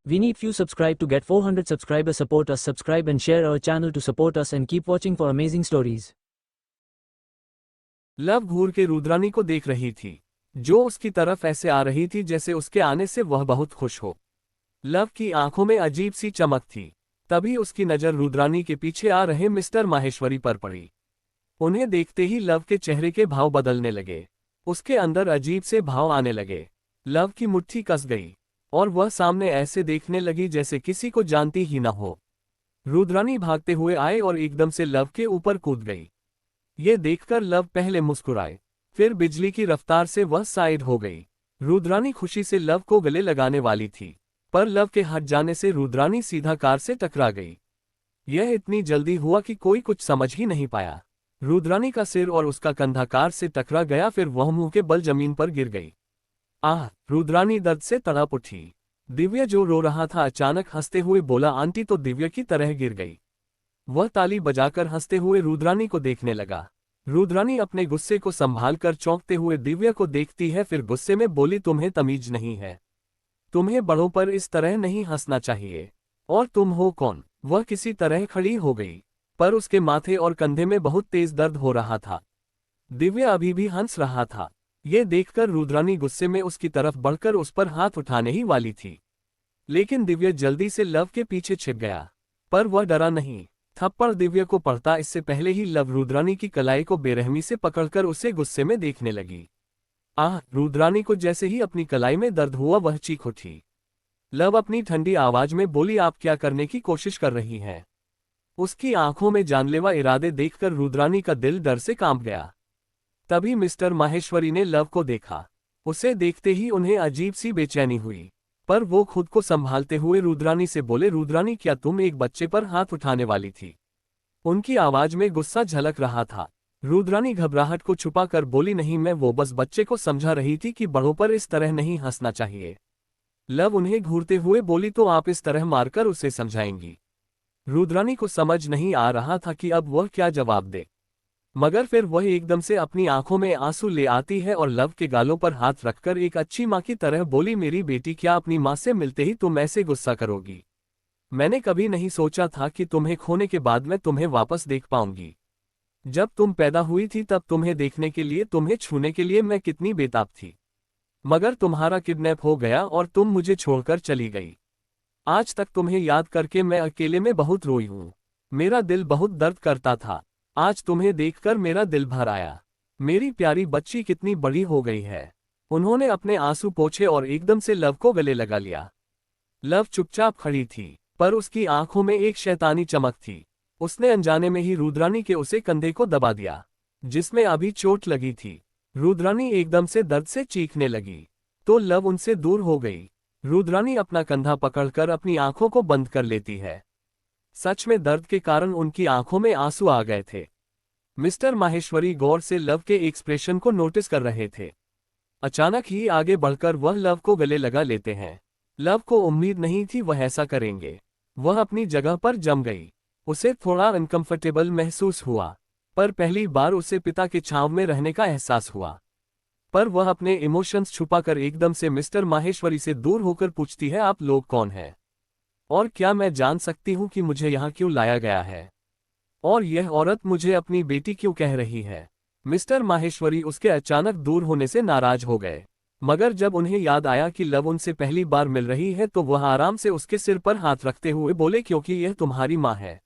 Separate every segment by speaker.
Speaker 1: We need few subscribe to get 400 subscribers. Support us, subscribe and share our channel to support us and keep watching for amazing stories.
Speaker 2: Love घूर के रुद्रानी को देख रही थी, जो उसकी तरफ ऐसे आ रही थी जैसे उसके आने से वह बहुत खुश हो। लव की आंखों में अजीब सी चमक थी। तभी उसकी नजर रुद्रानी के पीछे आ रहे मिस्टर माहेश्वरी पर पड़ी। उन्हें देखते ही लव के चेहरे के भाव बदलने लगे। उसके अंदर अजीब से भाव आने लगे। लव की मुट्ठी कस गई और वह सामने ऐसे देखने लगी जैसे किसी को जानती ही न हो। रुद्रानी भागते हुए आए और एकदम से लव के ऊपर कूद गई। ये देखकर लव पहले मुस्कुराए, फिर बिजली की रफ्तार से वह साइड हो गई। रुद्रानी खुशी से लव को गले लगाने वाली थी, पर लव के हट जाने से रुद्रानी सीधा कार से टकरा गई। यह इतनी जल्दी हुआ कि कोई कुछ समझ ही नहीं पाया। रुद्रानी का सिर और उसका कंधा कार से टकरा गया, फिर वह मुंह के बल जमीन पर गिर गई। आह! रुद्रानी दर्द से तड़प उठी। दिव्या जो रो रहा था अचानक हंसते हुए बोला, आंटी तो दिव्या की तरह गिर गई। वह ताली बजाकर हंसते हुए रुद्रानी को देखने लगा। रुद्रानी अपने गुस्से को संभालकर चौंकते हुए दिव्या को देखती है, फिर गुस्से में बोली, तुम्हें तमीज नहीं है? तुम्हें बड़ों पर इस तरह नहीं हंसना चाहिए। और तुम हो कौन? वह किसी तरह खड़ी हो गई, पर उसके माथे और कंधे में बहुत तेज दर्द हो रहा था। दिव्या अभी भी हंस रहा था। ये देखकर रुद्रानी गुस्से में उसकी तरफ बढ़कर उस पर हाथ उठाने ही वाली थी, लेकिन दिव्या जल्दी से लव के पीछे छिप गया। पर वह डरा नहीं। थप्पड़ दिव्या को पड़ता इससे पहले ही लव रुद्रानी की कलाई को बेरहमी से पकड़कर उसे गुस्से में देखने लगी। आह! रुद्रानी को जैसे ही अपनी कलाई में दर्द हुआ वह चीख उठी। लव अपनी ठंडी आवाज में बोली, आप क्या करने की कोशिश कर रही हैं? उसकी आंखों में जानलेवा इरादे देखकर रुद्रानी का दिल डर से कांप गया। तभी मिस्टर माहेश्वरी ने लव को देखा। उसे देखते ही उन्हें अजीब सी बेचैनी हुई, पर वो खुद को संभालते हुए रुद्रानी से बोले, रुद्रानी क्या तुम एक बच्चे पर हाथ उठाने वाली थी? उनकी आवाज में गुस्सा झलक रहा था। रुद्रानी घबराहट को छुपाकर बोली, नहीं, मैं वो बस बच्चे को समझा रही थी कि बड़ों पर इस तरह नहीं हंसना चाहिए। लव उन्हें घूरते हुए बोली, तो आप इस तरह मारकर उसे समझाएंगी? रुद्रानी को समझ नहीं आ रहा था कि अब वह क्या जवाब दे, मगर फिर वह एकदम से अपनी आंखों में आंसू ले आती है और लव के गालों पर हाथ रखकर एक अच्छी माँ की तरह बोली, मेरी बेटी, क्या अपनी माँ से मिलते ही तुम ऐसे गुस्सा करोगी? मैंने कभी नहीं सोचा था कि तुम्हें खोने के बाद मैं तुम्हें वापस देख पाऊंगी। जब तुम पैदा हुई थी तब तुम्हें देखने के लिए, तुम्हें छूने के लिए मैं कितनी बेताब थी, मगर तुम्हारा किडनैप हो गया और तुम मुझे छोड़कर चली गई। आज तक तुम्हें याद करके मैं अकेले में बहुत रोई हूँ। मेरा दिल बहुत दर्द करता था। आज तुम्हें देखकर मेरा दिल भर आया। मेरी प्यारी बच्ची कितनी बड़ी हो गई है। उन्होंने अपने आंसू पोंछे और एकदम से लव को गले लगा लिया। लव चुपचाप खड़ी थी, पर उसकी आंखों में एक शैतानी चमक थी। उसने अनजाने में ही रुद्रानी के उसे कंधे को दबा दिया, जिसमें अभी चोट लगी थी। रुद्रानी एकदम से दर्द से चीखने लगी, तो लव उनसे दूर हो गई। रुद्रानी अपना कंधा पकड़कर अपनी आंखों को बंद कर लेती है। सच में दर्द के कारण उनकी आंखों में आंसू आ गए थे। मिस्टर माहेश्वरी गौर से लव के एक्सप्रेशन को नोटिस कर रहे थे। अचानक ही आगे बढ़कर वह लव को गले लगा लेते हैं। लव को उम्मीद नहीं थी वह ऐसा करेंगे। वह अपनी जगह पर जम गई। उसे थोड़ा अनकंफर्टेबल महसूस हुआ, पर पहली बार उसे पिता के छांव में रहने का एहसास हुआ। पर वह अपने इमोशंस छुपाकर एकदम से मिस्टर माहेश्वरी से दूर होकर पूछती है, आप लोग कौन हैं? और क्या मैं जान सकती हूँ कि मुझे यहाँ क्यों लाया गया है? और यह औरत मुझे अपनी बेटी क्यों कह रही है? मिस्टर माहेश्वरी उसके अचानक दूर होने से नाराज हो गए, मगर जब उन्हें याद आया कि लव उनसे पहली बार मिल रही है तो वह आराम से उसके सिर पर हाथ रखते हुए बोले, क्योंकि यह तुम्हारी माँ है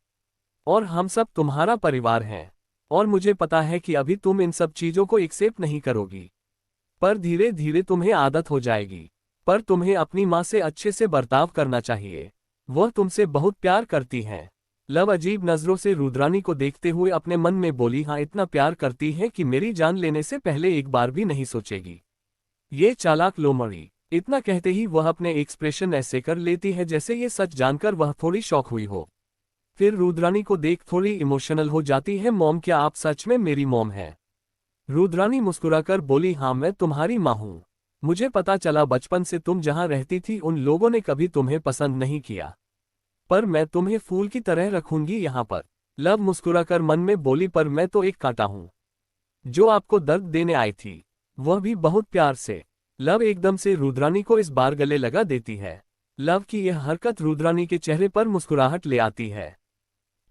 Speaker 2: और हम सब तुम्हारा परिवार हैं, और मुझे पता है कि अभी तुम इन सब चीजों को एक्सेप्ट नहीं करोगी, पर धीरे धीरे तुम्हें आदत हो जाएगी। पर तुम्हें अपनी माँ से अच्छे से बर्ताव करना चाहिए। वह तुमसे बहुत प्यार करती हैं। लव अजीब नजरों से रुद्रानी को देखते हुए अपने मन में बोली, हाँ, इतना प्यार करती है कि मेरी जान लेने से पहले एक बार भी नहीं सोचेगी। ये चालाक लोमड़ी। इतना कहते ही वह अपने एक्सप्रेशन ऐसे कर लेती है जैसे ये सच जानकर वह थोड़ी शॉक हुई हो। फिर रुद्रानी को देख थोड़ी इमोशनल हो जाती है। मॉम, क्या आप सच में मेरी मॉम हैं? रुद्रानी मुस्कुराकर बोली, हाँ, मैं तुम्हारी माँ हूँ। मुझे पता चला बचपन से तुम जहाँ रहती थी उन लोगों ने कभी तुम्हें पसंद नहीं किया, पर मैं तुम्हें फूल की तरह रखूंगी यहाँ पर। लव मुस्कुराकर मन में बोली, पर मैं तो एक कांटा हूँ जो आपको दर्द देने आई थी, वह भी बहुत प्यार से। लव एकदम से रुद्रानी को इस बार गले लगा देती है। लव की यह हरकत रुद्रानी के चेहरे पर मुस्कुराहट ले आती है,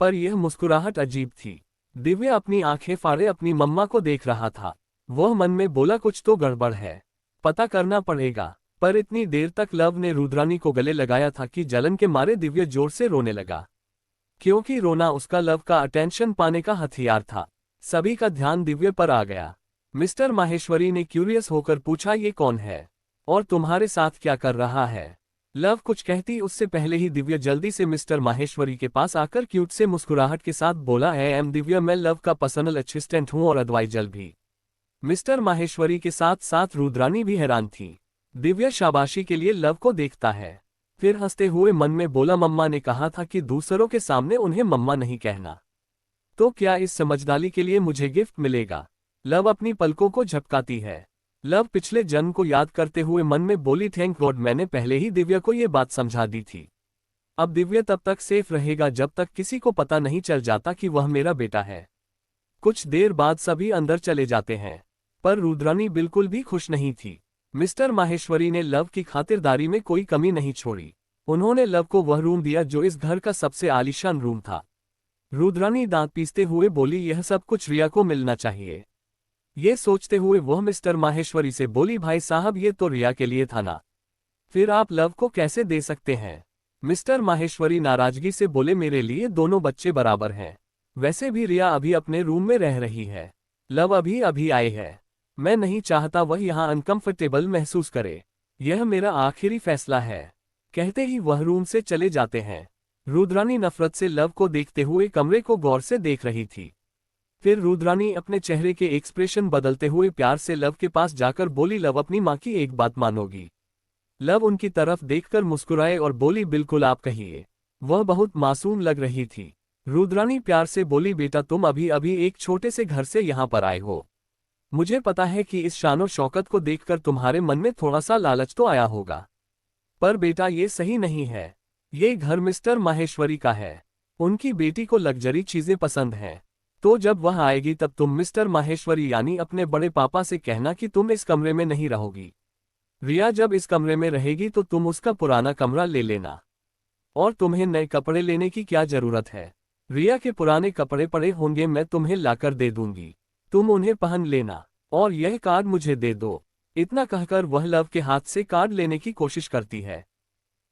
Speaker 2: पर यह मुस्कुराहट अजीब थी। दिव्या अपनी आंखें फाड़े अपनी मम्मा को देख रहा था। वह मन में बोला कुछ तो गड़बड़ है, पता करना पड़ेगा। पर इतनी देर तक लव ने रुद्रानी को गले लगाया था कि जलन के मारे दिव्या जोर से रोने लगा, क्योंकि रोना उसका लव का अटेंशन पाने का हथियार था। सभी का ध्यान दिव्या पर आ गया। मिस्टर माहेश्वरी ने क्यूरियस होकर पूछा, ये कौन है और तुम्हारे साथ क्या कर रहा है? लव कुछ कहती उससे पहले ही दिव्या जल्दी से मिस्टर माहेश्वरी के पास आकर क्यूट से मुस्कुराहट के साथ बोला, आई एम दिव्या, मैं लव का पर्सनल असिस्टेंट हूं और एडवाइजर भी। मिस्टर माहेश्वरी के साथ साथ रुद्रानी भी हैरान थी। दिव्या शाबाशी के लिए लव को देखता है, फिर हंसते हुए मन में बोला, मम्मा ने कहा था कि दूसरों के सामने उन्हें मम्मा नहीं कहना, तो क्या इस समझदारी के लिए मुझे गिफ्ट मिलेगा? लव अपनी पलकों को झपकाती है। लव पिछले जन्म को याद करते हुए मन में बोली, थैंक गॉड मैंने पहले ही दिव्या को ये बात समझा दी थी। अब दिव्या तब तक सेफ रहेगा जब तक किसी को पता नहीं चल जाता कि वह मेरा बेटा है। कुछ देर बाद सभी अंदर चले जाते हैं, पर रुद्रानी बिल्कुल भी खुश नहीं थी। मिस्टर माहेश्वरी ने लव की खातिरदारी में कोई कमी नहीं छोड़ी। उन्होंने लव को वह रूम दिया जो इस घर का सबसे आलीशान रूम था। रुद्रानी दांत पीसते हुए बोली, यह सब कुछ रिया को मिलना चाहिए। ये सोचते हुए वह मिस्टर माहेश्वरी से बोली, भाई साहब ये तो रिया के लिए था ना, फिर आप लव को कैसे दे सकते हैं? मिस्टर माहेश्वरी नाराजगी से बोले, मेरे लिए दोनों बच्चे बराबर हैं। वैसे भी रिया अभी अपने रूम में रह रही है, लव अभी अभी आए है। मैं नहीं चाहता वह यहाँ अनकंफर्टेबल महसूस करे। यह मेरा आखिरी फैसला है। कहते ही वह रूम से चले जाते हैं। रुद्रानी नफरत से लव को देखते हुए कमरे को गौर से देख रही थी। फिर रुद्रानी अपने चेहरे के एक्सप्रेशन बदलते हुए प्यार से लव के पास जाकर बोली, लव अपनी माँ की एक बात मानोगी? लव उनकी तरफ देखकर मुस्कुराए और बोली, बिल्कुल आप कहिए। वह बहुत मासूम लग रही थी। रुद्रानी प्यार से बोली, बेटा तुम अभी अभी एक छोटे से घर से यहाँ पर आए हो। मुझे पता है कि इस शानो शौकत को देखकर तुम्हारे मन में थोड़ा सा लालच तो आया होगा, पर बेटा ये सही नहीं है। ये घर मिस्टर माहेश्वरी का है। उनकी बेटी को लग्जरी चीजें पसंद हैं, तो जब वह आएगी तब तुम मिस्टर माहेश्वरी यानी अपने बड़े पापा से कहना कि तुम इस कमरे में नहीं रहोगी। रिया जब इस कमरे में रहेगी तो तुम उसका पुराना कमरा ले लेना। और तुम्हें नए कपड़े लेने की क्या जरूरत है? रिया के पुराने कपड़े पड़े होंगे, मैं तुम्हें लाकर दे दूंगी, तुम उन्हें पहन लेना। और यह कार्ड मुझे दे दो। इतना कहकर वह लव के हाथ से कार्ड लेने की कोशिश करती है,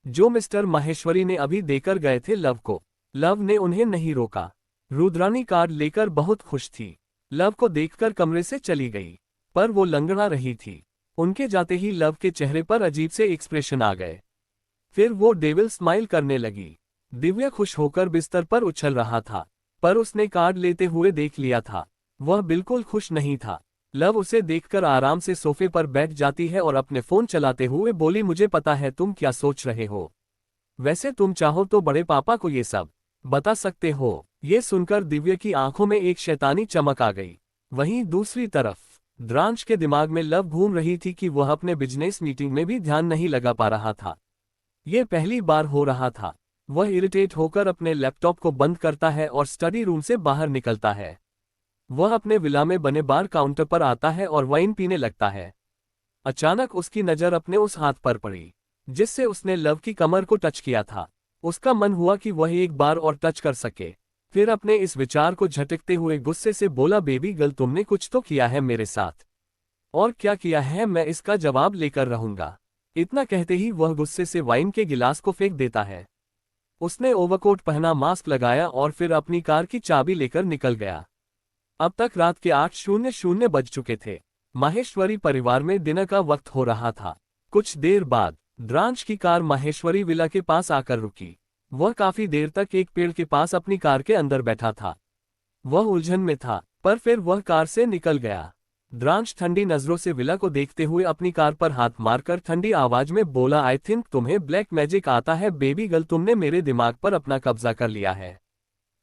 Speaker 2: जो मिस्टर माहेश्वरी ने अभी देकर गए थे लव को। लव ने उन्हें नहीं रोका। रुद्रानी कार्ड लेकर बहुत खुश थी। लव को देखकर कमरे से चली गई, पर वो लंगड़ा रही थी। उनके जाते ही लव के चेहरे पर अजीब से एक्सप्रेशन आ गए। फिर वो डेविल स्माइल करने लगी। दिव्या खुश होकर बिस्तर पर उछल रहा था, पर उसने कार्ड लेते हुए देख लिया था। वह बिल्कुल खुश नहीं था। लव उसे देखकर आराम से सोफे पर बैठ जाती है और अपने फोन चलाते हुए बोली, मुझे पता है तुम क्या सोच रहे हो। वैसे तुम चाहो तो बड़े पापा को ये सब बता सकते हो। ये सुनकर दिव्या की आंखों में एक शैतानी चमक आ गई। वहीं दूसरी तरफ द्रांश के दिमाग में लव घूम रही थी कि वह अपने बिजनेस मीटिंग में भी ध्यान नहीं लगा पा रहा था। ये पहली बार हो रहा था। वह इरिटेट होकर अपने लैपटॉप को बंद करता है और स्टडी रूम से बाहर निकलता है। वह अपने विला में बने बार काउंटर पर आता है और वाइन पीने लगता है। अचानक उसकी नज़र अपने उस हाथ पर पड़ी जिससे उसने लव की कमर को टच किया था। उसका मन हुआ कि वह एक बार और टच कर सके। फिर अपने इस विचार को झटकते हुए गुस्से से बोला, बेबी गर्ल तुमने कुछ तो किया है मेरे साथ, और क्या किया है मैं इसका जवाब लेकर रहूंगा। इतना कहते ही वह गुस्से से वाइन के गिलास को फेंक देता है। उसने ओवरकोट पहना, मास्क लगाया और फिर अपनी कार की चाबी लेकर निकल गया। अब तक रात के 8:00 बज चुके थे। माहेश्वरी परिवार में डिनर का वक्त हो रहा था। कुछ देर बाद द्रांश की कार माहेश्वरी विला के पास आकर रुकी। वह काफी देर तक एक पेड़ के पास अपनी कार के अंदर बैठा था। वह उलझन में था, पर फिर वह कार से निकल गया। द्रांश ठंडी नजरों से विला को देखते हुए अपनी कार पर हाथ मारकर ठंडी आवाज में बोला, आई थिंक तुम्हें ब्लैक मैजिक आता है बेबी गर्ल, तुमने मेरे दिमाग पर अपना कब्जा कर लिया है,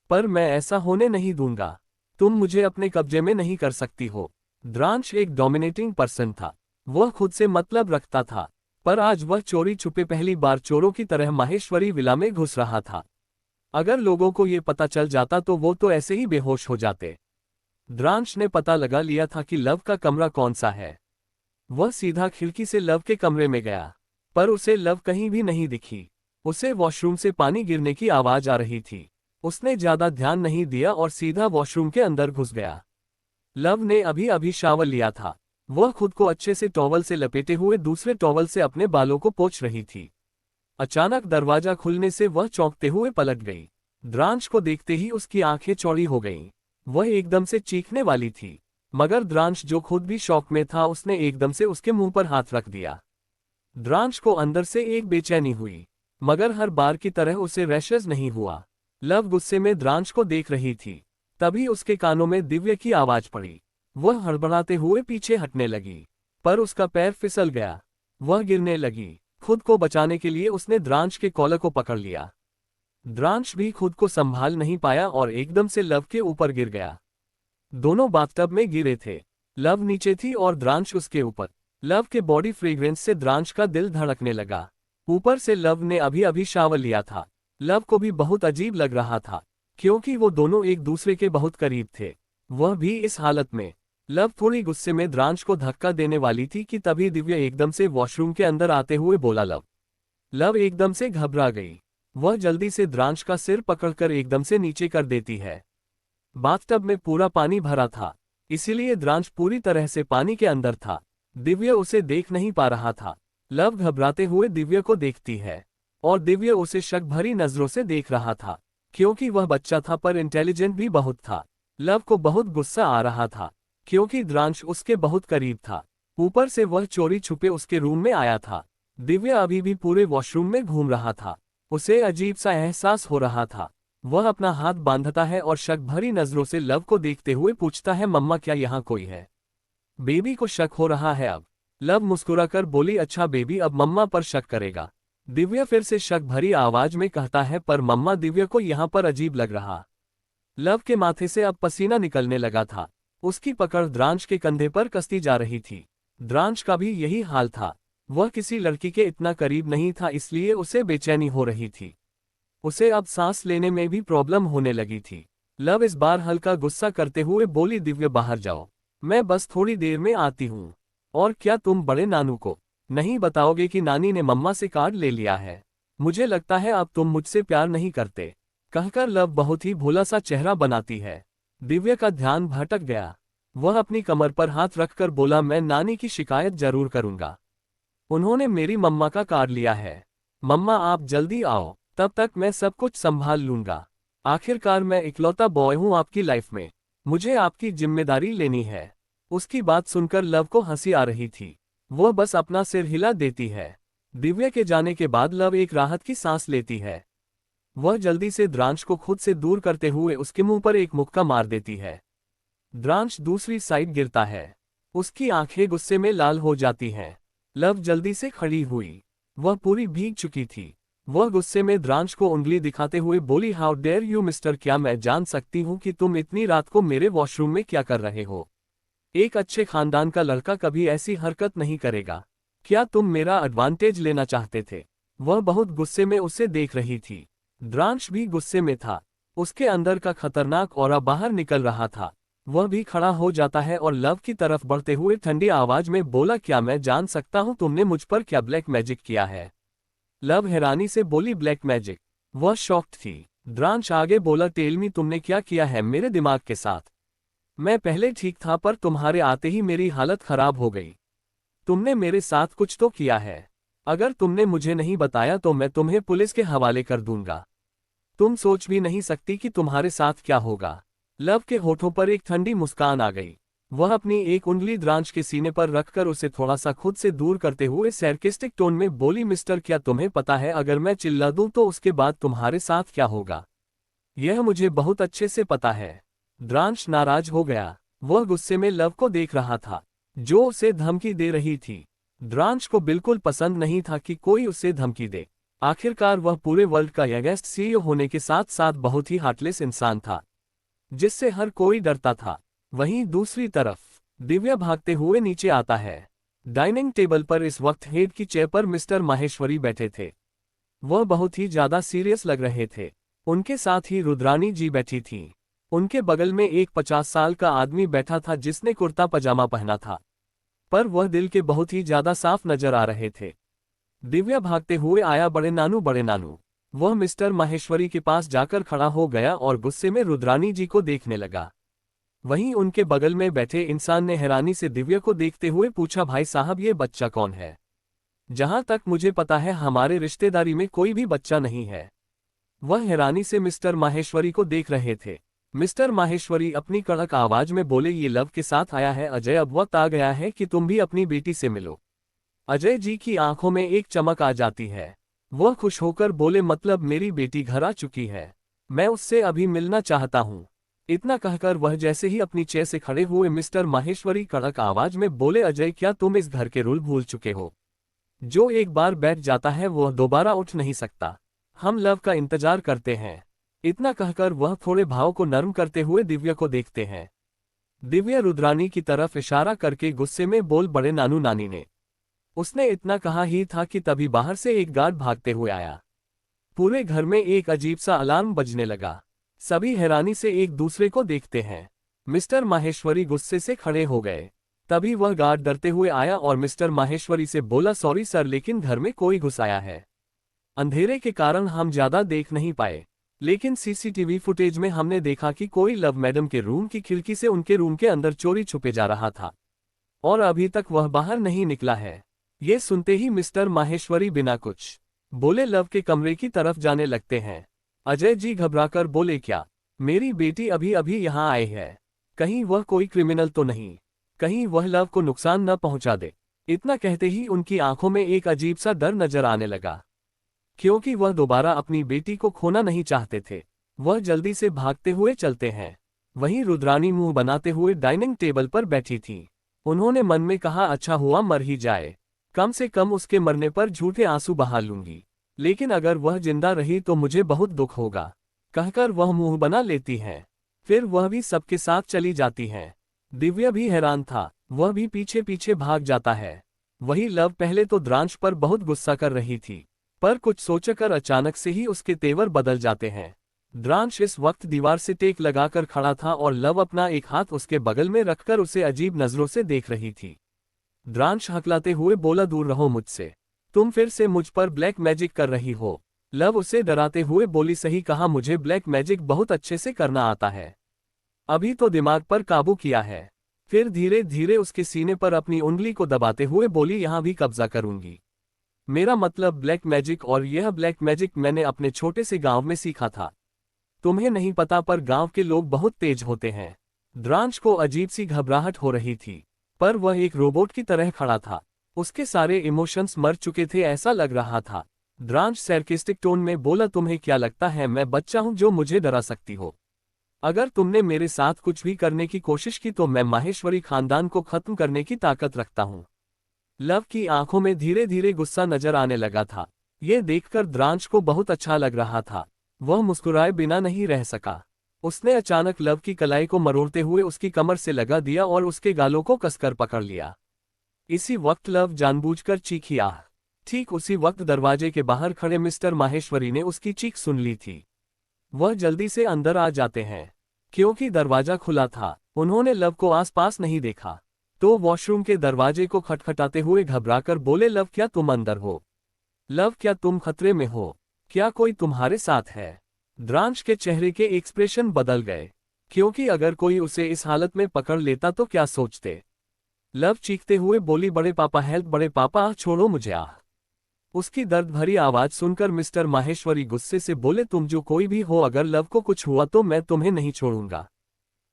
Speaker 2: पर मैं ऐसा होने नहीं दूंगा। तुम मुझे अपने कब्जे में नहीं कर सकती हो। द्रांश एक डोमिनेटिंग पर्सन था। वह खुद से मतलब रखता था, पर आज वह चोरी छुपे पहली बार चोरों की तरह माहेश्वरी विला में घुस रहा था। अगर लोगों को ये पता चल जाता तो वो तो ऐसे ही बेहोश हो जाते। द्रांश ने पता लगा लिया था कि लव का कमरा कौन सा है। वह सीधा खिड़की से लव के कमरे में गया, पर उसे लव कहीं भी नहीं दिखी। उसे वॉशरूम से पानी गिरने की आवाज आ रही थी। उसने ज्यादा ध्यान नहीं दिया और सीधा वॉशरूम के अंदर घुस गया। लव ने अभी अभी शावर लिया था। वह खुद को अच्छे से टॉवल से लपेटे हुए दूसरे टॉवल से अपने बालों को पोंछ रही थी। अचानक दरवाजा खुलने से वह चौंकते हुए पलट गई। द्रांश को देखते ही उसकी आंखें चौड़ी हो गईं। वह एकदम से चीखने वाली थी, मगर द्रांश जो खुद भी शॉक में था उसने एकदम से उसके मुंह पर हाथ रख दिया। द्रांश को अंदर से एक बेचैनी हुई, मगर हर बार की तरह उसे रैशेज नहीं हुआ। लव गुस्से में द्रांश को देख रही थी। तभी उसके कानों में दिव्य की आवाज पड़ी। वह हड़बड़ाते हुए पीछे हटने लगी, पर उसका पैर फिसल गया। वह गिरने लगी। खुद को बचाने के लिए उसने द्रांश के कॉलर को पकड़ लिया। द्रांश भी खुद को संभाल नहीं पाया और एकदम से लव के ऊपर गिर गया। दोनों बाथटब में गिरे थे। लव नीचे थी और द्रांश उसके ऊपर। लव के बॉडी फ्रेग्रेंस से द्रांश का दिल धड़कने लगा। ऊपर से लव ने अभी अभी शावर लिया था। लव को भी बहुत अजीब लग रहा था, क्योंकि वो दोनों एक दूसरे के बहुत करीब थे, वह भी इस हालत में। लव थोड़ी गुस्से में द्रांश को धक्का देने वाली थी कि तभी दिव्या एकदम से वॉशरूम के अंदर आते हुए बोला लव। लव एकदम से घबरा गई। वह जल्दी से द्रांश का सिर पकड़कर एकदम से नीचे कर देती है। बाथटब में पूरा पानी भरा था, इसीलिए द्रांश पूरी तरह से पानी के अंदर था। दिव्या उसे देख नहीं पा रहा था। लव घबराते हुए दिव्या को देखती है और दिव्या उसे शक भरी नजरों से देख रहा था, क्योंकि वह बच्चा था पर इंटेलिजेंट भी बहुत था। लव को बहुत गुस्सा आ रहा था, क्योंकि द्रांश उसके बहुत करीब था। ऊपर से वह चोरी छुपे उसके रूम में आया था। दिव्या अभी भी पूरे वॉशरूम में घूम रहा था। उसे अजीब सा एहसास हो रहा था। वह अपना हाथ बांधता है और शक भरी नजरों से लव को देखते हुए पूछता है, मम्मा क्या यहाँ कोई है? बेबी को शक हो रहा है अब। लव मुस्कुराकर बोली, अच्छा बेबी अब मम्मा पर शक करेगा। दिव्या फिर से शक भरी आवाज में कहता है, पर मम्मा दिव्या को यहाँ पर अजीब लग रहा। लव के माथे से अब पसीना निकलने लगा था। उसकी पकड़ द्रांश के कंधे पर कसती जा रही थी। द्रांश का भी यही हाल था। वह किसी लड़की के इतना करीब नहीं था, इसलिए उसे बेचैनी हो रही थी। उसे अब सांस लेने में भी प्रॉब्लम होने लगी थी। लव इस बार हल्का गुस्सा करते हुए बोली, दिव्या बाहर जाओ, मैं बस थोड़ी देर में आती हूँ। और क्या तुम बड़े नानू को नहीं बताओगे कि नानी ने मम्मा से कार्ड ले लिया है? मुझे लगता है अब तुम मुझसे प्यार नहीं करते, कहकर लव बहुत ही भोला सा चेहरा बनाती है। दिव्या का ध्यान भटक गया। वह अपनी कमर पर हाथ रखकर बोला, मैं नानी की शिकायत जरूर करूंगा। उन्होंने मेरी मम्मा का कार्ड लिया है। मम्मा आप जल्दी आओ, तब तक मैं सब कुछ संभाल लूंगा। आखिरकार मैं इकलौता बॉय हूं आपकी लाइफ में, मुझे आपकी जिम्मेदारी लेनी है। उसकी बात सुनकर लव को हंसी आ रही थी। वह बस अपना सिर हिला देती है। दिव्या के जाने के बाद लव एक राहत की सांस लेती है। वह जल्दी से द्रांश को खुद से दूर करते हुए उसके मुंह पर एक मुक्का मार देती है। द्रांश दूसरी साइड गिरता है। उसकी आंखें गुस्से में लाल हो जाती हैं। लव जल्दी से खड़ी हुई। वह पूरी भीग चुकी थी। वह गुस्से में द्रांश को उंगली दिखाते हुए बोली, हाउ डेयर यू मिस्टर, क्या मैं जान सकती हूँ कि तुम इतनी रात को मेरे वॉशरूम में क्या कर रहे हो? एक अच्छे खानदान का लड़का कभी ऐसी हरकत नहीं करेगा। क्या तुम मेरा एडवांटेज लेना चाहते थे? वह बहुत गुस्से में उसे देख रही थी। द्रांश भी गुस्से में था। उसके अंदर का खतरनाक ऑरा बाहर निकल रहा था। वह भी खड़ा हो जाता है और लव की तरफ बढ़ते हुए ठंडी आवाज में बोला, क्या मैं जान सकता हूं तुमने मुझ पर क्या ब्लैक मैजिक किया है? लव हैरानी से बोली, ब्लैक मैजिक? वह शॉक्ड थी। द्रांश आगे बोला, टेल मी तुमने क्या किया है मेरे दिमाग के साथ? मैं पहले ठीक था पर तुम्हारे आते ही मेरी हालत खराब हो गई। तुमने मेरे साथ कुछ तो किया है। अगर तुमने मुझे नहीं बताया तो मैं तुम्हें पुलिस के हवाले कर दूंगा। तुम सोच भी नहीं सकती कि तुम्हारे साथ क्या होगा। लव के होठों पर एक ठंडी मुस्कान आ गई। वह अपनी एक उंगली द्रांश के सीने पर रखकर उसे थोड़ा सा खुद से दूर करते हुए सैर्केस्टिक टोन में बोली, मिस्टर क्या तुम्हें पता है अगर मैं चिल्ला दूं तो उसके बाद तुम्हारे साथ क्या होगा? यह मुझे बहुत अच्छे से पता है। द्रांश नाराज हो गया। वह गुस्से में लव को देख रहा था, जो उसे धमकी दे रही थी। द्रांश को बिल्कुल पसंद नहीं था कि कोई उसे धमकी दे। आखिरकार वह पूरे वर्ल्ड का यंगेस्ट सीईओ होने के साथ साथ बहुत ही हार्टलेस इंसान था, जिससे हर कोई डरता था। वहीं दूसरी तरफ दिव्या भागते हुए नीचे आता है। डाइनिंग टेबल पर इस वक्त हेड की चेयर पर मिस्टर माहेश्वरी बैठे थे। वह बहुत ही ज्यादा सीरियस लग रहे थे। उनके साथ ही रुद्रानी जी बैठी थी। उनके बगल में एक 50 साल का आदमी बैठा था जिसने कुर्ता पजामा पहना था, पर वह दिल के बहुत ही ज्यादा साफ नजर आ रहे थे। दिव्या भागते हुए आया, बड़े नानू बड़े नानू। वह मिस्टर माहेश्वरी के पास जाकर खड़ा हो गया और गुस्से में रुद्रानी जी को देखने लगा। वहीं उनके बगल में बैठे इंसान ने हैरानी से दिव्या को देखते हुए पूछा, भाई साहब ये बच्चा कौन है? जहां तक मुझे पता है हमारे रिश्तेदारी में कोई भी बच्चा नहीं है। वह हैरानी से मिस्टर माहेश्वरी को देख रहे थे। मिस्टर माहेश्वरी अपनी कड़क आवाज में बोले, ये लव के साथ आया है अजय, अब वक्त आ गया है कि तुम भी अपनी बेटी से मिलो। अजय जी की आंखों में एक चमक आ जाती है। वह खुश होकर बोले, मतलब मेरी बेटी घर आ चुकी है, मैं उससे अभी मिलना चाहता हूं। इतना कहकर वह जैसे ही अपनी चेयर से खड़े हुए मिस्टर माहेश्वरी कड़क आवाज में बोले, अजय क्या तुम इस घर के रूल भूल चुके हो? जो एक बार बैठ जाता है वह दोबारा उठ नहीं सकता। हम लव का इंतजार करते हैं। इतना कहकर वह थोड़े भाव को नरम करते हुए दिव्या को देखते हैं। दिव्या रुद्रानी की तरफ इशारा करके गुस्से में बोल, बड़े नानू नानी ने। उसने इतना कहा ही था कि तभी बाहर से एक गार्ड भागते हुए आया। पूरे घर में एक अजीब सा अलार्म बजने लगा। सभी हैरानी से एक दूसरे को देखते हैं। मिस्टर माहेश्वरी गुस्से से खड़े हो गए। तभी वह गार्ड डरते हुए आया और मिस्टर माहेश्वरी से बोला, सॉरी सर, लेकिन घर में कोई घुस आया है। अंधेरे के कारण हम ज्यादा देख नहीं पाए, लेकिन सीसीटीवी फुटेज में हमने देखा कि कोई लव मैडम के रूम की खिड़की से उनके रूम के अंदर चोरी छुपे जा रहा था और अभी तक वह बाहर नहीं निकला है। ये सुनते ही मिस्टर माहेश्वरी बिना कुछ बोले लव के कमरे की तरफ जाने लगते हैं। अजय जी घबराकर बोले, क्या मेरी बेटी अभी अभी यहाँ आई है? कहीं वह कोई क्रिमिनल तो नहीं? कहीं वह लव को नुकसान न पहुंचा दे? इतना कहते ही उनकी आंखों में एक अजीब सा डर नजर आने लगा, क्योंकि वह दोबारा अपनी बेटी को खोना नहीं चाहते थे। वह जल्दी से भागते हुए चलते हैं। वहीं रुद्रानी मुंह बनाते हुए डाइनिंग टेबल पर बैठी थी। उन्होंने मन में कहा, अच्छा हुआ मर ही जाए, कम से कम उसके मरने पर झूठे आंसू बहा लूंगी, लेकिन अगर वह जिंदा रही तो मुझे बहुत दुख होगा। कहकर वह मुंह बना लेती हैं। फिर वह भी सबके साथ चली जाती हैं। दिव्या भी हैरान था, वह भी पीछे पीछे भाग जाता है। वही लव पहले तो द्रांश पर बहुत गुस्सा कर रही थी, पर कुछ सोचकर अचानक से ही उसके तेवर बदल जाते हैं। द्रांश इस वक्त दीवार से टेक लगाकर खड़ा था और लव अपना एक हाथ उसके बगल में रखकर उसे अजीब नजरों से देख रही थी। द्रांश हकलाते हुए बोला, दूर रहो मुझसे, तुम फिर से मुझ पर ब्लैक मैजिक कर रही हो। लव उसे डराते हुए बोली, सही कहा, मुझे ब्लैक मैजिक बहुत अच्छे से करना आता है। अभी तो दिमाग पर काबू किया है। फिर धीरे धीरे उसके सीने पर अपनी उंगली को दबाते हुए बोली, यहां भी कब्जा करूंगी। मेरा मतलब ब्लैक मैजिक, और यह ब्लैक मैजिक मैंने अपने छोटे से गांव में सीखा था। तुम्हें नहीं पता, पर गांव के लोग बहुत तेज होते हैं। द्रांश को अजीब सी घबराहट हो रही थी, पर वह एक रोबोट की तरह खड़ा था। उसके सारे इमोशंस मर चुके थे ऐसा लग रहा था। द्रांश सैर्केस्टिक टोन में बोला, तुम्हें क्या लगता है मैं बच्चा हूं जो मुझे डरा सकती हो? अगर तुमने मेरे साथ कुछ भी करने की कोशिश की तो मैं माहेश्वरी खानदान को खत्म करने की ताकत रखता हूं। लव की आंखों में धीरे धीरे गुस्सा नजर आने लगा था। यह देखकर द्रांश को बहुत अच्छा लग रहा था। वह मुस्कुराए बिना नहीं रह सका। उसने अचानक लव की कलाई को मरोड़ते हुए उसकी कमर से लगा दिया और उसके गालों को कसकर पकड़ लिया। इसी वक्त लव जानबूझकर चीखी। आह! ठीक उसी वक्त दरवाजे के बाहर खड़े मिस्टर माहेश्वरी ने उसकी चीख सुन ली थी। वह जल्दी से अंदर आ जाते हैं, क्योंकि दरवाजा खुला था। उन्होंने लव को आसपास नहीं देखा, तो वॉशरूम के दरवाजे को खटखटाते हुए घबराकर बोले, लव क्या तुम अंदर हो? लव क्या तुम खतरे में हो? क्या कोई तुम्हारे साथ है? द्रांश के चेहरे के एक्सप्रेशन बदल गए, क्योंकि अगर कोई उसे इस हालत में पकड़ लेता तो क्या सोचते। लव चीखते हुए बोली, बड़े पापा हेल्प, बड़े पापा छोड़ो मुझे। आह! उसकी दर्द भरी आवाज सुनकर मिस्टर माहेश्वरी गुस्से से बोले, तुम जो कोई भी हो, अगर लव को कुछ हुआ तो मैं तुम्हें नहीं छोड़ूंगा।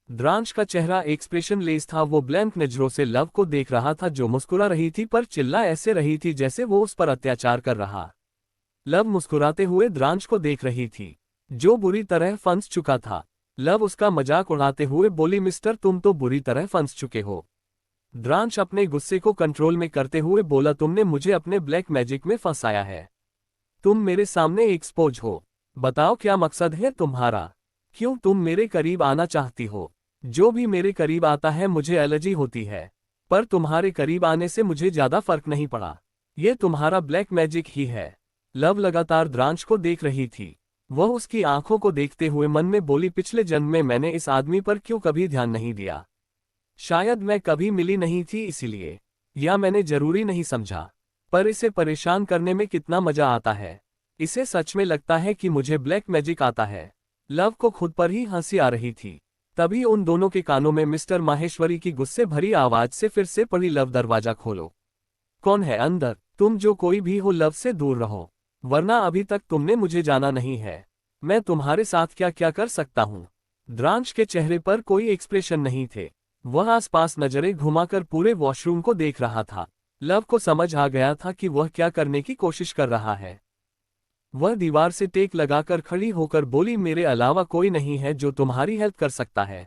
Speaker 2: द्रांश का चेहरा एक्सप्रेशन लेस था। वो ब्लैंक नजरों से लव को देख रहा था, जो मुस्कुरा रही थी पर चिल्ला ऐसे रही थी जैसे वो उस पर अत्याचार कर रहा। लव मुस्कुराते हुए द्रांश को देख रही थी, जो बुरी तरह फंस चुका था। लव उसका मजाक उड़ाते हुए बोली, मिस्टर तुम तो बुरी तरह फंस चुके हो। द्रांश अपने गुस्से को कंट्रोल में करते हुए बोला, तुमने मुझे अपने ब्लैक मैजिक में फंसाया है। तुम मेरे सामने एक्सपोज हो। बताओ क्या मकसद है तुम्हारा? क्यों तुम मेरे करीब आना चाहती हो? जो भी मेरे करीब आता है मुझे एलर्जी होती है, पर तुम्हारे करीब आने से मुझे ज्यादा फर्क नहीं पड़ा। ये तुम्हारा ब्लैक मैजिक ही है। लव लगातार द्रांश को देख रही थी। वह उसकी आंखों को देखते हुए मन में बोली, पिछले जन्म में मैंने इस आदमी पर क्यों कभी ध्यान नहीं दिया? शायद मैं कभी मिली नहीं थी इसीलिए, या मैंने जरूरी नहीं समझा। पर इसे परेशान करने में कितना मजा आता है। इसे सच में लगता है कि मुझे ब्लैक मैजिक आता है। लव को खुद पर ही हंसी आ रही थी। तभी उन दोनों के कानों में मिस्टर माहेश्वरी की गुस्से भरी आवाज से फिर से पड़ी, लव दरवाजा खोलो। कौन है अंदर? तुम जो कोई भी हो, लव से दूर रहो, वरना अभी तक तुमने मुझे जाना नहीं है। मैं तुम्हारे साथ क्या क्या कर सकता हूँ। द्रांश के चेहरे पर कोई एक्सप्रेशन नहीं थे। वह आसपास नजरें घुमाकर पूरे वॉशरूम को देख रहा था। लव को समझ आ गया था कि वह क्या करने की कोशिश कर रहा है। वह दीवार से टेक लगाकर खड़ी होकर बोली, मेरे अलावा कोई नहीं है जो तुम्हारी हेल्प कर सकता है।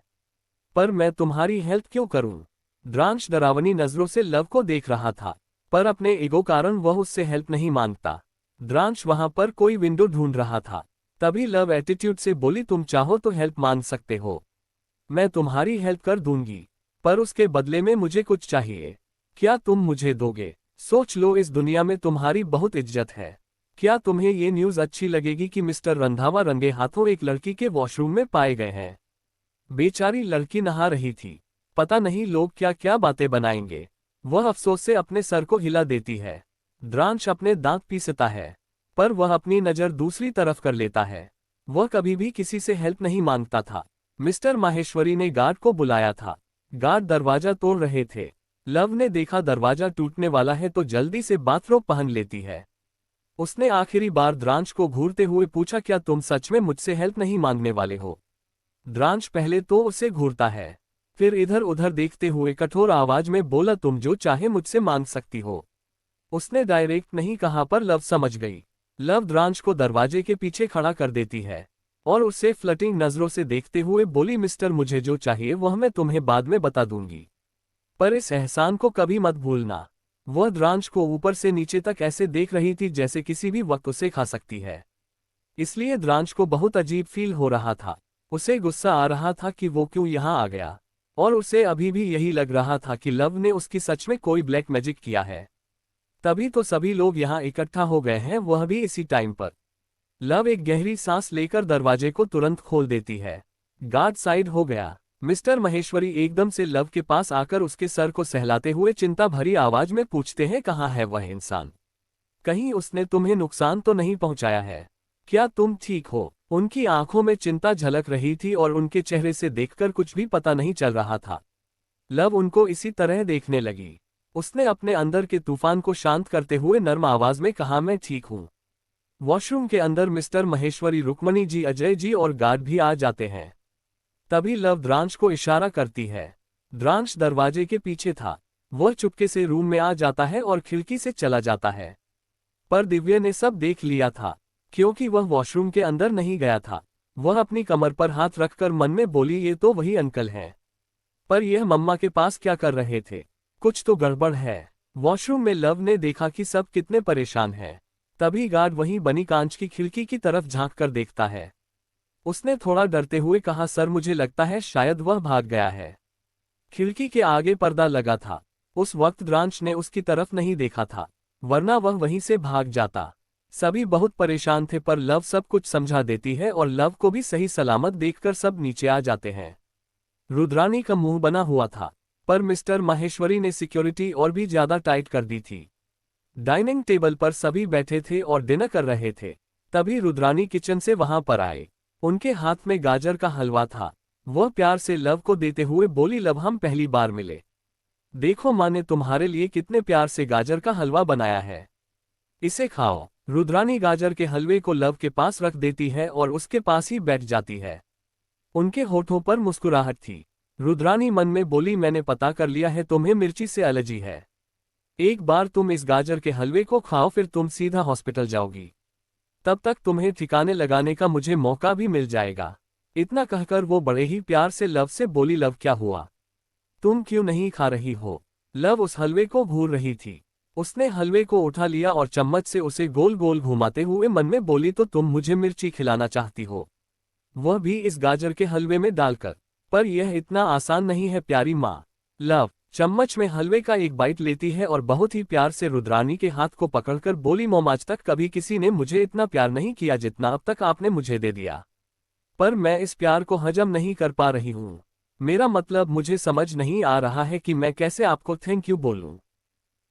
Speaker 2: पर मैं तुम्हारी हेल्प क्यों करूं? द्रांश डरावनी नजरों से लव को देख रहा था, पर अपने ईगो कारण वह उससे हेल्प नहीं मांगता। द्रांश वहां पर कोई विंडो ढूंढ रहा था। तभी लव एटीट्यूड से बोली, तुम चाहो तो हेल्प मांग सकते हो, मैं तुम्हारी हेल्प कर दूंगी, पर उसके बदले में मुझे कुछ चाहिए। क्या तुम मुझे दोगे? सोच लो, इस दुनिया में तुम्हारी बहुत इज्जत है। क्या तुम्हें ये न्यूज़ अच्छी लगेगी कि मिस्टर रंधावा रंगे हाथों एक लड़की के वॉशरूम में पाए गए हैं? बेचारी लड़की नहा रही थी, पता नहीं लोग क्या क्या बातें बनाएंगे। वह अफसोस से अपने सर को हिला देती है। द्रांश अपने दांत पीसता है, पर वह अपनी नज़र दूसरी तरफ कर लेता है। वह कभी भी किसी से हेल्प नहीं मांगता था। मिस्टर माहेश्वरी ने गार्ड को बुलाया था। गार्ड दरवाजा तोड़ रहे थे। लव ने देखा दरवाजा टूटने वाला है तो जल्दी से बाथरोब पहन लेती है। उसने आखिरी बार द्रांश को घूरते हुए पूछा, क्या तुम सच में मुझसे हेल्प नहीं मांगने वाले हो? द्रांश पहले तो उसे घूरता है, फिर इधर उधर देखते हुए कठोर आवाज में बोला, तुम जो चाहे मुझसे मांग सकती हो। उसने डायरेक्ट नहीं कहा, पर लव समझ गई। लव द्रांश को दरवाजे के पीछे खड़ा कर देती है और उसे फ्लटिंग नजरों से देखते हुए बोली, मिस्टर, मुझे जो चाहिए वह मैं तुम्हें बाद में बता दूंगी, पर इस एहसान को कभी मत भूलना। वह द्रांश को ऊपर से नीचे तक ऐसे देख रही थी जैसे किसी भी वक्त उसे खा सकती है। इसलिए द्रांश को बहुत अजीब फील हो रहा था। उसे गुस्सा आ रहा था कि वो क्यों यहाँ आ गया, और उसे अभी भी यही लग रहा था कि लव ने उसकी सच में कोई ब्लैक मैजिक किया है। तभी तो सभी लोग यहाँ इकट्ठा हो गए हैं, वह भी इसी टाइम पर। लव एक गहरी सांस लेकर दरवाजे को तुरंत खोल देती है। गार्ड साइड हो गया। मिस्टर महेश्वरी एकदम से लव के पास आकर उसके सर को सहलाते हुए चिंता भरी आवाज में पूछते हैं, कहाँ है वह इंसान? कहीं उसने तुम्हें नुकसान तो नहीं पहुंचाया है? क्या तुम ठीक हो? उनकी आंखों में चिंता झलक रही थी और उनके चेहरे से देखकर कुछ भी पता नहीं चल रहा था। लव उनको इसी तरह देखने लगी। उसने अपने अंदर के तूफान को शांत करते हुए नर्म आवाज में कहा, मैं ठीक हूं। वॉशरूम के अंदर मिस्टर महेश्वरी, रुक्मणी जी, अजय जी और गार्ड भी आ जाते हैं। तभी लव द्रांश को इशारा करती है। द्रांश दरवाजे के पीछे था। वह चुपके से रूम में आ जाता है और खिड़की से चला जाता है। पर दिव्य ने सब देख लिया था, क्योंकि वह वॉशरूम के अंदर नहीं गया था। वह अपनी कमर पर हाथ रखकर मन में बोली, ये तो वही अंकल हैं। पर यह मम्मा के पास क्या कर रहे थे? कुछ तो गड़बड़ है। वॉशरूम में लव ने देखा कि सब कितने परेशान हैं। तभी गार्ड वहीं बनी कांच की खिड़की की तरफ झांक कर देखता है। उसने थोड़ा डरते हुए कहा, सर, मुझे लगता है शायद वह भाग गया है। खिड़की के आगे पर्दा लगा था। उस वक्त द्रांश ने उसकी तरफ नहीं देखा था, वरना वह वहीं से भाग जाता। सभी बहुत परेशान थे, पर लव सब कुछ समझा देती है और लव को भी सही सलामत देखकर सब नीचे आ जाते हैं। रुद्रानी का मुंह बना हुआ था, पर मिस्टर माहेश्वरी ने सिक्योरिटी और भी ज्यादा टाइट कर दी थी। डाइनिंग टेबल पर सभी बैठे थे और डिनर कर रहे थे। तभी रुद्रानी किचन से वहां पर आए। उनके हाथ में गाजर का हलवा था। वह प्यार से लव को देते हुए बोली, लव, हम पहली बार मिले। देखो, माँ ने तुम्हारे लिए कितने प्यार से गाजर का हलवा बनाया है, इसे खाओ। रुद्रानी गाजर के हलवे को लव के पास रख देती है और उसके पास ही बैठ जाती है। उनके होठों पर मुस्कुराहट थी। रुद्रानी मन में बोली, मैंने पता कर लिया है, तुम्हें मिर्ची से एलर्जी है। एक बार तुम इस गाजर के हलवे को खाओ, फिर तुम सीधा हॉस्पिटल जाओगी। तब तक तुम्हें ठिकाने लगाने का मुझे मौका भी मिल जाएगा। इतना कहकर वो बड़े ही प्यार से लव से बोली, लव, क्या हुआ? तुम क्यों नहीं खा रही हो? लव उस हलवे को घूर रही थी। उसने हलवे को उठा लिया और चम्मच से उसे गोल गोल घुमाते हुए मन में बोली, तो तुम मुझे मिर्ची खिलाना चाहती हो, वह भी इस गाजर के हलवे में डालकर। पर यह इतना आसान नहीं है प्यारी माँ। लव चम्मच में हलवे का एक बाइट लेती है और बहुत ही प्यार से रुद्रानी के हाथ को पकड़कर बोली, मोम, आज तक कभी किसी ने मुझे इतना प्यार नहीं किया जितना अब तक आपने मुझे दे दिया। पर मैं इस प्यार को हजम नहीं कर पा रही हूँ। मेरा मतलब, मुझे समझ नहीं आ रहा है कि मैं कैसे आपको थैंक यू बोलूँ।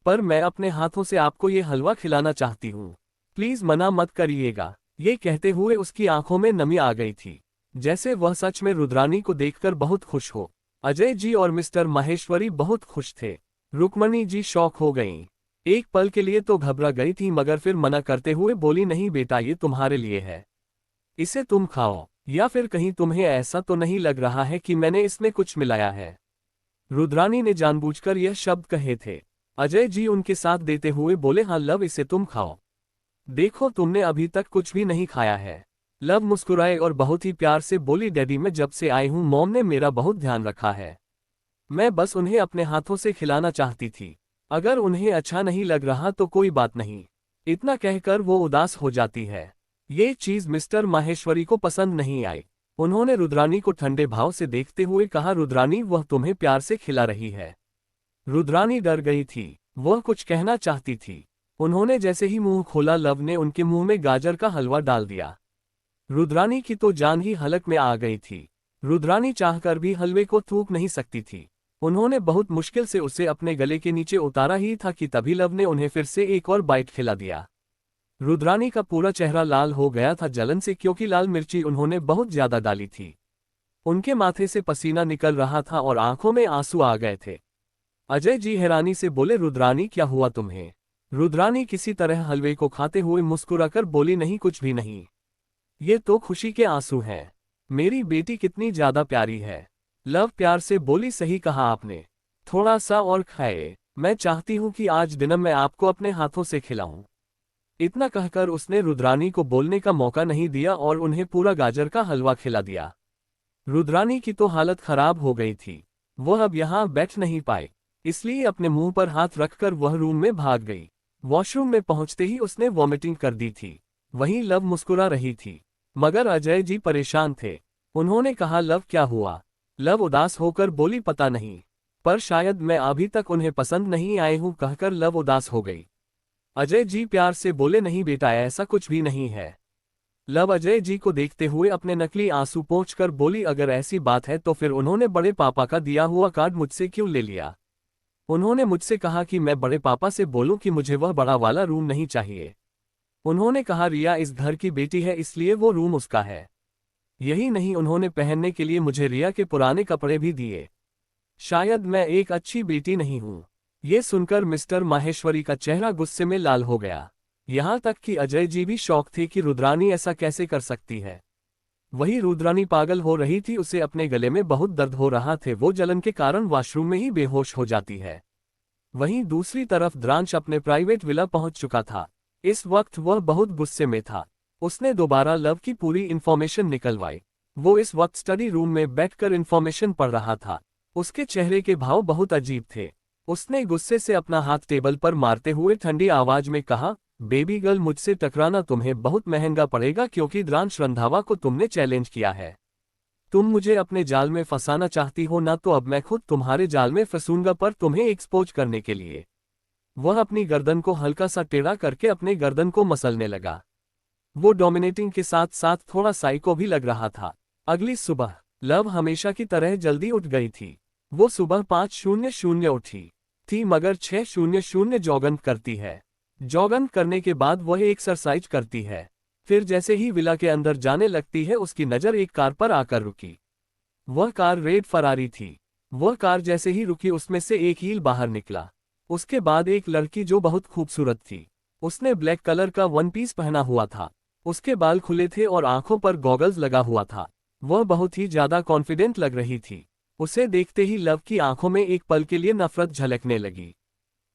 Speaker 2: पर मैं अपने हाथों से आपको ये हलवा खिलाना चाहती हूँ। प्लीज मना मत करिएगा। ये कहते हुए उसकी आंखों में नमी आ गई थी, जैसे वह सच में रुद्रानी को देखकर बहुत खुश हो। अजय जी और मिस्टर माहेश्वरी बहुत खुश थे। रुक्मणी जी शॉक हो गईं। एक पल के लिए तो घबरा गई थी, मगर फिर मना करते हुए बोली, नहीं बेटा, ये तुम्हारे लिए है, इसे तुम खाओ। या फिर कहीं तुम्हें ऐसा तो नहीं लग रहा है कि मैंने इसमें कुछ मिलाया है? रुद्रानी ने जानबूझकर यह शब्द कहे थे। अजय जी उनके साथ देते हुए बोले, हाँ लव, इसे तुम खाओ। देखो, तुमने अभी तक कुछ भी नहीं खाया है। लव मुस्कुराए और बहुत ही प्यार से बोली, डैडी, मैं जब से आई हूं मॉम ने मेरा बहुत ध्यान रखा है। मैं बस उन्हें अपने हाथों से खिलाना चाहती थी। अगर उन्हें अच्छा नहीं लग रहा तो कोई बात नहीं। इतना कहकर वो उदास हो जाती है। ये चीज मिस्टर माहेश्वरी को पसंद नहीं आई। उन्होंने रुद्रानी को ठंडे भाव से देखते हुए कहा, रुद्रानी, वह तुम्हें प्यार से खिला रही है। रुद्रानी डर गई थी, वह कुछ कहना चाहती थी। उन्होंने जैसे ही मुंह खोला, लव ने उनके मुंह में गाजर का हलवा डाल दिया। रुद्रानी की तो जान ही हलक में आ गई थी। रुद्रानी चाहकर भी हलवे को थूक नहीं सकती थी। उन्होंने बहुत मुश्किल से उसे अपने गले के नीचे उतारा ही था कि तभी लव ने उन्हें फिर से एक और बाइट खिला दिया। रुद्रानी का पूरा चेहरा लाल हो गया था जलन से, क्योंकि लाल मिर्ची उन्होंने बहुत ज्यादा डाली थी। उनके माथे से पसीना निकल रहा था और आंखों में आंसू आ गए थे। अजय जी हैरानी से बोले, रुद्रानी, क्या हुआ तुम्हें? रुद्रानी किसी तरह हलवे को खाते हुए मुस्कुराकर बोली, नहीं, कुछ भी नहीं, ये तो खुशी के आंसू हैं। मेरी बेटी कितनी ज्यादा प्यारी है। लव प्यार से बोली, सही कहा आपने, थोड़ा सा और खाए। मैं चाहती हूं कि आज डिनर मैं आपको अपने हाथों से खिलाऊं। इतना कहकर उसने रुद्रानी को बोलने का मौका नहीं दिया और उन्हें पूरा गाजर का हलवा खिला दिया। रुद्रानी की तो हालत खराब हो गई थी। वह अब यहाँ बैठ नहीं पाए, इसलिए अपने मुंह पर हाथ रखकर वह रूम में भाग गई। वॉशरूम में पहुंचते ही उसने वॉमिटिंग कर दी थी। वहीं लव मुस्कुरा रही थी, मगर अजय जी परेशान थे। उन्होंने कहा, लव क्या हुआ? लव उदास होकर बोली, पता नहीं, पर शायद मैं अभी तक उन्हें पसंद नहीं आई हूं। कहकर लव उदास हो गई। अजय जी प्यार से बोले, नहीं बेटा, ऐसा कुछ भी नहीं है। लव अजय जी को देखते हुए अपने नकली आंसू पोंछकर बोली, अगर ऐसी बात है तो फिर उन्होंने बड़े पापा का दिया हुआ कार्ड मुझसे क्यों ले लिया? उन्होंने मुझसे कहा कि मैं बड़े पापा से बोलूं कि मुझे वह बड़ा वाला रूम नहीं चाहिए। उन्होंने कहा, रिया इस घर की बेटी है, इसलिए वो रूम उसका है। यही नहीं, उन्होंने पहनने के लिए मुझे रिया के पुराने कपड़े भी दिए। शायद मैं एक अच्छी बेटी नहीं हूं। ये सुनकर मिस्टर माहेश्वरी का चेहरा गुस्से में लाल हो गया। यहां तक कि अजय जी भी शौक थे कि रुद्रानी ऐसा कैसे कर सकती है। वही रुद्रानी पागल हो रही थी, उसे अपने गले में बहुत दर्द हो रहा थे। वो जलन के कारण वॉशरूम में ही बेहोश हो जाती है। वहीं दूसरी तरफ द्रांश अपने प्राइवेट विला पहुंच चुका था। इस वक्त वह बहुत गुस्से में था। उसने दोबारा लव की पूरी इन्फॉर्मेशन निकलवाई। वो इस वक्त स्टडी रूम में बैठकर इन्फॉर्मेशन पढ़ रहा था। उसके चेहरे के भाव बहुत अजीब थे। उसने गुस्से से अपना हाथ टेबल पर मारते हुए ठंडी आवाज में कहा, बेबी गर्ल, मुझसे टकराना तुम्हें बहुत महंगा पड़ेगा, क्योंकि द्रांश रंधावा को तुमने चैलेंज किया है। तुम मुझे अपने जाल में फंसाना चाहती हो ना, तो अब मैं खुद तुम्हारे जाल में फंसूंगा, पर तुम्हें एक्सपोज करने के लिए। वह अपनी गर्दन को हल्का सा टेढ़ा करके अपने गर्दन को मसलने लगा। वो डोमिनेटिंग के साथ साथ थोड़ा साइको भी लग रहा था। अगली सुबह लव हमेशा की तरह जल्दी उठ गई थी। वो सुबह 5:00 उठी थी, मगर 6:00 जॉगन करती है। जॉगन करने के बाद वह एक्सरसाइज करती है। फिर जैसे ही विला के अंदर जाने लगती है, उसकी नज़र एक कार पर आकर रुकी। वह कार रेड फरारी थी। वह कार जैसे ही रुकी, उसमें से एक हील बाहर निकला। उसके बाद एक लड़की जो बहुत खूबसूरत थी। उसने ब्लैक कलर का वन पीस पहना हुआ था। उसके बाल खुले थे और आंखों पर गॉगल्स लगा हुआ था। वह बहुत ही ज्यादा कॉन्फिडेंट लग रही थी। उसे देखते ही लव की आंखों में एक पल के लिए नफरत झलकने लगी,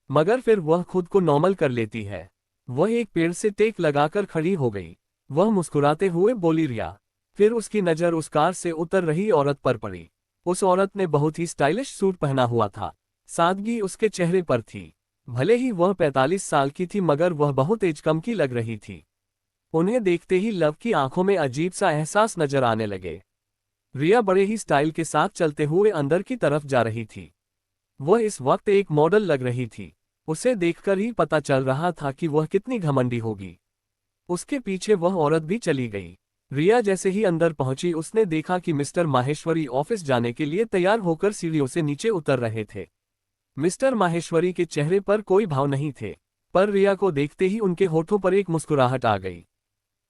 Speaker 2: मगर फिर वह खुद को नॉर्मल कर लेती है। वह एक पेड़ से टेक लगाकर खड़ी हो गई। वह मुस्कुराते हुए बोली, रिया। फिर उसकी नज़र उस कार से उतर रही औरत पर पड़ी। उस औरत ने बहुत ही स्टाइलिश सूट पहना हुआ था। सादगी उसके चेहरे पर थी। भले ही वह 45 साल की थी, मगर वह बहुत एज कम की लग रही थी। उन्हें देखते ही लव की आंखों में अजीब सा एहसास नजर आने लगे। रिया बड़े ही स्टाइल के साथ चलते हुए अंदर की तरफ जा रही थी। वह इस वक्त एक मॉडल लग रही थी। उसे देखकर ही पता चल रहा था कि वह कितनी घमंडी होगी। उसके पीछे वह औरत भी चली गई। रिया जैसे ही अंदर पहुंची, उसने देखा कि मिस्टर माहेश्वरी ऑफिस जाने के लिए तैयार होकर सीढ़ियों से नीचे उतर रहे थे। मिस्टर माहेश्वरी के चेहरे पर कोई भाव नहीं थे, पर रिया को देखते ही उनके होठों पर एक मुस्कुराहट आ गई।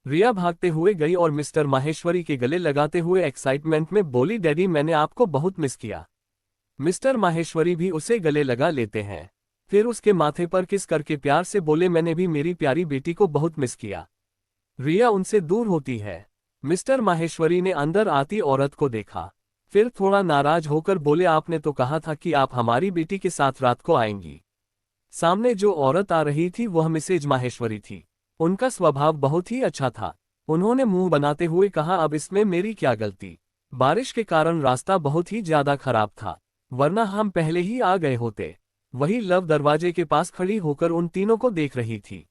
Speaker 2: रिया भागते हुए गई और मिस्टर माहेश्वरी के गले लगाते हुए एक्साइटमेंट में बोली, डैडी मैंने आपको बहुत मिस किया। मिस्टर माहेश्वरी भी उसे गले लगा लेते हैं, फिर उसके माथे पर किस करके प्यार से बोले, मैंने भी मेरी प्यारी बेटी को बहुत मिस किया। रिया उनसे दूर होती है। मिस्टर माहेश्वरी ने अंदर आती औरत को देखा, फिर थोड़ा नाराज होकर बोले, आपने तो कहा था कि आप हमारी बेटी के साथ रात को आएंगी। सामने जो औरत आ रही थी वह मिसेज माहेश्वरी थी। उनका स्वभाव बहुत ही अच्छा था। उन्होंने मुंह बनाते हुए कहा, अब इसमें मेरी क्या गलती, बारिश के कारण रास्ता बहुत ही ज्यादा खराब था, वरना हम पहले ही आ गए होते। वही लव दरवाजे के पास खड़ी होकर उन तीनों को देख रही थी,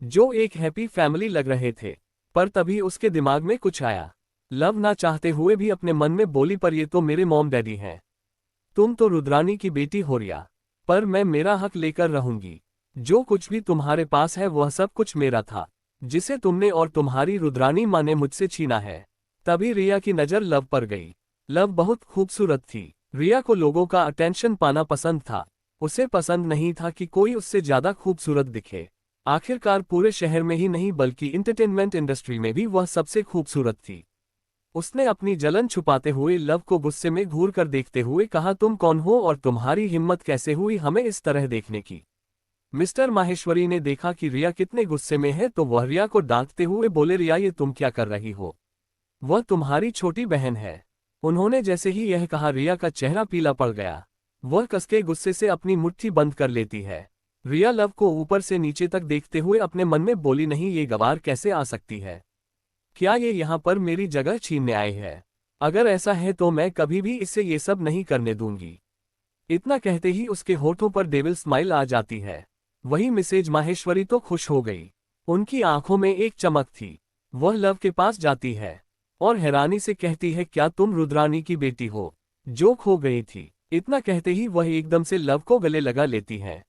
Speaker 2: जो एक हैप्पी फैमिली लग रहे थे। पर तभी उसके दिमाग में कुछ आया। लव ना चाहते हुए भी अपने मन में बोली, पर ये तो मेरे मॉम डैडी हैं, तुम तो रुद्रानी की बेटी हो रिया, पर मैं मेरा हक लेकर रहूंगी। जो कुछ भी तुम्हारे पास है वह सब कुछ मेरा था, जिसे तुमने और तुम्हारी रुद्रानी माँ ने मुझसे छीना है। तभी रिया की नजर लव पर गई। लव बहुत खूबसूरत थी। रिया को लोगों का अटेंशन पाना पसंद था। उसे पसंद नहीं था कि कोई उससे ज्यादा खूबसूरत दिखे। आखिरकार पूरे शहर में ही नहीं बल्कि एंटरटेनमेंट इंडस्ट्री में भी वह सबसे खूबसूरत थी। उसने अपनी जलन छुपाते हुए लव को गुस्से में घूर कर देखते हुए कहा, तुम कौन हो और तुम्हारी हिम्मत कैसे हुई हमें इस तरह देखने की। मिस्टर माहेश्वरी ने देखा कि रिया कितने गुस्से में है तो वह रिया को डांटते हुए बोले, रिया ये तुम क्या कर रही हो, वह तुम्हारी छोटी बहन है। उन्होंने जैसे ही यह कहा रिया का चेहरा पीला पड़ गया। वह कसके गुस्से से अपनी मुट्ठी बंद कर लेती है। रिया लव को ऊपर से नीचे तक देखते हुए अपने मन में बोली, नहीं ये गवार कैसे आ सकती है, क्या ये यहाँ पर मेरी जगह छीनने आए है? अगर ऐसा है तो मैं कभी भी इससे ये सब नहीं करने दूंगी। इतना कहते ही उसके होठों पर डेविल स्माइल आ जाती है। वही मिसेज माहेश्वरी तो खुश हो गई। उनकी आंखों में एक चमक थी। वह लव के पास जाती है और हैरानी से कहती है, क्या तुम रुद्रानी की बेटी हो जो खो गई थी? इतना कहते ही वह एकदम से लव को गले लगा लेती है।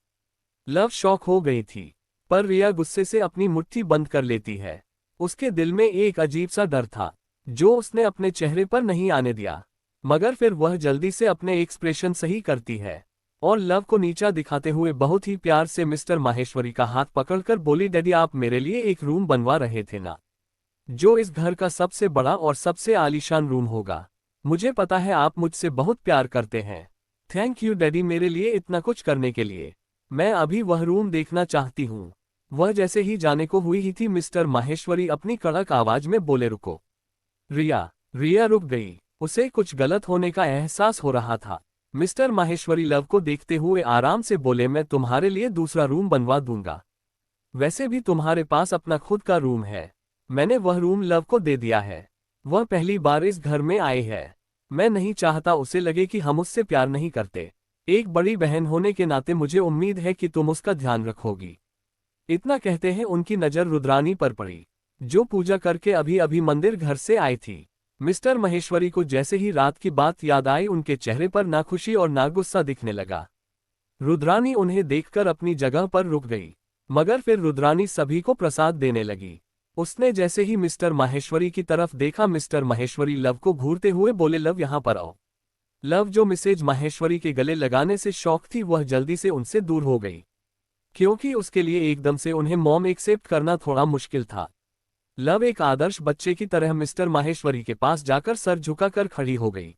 Speaker 2: लव शॉक हो गई थी, पर रिया गुस्से से अपनी मुट्ठी बंद कर लेती है। उसके दिल में एक अजीब सा डर था, जो उसने अपने चेहरे पर नहीं आने दिया, मगर फिर वह जल्दी से अपने एक्सप्रेशन सही करती है और लव को नीचा दिखाते हुए बहुत ही प्यार से मिस्टर माहेश्वरी का हाथ पकड़कर बोली, डैडी आप मेरे लिए एक रूम बनवा रहे थे ना, जो इस घर का सबसे बड़ा और सबसे आलीशान रूम होगा। मुझे पता है आप मुझसे बहुत प्यार करते हैं। थैंक यू डैडी मेरे लिए इतना कुछ करने के लिए। मैं अभी वह रूम देखना चाहती हूँ। वह जैसे ही जाने को हुई ही थी मिस्टर माहेश्वरी अपनी कड़क आवाज में बोले, रुको। रिया रुक गई। उसे कुछ गलत होने का एहसास हो रहा था। मिस्टर माहेश्वरी लव को देखते हुए आराम से बोले, मैं तुम्हारे लिए दूसरा रूम बनवा दूंगा। वैसे भी तुम्हारे पास अपना खुद का रूम है। मैंने वह रूम लव को दे दिया है। वह पहली बार इस घर में आए है। मैं नहीं चाहता उसे लगे कि हम उससे प्यार नहीं करते। एक बड़ी बहन होने के नाते मुझे उम्मीद है कि तुम उसका ध्यान रखोगी। इतना कहते हैं उनकी नजर रुद्रानी पर पड़ी, जो पूजा करके अभी अभी मंदिर घर से आई थी। मिस्टर महेश्वरी को जैसे ही रात की बात याद आई, उनके चेहरे पर ना खुशी और ना गुस्सा दिखने लगा। रुद्रानी उन्हें देखकर अपनी जगह पर रुक गई, मगर फिर रुद्रानी सभी को प्रसाद देने लगी। उसने जैसे ही मिस्टर माहेश्वरी की तरफ देखा, मिस्टर माहेश्वरी लव को घूरते हुए बोले, लव यहाँ पर आओ। लव जो मिसेज माहेश्वरी के गले लगाने से शौक थी, वह जल्दी से उनसे दूर हो गई, क्योंकि उसके लिए एकदम से उन्हें मॉम एक्सेप्ट करना थोड़ा मुश्किल था। लव एक आदर्श बच्चे की तरह मिस्टर माहेश्वरी के पास जाकर सर झुकाकर खड़ी हो गई।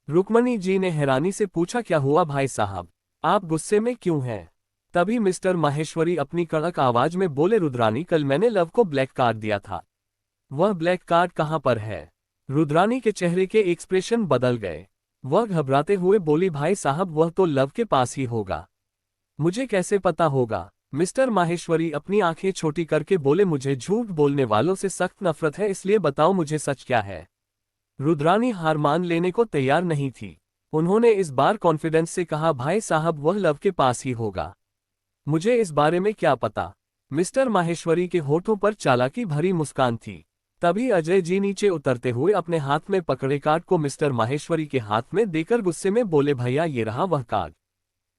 Speaker 2: रुक्मणी जी ने हैरानी से पूछा, क्या हुआ भाई साहब, आप गुस्से में क्यों हैं? तभी मिस्टर माहेश्वरी अपनी कड़क आवाज में बोले, रुद्रानी कल मैंने लव को ब्लैक कार्ड दिया था, वह ब्लैक कार्ड कहाँ पर है? रुद्रानी के चेहरे के एक्सप्रेशन बदल गए। वह घबराते हुए बोली, भाई साहब वह तो लव के पास ही होगा। मुझे कैसे पता होगा? मिस्टर माहेश्वरी अपनी आंखें छोटी करके बोले, मुझे झूठ बोलने वालों से सख्त नफरत है, इसलिए बताओ मुझे सच क्या है। रुद्रानी हार मान लेने को तैयार नहीं थी। उन्होंने इस बार कॉन्फिडेंस से कहा, भाई साहब वह लव के पास ही होगा। मुझे इस बारे में क्या पता? मिस्टर माहेश्वरी के होठों पर चालाकी भरी मुस्कान थी। तभी अजय जी नीचे उतरते हुए अपने हाथ में पकड़े कार्ड को मिस्टर माहेश्वरी के हाथ में देकर गुस्से में बोले, भैया ये रहा वह कार्ड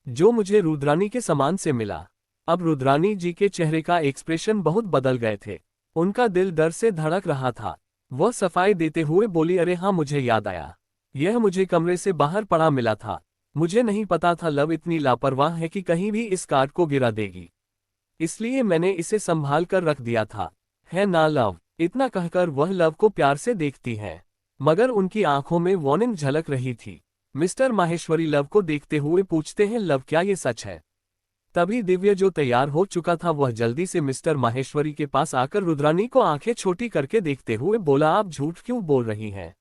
Speaker 2: जो मुझे रुद्रानी के सामान से मिला। अब रुद्रानी जी के चेहरे का एक्सप्रेशन बहुत बदल गए थे। उनका दिल डर से धड़क रहा था। वह सफाई देते हुए बोली, अरे हाँ मुझे याद आया, यह मुझे कमरे से बाहर पड़ा मिला था। मुझे नहीं पता था लव इतनी लापरवाह है कि कहीं भी इस कार को गिरा देगी, इसलिए मैंने इसे संभाल कर रख दिया था, है ना लव। इतना कहकर वह लव को प्यार से देखती है, मगर उनकी आंखों में वार्निंग झलक रही थी। मिस्टर माहेश्वरी लव को देखते हुए पूछते हैं, लव क्या ये सच है? तभी दिव्य जो तैयार हो चुका था वह जल्दी से मिस्टर माहेश्वरी के पास आकर रुद्रानी को आंखें छोटी करके देखते हुए बोला, आप झूठ क्यों बोल रही हैं?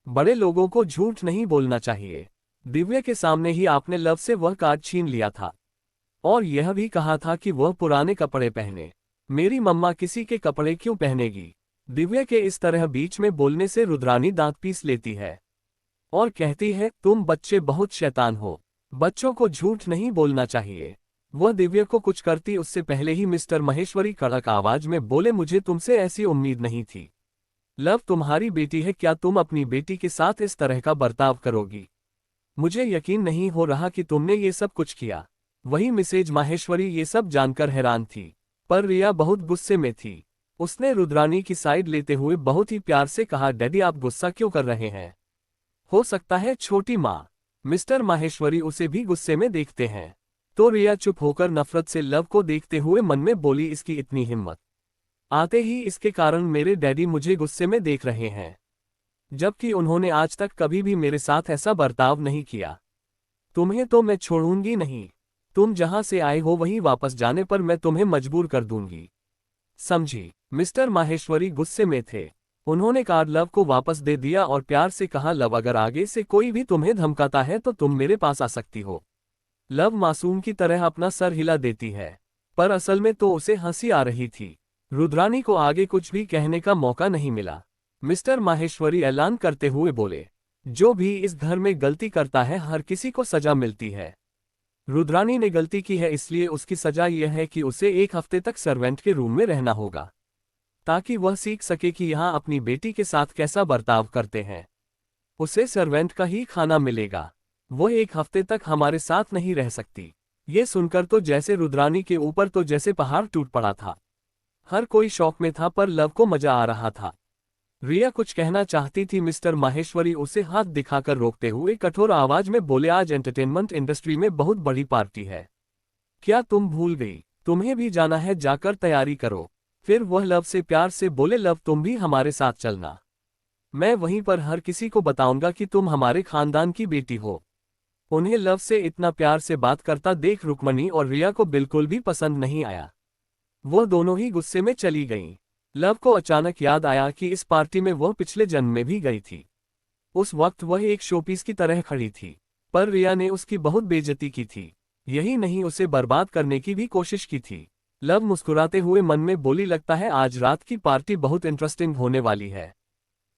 Speaker 2: बड़े लोगों को झूठ नहीं बोलना चाहिए। दिव्य के सामने ही आपने लव से वह कार्ड छीन लिया था और यह भी कहा था कि वह पुराने कपड़े पहने। मेरी मम्मा किसी के कपड़े क्यों पहनेगी? दिव्य के इस तरह बीच में बोलने से रुद्रानी दांत पीस लेती है और कहती है, तुम बच्चे बहुत शैतान हो, बच्चों को झूठ नहीं बोलना चाहिए। वह दिव्य को कुछ करती उससे पहले ही मिस्टर महेश्वरी कड़क आवाज में बोले, मुझे तुमसे ऐसी उम्मीद नहीं थी। लव तुम्हारी बेटी है, क्या तुम अपनी बेटी के साथ इस तरह का बर्ताव करोगी? मुझे यकीन नहीं हो रहा कि तुमने ये सब कुछ किया। वही मिसेज माहेश्वरी ये सब जानकर हैरान थी, पर रिया बहुत गुस्से में थी। उसने रुद्रानी की साइड लेते हुए बहुत ही प्यार से कहा, डैडी आप गुस्सा क्यों कर रहे हैं? हो सकता है छोटी माँ। मिस्टर माहेश्वरी उसे भी गुस्से में देखते हैं, तो रिया चुप होकर नफरत से लव को देखते हुए मन में बोली, इसकी इतनी हिम्मत, आते ही इसके कारण मेरे डैडी मुझे गुस्से में देख रहे हैं, जबकि उन्होंने आज तक कभी भी मेरे साथ ऐसा बर्ताव नहीं किया। तुम्हें तो मैं छोड़ूंगी नहीं, तुम जहां से आए हो वहीं वापस जाने पर मैं तुम्हें मजबूर कर दूंगी, समझी? मिस्टर माहेश्वरी गुस्से में थे। उन्होंने कार लव को वापस दे दिया और प्यार से कहा, लव अगर आगे से कोई भी तुम्हें धमकाता है तो तुम मेरे पास आ सकती हो। लव मासूम की तरह अपना सर हिला देती है, पर असल में तो उसे हंसी आ रही थी। रुद्रानी को आगे कुछ भी कहने का मौका नहीं मिला। मिस्टर माहेश्वरी ऐलान करते हुए बोले, जो भी इस घर में गलती करता है हर किसी को सजा मिलती है। रुद्रानी ने गलती की है, इसलिए उसकी सजा यह है कि उसे 1 हफ्ते तक सर्वेंट के रूम में रहना होगा, ताकि वह सीख सके कि यहाँ अपनी बेटी के साथ कैसा बर्ताव करते हैं। उसे सर्वेंट का ही खाना मिलेगा, वह 1 हफ्ते तक हमारे साथ नहीं रह सकती। ये सुनकर तो जैसे रुद्रानी के ऊपर तो जैसे पहाड़ टूट पड़ा था। हर कोई शौक में था, पर लव को मजा आ रहा था। रिया कुछ कहना चाहती थी, मिस्टर माहेश्वरी उसे हाथ दिखाकर रोकते हुए कठोर आवाज में बोले, आज एंटरटेनमेंट इंडस्ट्री में बहुत बड़ी पार्टी है, क्या तुम भूल गई? तुम्हें भी जाना है, जाकर तैयारी करो। फिर वह लव से प्यार से बोले, लव तुम भी हमारे साथ चलना, मैं वहीं पर हर किसी को बताऊंगा कि तुम हमारे खानदान की बेटी हो। उन्हें लव से इतना प्यार से बात करता देख रुक्मणी और रिया को बिल्कुल भी पसंद नहीं आया। वो दोनों ही गुस्से में चली गईं। लव को अचानक याद आया कि इस पार्टी में वह पिछले जन्म में भी गई थी। उस वक्त वह एक शोपीस की तरह खड़ी थी, पर रिया ने उसकी बहुत बेइज्जती की थी। यही नहीं, उसे बर्बाद करने की भी कोशिश की थी। लव मुस्कुराते हुए मन में बोली, लगता है आज रात की पार्टी बहुत इंटरेस्टिंग होने वाली है।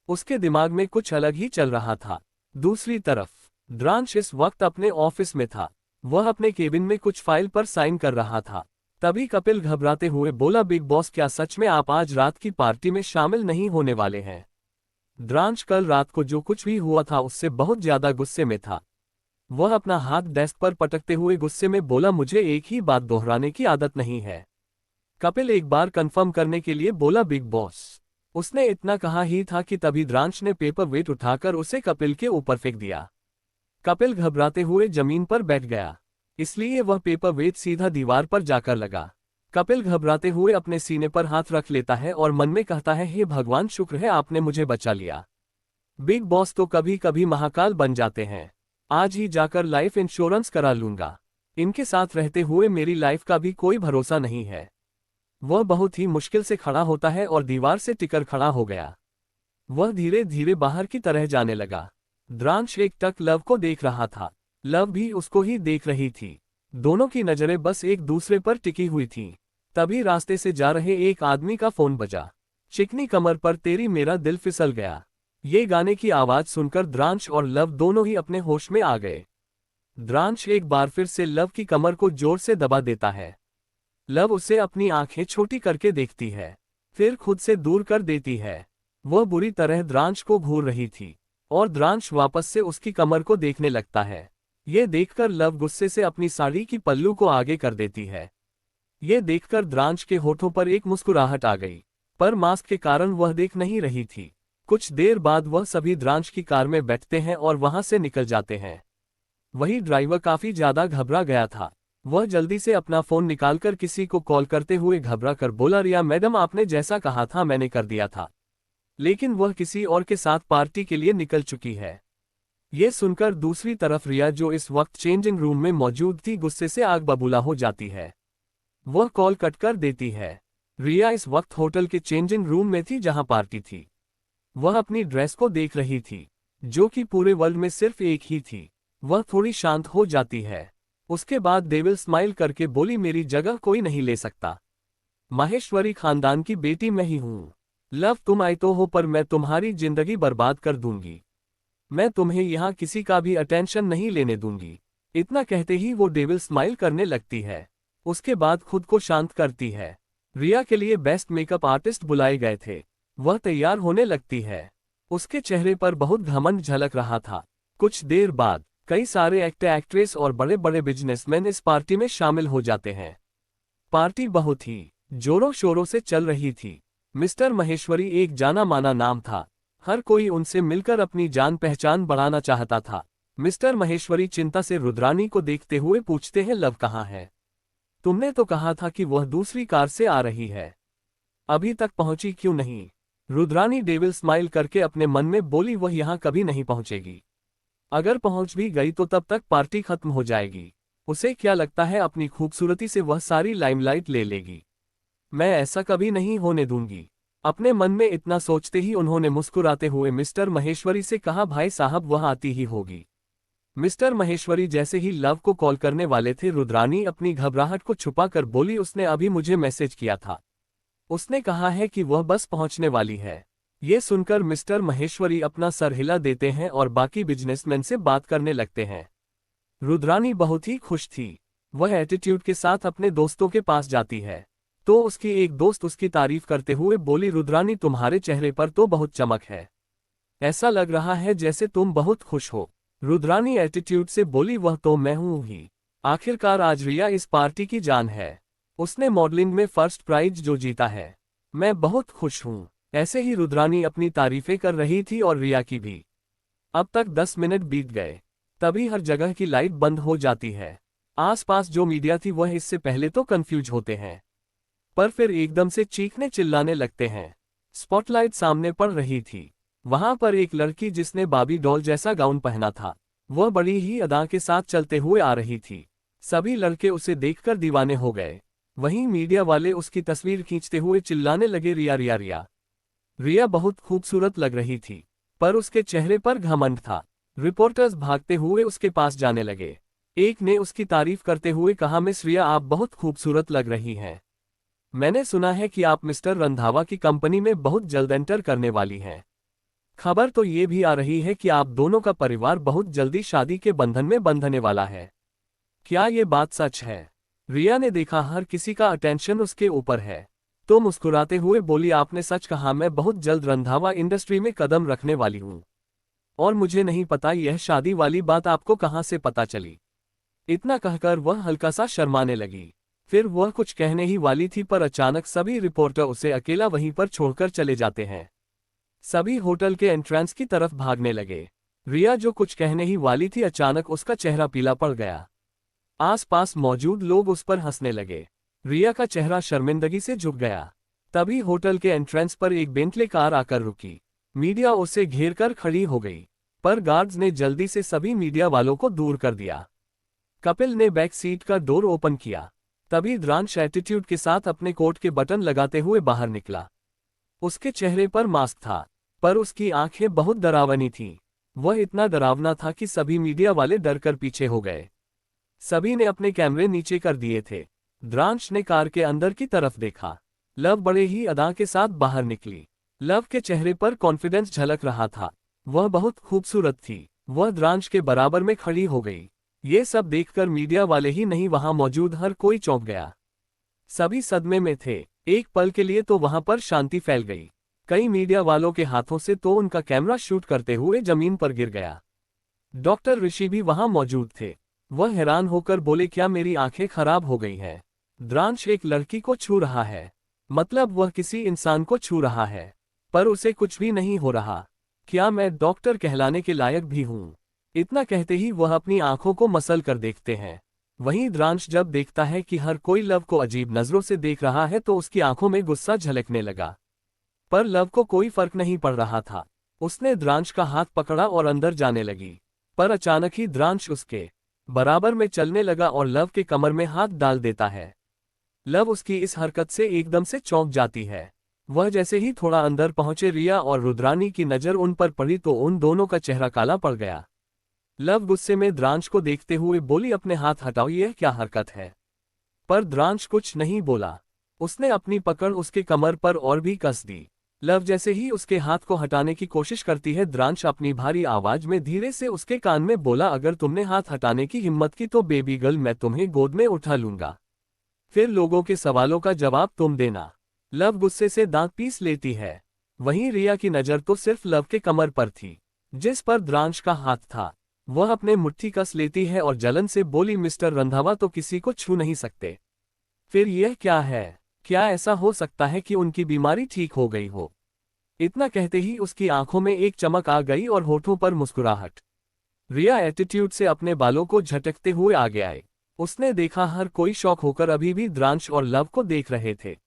Speaker 2: उसके दिमाग में कुछ अलग ही चल रहा था। दूसरी तरफ द्रांश इस वक्त अपने ऑफिस में था। वह अपने केबिन में कुछ फाइल पर साइन कर रहा था। तभी कपिल घबराते हुए बोला, बिग बॉस क्या सच में आप आज रात की पार्टी में शामिल नहीं होने वाले हैं? द्रांश कल रात को जो कुछ भी हुआ था उससे बहुत ज्यादा गुस्से में था। वह अपना हाथ डेस्क पर पटकते हुए गुस्से में बोला, मुझे एक ही बात दोहराने की आदत नहीं है। कपिल एक बार कंफर्म करने के लिए बोला, बिग बॉस। उसने इतना कहा ही था कि तभी द्रांश ने पेपर वेट उठाकर उसे कपिल के ऊपर फेंक दिया। कपिल घबराते हुए जमीन पर बैठ गया, इसलिए वह पेपर वेट सीधा दीवार पर जाकर लगा। कपिल घबराते हुए अपने सीने पर हाथ रख लेता है और मन में कहता है, हे भगवान, शुक्र है आपने मुझे बचा लिया। बिग बॉस तो कभी कभी महाकाल बन जाते हैं। आज ही जाकर लाइफ इंश्योरेंस करा लूंगा। इनके साथ रहते हुए मेरी लाइफ का भी कोई भरोसा नहीं है। वह बहुत ही मुश्किल से खड़ा होता है और दीवार से टिकर खड़ा हो गया। वह धीरे धीरे बाहर की तरह जाने लगा। द्रांश एक टक लव को देख रहा था। लव भी उसको ही देख रही थी। दोनों की नजरें बस एक दूसरे पर टिकी हुई थीं। तभी रास्ते से जा रहे एक आदमी का फोन बजा। चिकनी कमर पर तेरी मेरा दिल फिसल गया, ये गाने की आवाज सुनकर द्रांश और लव दोनों ही अपने होश में आ गए। द्रांश एक बार फिर से लव की कमर को जोर से दबा देता है। लव उसे अपनी आंखें छोटी करके देखती है, फिर खुद से दूर कर देती है। वह बुरी तरह द्रांश को घूर रही थी और द्रांश वापस से उसकी कमर को देखने लगता है। ये देखकर लव गुस्से से अपनी साड़ी की पल्लू को आगे कर देती है। ये देखकर द्रांश के होठों पर एक मुस्कुराहट आ गई, पर मास्क के कारण वह देख नहीं रही थी। कुछ देर बाद वह सभी द्रांश की कार में बैठते हैं और वहां से निकल जाते हैं। वही ड्राइवर काफी ज्यादा घबरा गया था। वह जल्दी से अपना फोन निकालकर किसी को कॉल करते हुए घबरा कर बोला, रिया मैडम आपने जैसा कहा था मैंने कर दिया था, लेकिन वह किसी और के साथ पार्टी के लिए निकल चुकी है। ये सुनकर दूसरी तरफ रिया जो इस वक्त चेंजिंग रूम में मौजूद थी गुस्से से आग बबूला हो जाती है। वह कॉल कट कर देती है। रिया इस वक्त होटल के चेंजिंग रूम में थी जहां पार्टी थी। वह अपनी ड्रेस को देख रही थी जो कि पूरे वर्ल्ड में सिर्फ एक ही थी। वह थोड़ी शांत हो जाती है। उसके बाद डेविल स्माइल करके बोली, मेरी जगह कोई नहीं ले सकता। माहेश्वरी खानदान की बेटी मैं ही हूं। लव तुम आई तो हो पर मैं तुम्हारी जिंदगी बर्बाद कर दूंगी। मैं तुम्हें यहां किसी का भी अटेंशन नहीं लेने दूंगी। इतना कहते ही वो डेविल स्माइल करने लगती है। उसके बाद खुद को शांत करती है। रिया के लिए बेस्ट मेकअप आर्टिस्ट बुलाए गए थे। वह तैयार होने लगती है। उसके चेहरे पर बहुत घमंड झलक रहा था। कुछ देर बाद कई सारे एक्टर एक्ट्रेस और बड़े बड़े बिजनेसमैन इस पार्टी में शामिल हो जाते हैं। पार्टी बहुत ही जोरों शोरों से चल रही थी। मिस्टर महेश्वरी एक जाना माना नाम था। हर कोई उनसे मिलकर अपनी जान पहचान बढ़ाना चाहता था। मिस्टर महेश्वरी चिंता से रुद्रानी को देखते हुए पूछते हैं, लव कहाँ है? तुमने तो कहा था कि वह दूसरी कार से आ रही है, अभी तक पहुंची क्यों नहीं? रुद्रानी डेविल स्माइल करके अपने मन में बोली, वह यहां कभी नहीं पहुंचेगी। अगर पहुंच भी गई तो तब तक पार्टी खत्म हो जाएगी। उसे क्या लगता है अपनी खूबसूरती से वह सारी लाइमलाइट ले लेगी? मैं ऐसा कभी नहीं होने दूंगी। अपने मन में इतना सोचते ही उन्होंने मुस्कुराते हुए मिस्टर महेश्वरी से कहा, भाई साहब वह आती ही होगी। मिस्टर महेश्वरी जैसे ही लव को कॉल करने वाले थे, रुद्रानी अपनी घबराहट को छुपाकर बोली, उसने अभी मुझे मैसेज किया था। उसने कहा है कि वह बस पहुंचने वाली है। ये सुनकर मिस्टर महेश्वरी अपना सर हिला देते हैं और बाकी बिजनेसमैन से बात करने लगते हैं। रुद्रानी बहुत ही खुश थी। वह एटीट्यूड के साथ अपने दोस्तों के पास जाती है तो उसकी एक दोस्त उसकी तारीफ करते हुए बोली, रुद्रानी तुम्हारे चेहरे पर तो बहुत चमक है, ऐसा लग रहा है जैसे तुम बहुत खुश हो। रुद्रानी एटीट्यूड से बोली, वह तो मैं हूं ही। आखिरकार आज रिया इस पार्टी की जान है। उसने मॉडलिंग में फर्स्ट प्राइज जो जीता है। मैं बहुत खुश हूं। ऐसे ही रुद्रानी अपनी तारीफें कर रही थी और रिया की भी। अब तक 10 मिनट बीत गए। तभी हर जगह की लाइट बंद हो जाती है। आसपास जो मीडिया थी वह इससे पहले तो कंफ्यूज होते हैं, पर फिर एकदम से चीखने चिल्लाने लगते हैं। स्पॉटलाइट सामने पड़ रही थी। वहां पर एक लड़की जिसने बाबी डॉल जैसा गाउन पहना था, वह बड़ी ही अदा के साथ चलते हुए आ रही थी। सभी लड़के उसे देखकर दीवाने हो गए। वहीं मीडिया वाले उसकी तस्वीर खींचते हुए चिल्लाने लगे, रिया रिया रिया। रिया बहुत खूबसूरत लग रही थी, पर उसके चेहरे पर घमंड था। रिपोर्टर्स भागते हुए उसके पास जाने लगे। एक ने उसकी तारीफ करते हुए कहा, मिस रिया आप बहुत खूबसूरत लग रही हैं। मैंने सुना है कि आप मिस्टर रंधावा की कंपनी में बहुत जल्द एंटर करने वाली हैं। खबर तो ये भी आ रही है कि आप दोनों का परिवार बहुत जल्दी शादी के बंधन में बंधने वाला है। क्या ये बात सच है? रिया ने देखा हर किसी का अटेंशन उसके ऊपर है तो मुस्कुराते हुए बोली, आपने सच कहा, मैं बहुत जल्द रंधावा इंडस्ट्री में कदम रखने वाली हूँ। और मुझे नहीं पता यह शादी वाली बात आपको कहाँ से पता चली। इतना कहकर वह हल्का सा शर्माने लगी। फिर वह कुछ कहने ही वाली थी पर अचानक सभी रिपोर्टर उसे अकेला वहीं पर छोड़कर चले जाते हैं। सभी होटल के एंट्रेंस की तरफ भागने लगे। रिया जो कुछ कहने ही वाली थी, अचानक उसका चेहरा पीला पड़ गया। आसपास मौजूद लोग उस पर हंसने लगे। रिया का चेहरा शर्मिंदगी से झुक गया। तभी होटल के एंट्रेंस पर एक बेंटले कार आकर रुकी। मीडिया उसे घेर कर खड़ी हो गई, पर गार्ड्स ने जल्दी से सभी मीडिया वालों को दूर कर दिया। कपिल ने बैक सीट का डोर ओपन किया। तभी द्रांश एटीट्यूड के साथ अपने कोट के बटन लगाते हुए बाहर निकला। उसके चेहरे पर मास्क था, पर उसकी आंखें बहुत डरावनी थीं। वह इतना डरावना था कि सभी मीडिया वाले डर कर पीछे हो गए। सभी ने अपने कैमरे नीचे कर दिए थे। द्रांश ने कार के अंदर की तरफ देखा। लव बड़े ही अदा के साथ बाहर निकली। लव के चेहरे पर कॉन्फिडेंस झलक रहा था। वह बहुत खूबसूरत थी। वह द्रांश के बराबर में खड़ी हो गई। ये सब देखकर मीडिया वाले ही नहीं, वहां मौजूद हर कोई चौंक गया। सभी सदमे में थे। एक पल के लिए तो वहां पर शांति फैल गई। कई मीडिया वालों के हाथों से तो उनका कैमरा शूट करते हुए जमीन पर गिर गया। डॉक्टर ऋषि भी वहां मौजूद थे। वह हैरान होकर बोले, क्या मेरी आंखें खराब हो गई हैं? द्रांश एक लड़की को छू रहा है, मतलब वह किसी इंसान को छू रहा है, पर उसे कुछ भी नहीं हो रहा। क्या मैं डॉक्टर कहलाने के लायक भी हूं? इतना कहते ही वह अपनी आंखों को मसल कर देखते हैं। वहीं द्रांश जब देखता है कि हर कोई लव को अजीब नजरों से देख रहा है तो उसकी आंखों में गुस्सा झलकने लगा। पर लव को कोई फर्क नहीं पड़ रहा था। उसने द्रांश का हाथ पकड़ा और अंदर जाने लगी। पर अचानक ही द्रांश उसके बराबर में चलने लगा और लव के कमर में हाथ डाल देता है। लव उसकी इस हरकत से एकदम से चौंक जाती है। वह जैसे ही थोड़ा अंदर पहुंचे, रिया और रुद्रानी की नजर उन पर पड़ी तो उन दोनों का चेहरा काला पड़ गया। लव गुस्से में द्रांश को देखते हुए बोली, अपने हाथ हटाओ, यह क्या हरकत है। पर द्रांश कुछ नहीं बोला। उसने अपनी पकड़ उसके कमर पर और भी कस दी। लव जैसे ही उसके हाथ को हटाने की कोशिश करती है, द्रांश अपनी भारी आवाज में धीरे से उसके कान में बोला, अगर तुमने हाथ हटाने की हिम्मत की तो बेबी गर्ल मैं तुम्हें गोद में उठा लूंगा, फिर लोगों के सवालों का जवाब तुम देना। लव गुस्से से दांत पीस लेती है। वहीं रिया की नजर तो सिर्फ लव के कमर पर थी जिस पर द्रांश का हाथ था। वह अपने मुट्ठी कस लेती है और जलन से बोली, मिस्टर रंधावा तो किसी को छू नहीं सकते, फिर यह क्या है? क्या ऐसा हो सकता है कि उनकी बीमारी ठीक हो गई हो? इतना कहते ही उसकी आंखों में एक चमक आ गई और होठों पर मुस्कुराहट। रिया एटीट्यूड से अपने बालों को झटकते हुए आगे आए। उसने देखा हर कोई शॉक होकर अभी भी द्रांश और लव को देख रहे थे।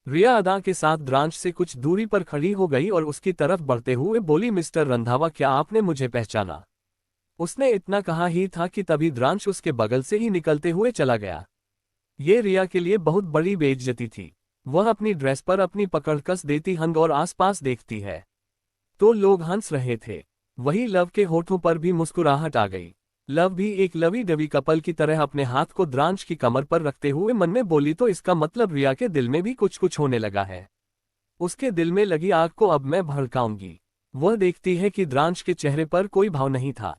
Speaker 2: रिया अदा के साथ द्रांश से कुछ दूरी पर खड़ी हो गई और उसकी तरफ बढ़ते हुए बोली, मिस्टर रंधावा क्या आपने मुझे पहचाना? उसने इतना कहा ही था कि तभी द्रांश उसके बगल से ही निकलते हुए चला गया। ये रिया के लिए बहुत बड़ी बेइज्जती थी। वह अपनी ड्रेस पर अपनी पकड़ कस देती हंग और आसपास देखती है तो लोग हंस रहे थे। वही लव के होठों पर भी मुस्कुराहट आ गई। लव भी एक लवी डवी कपल की तरह अपने हाथ को द्रांश की कमर पर रखते हुए मन में बोली, तो इसका मतलब रिया के दिल में भी कुछ कुछ होने लगा है। उसके दिल में लगी आग को अब मैं भड़काऊंगी। वह देखती है कि द्रांश के चेहरे पर कोई भाव नहीं था।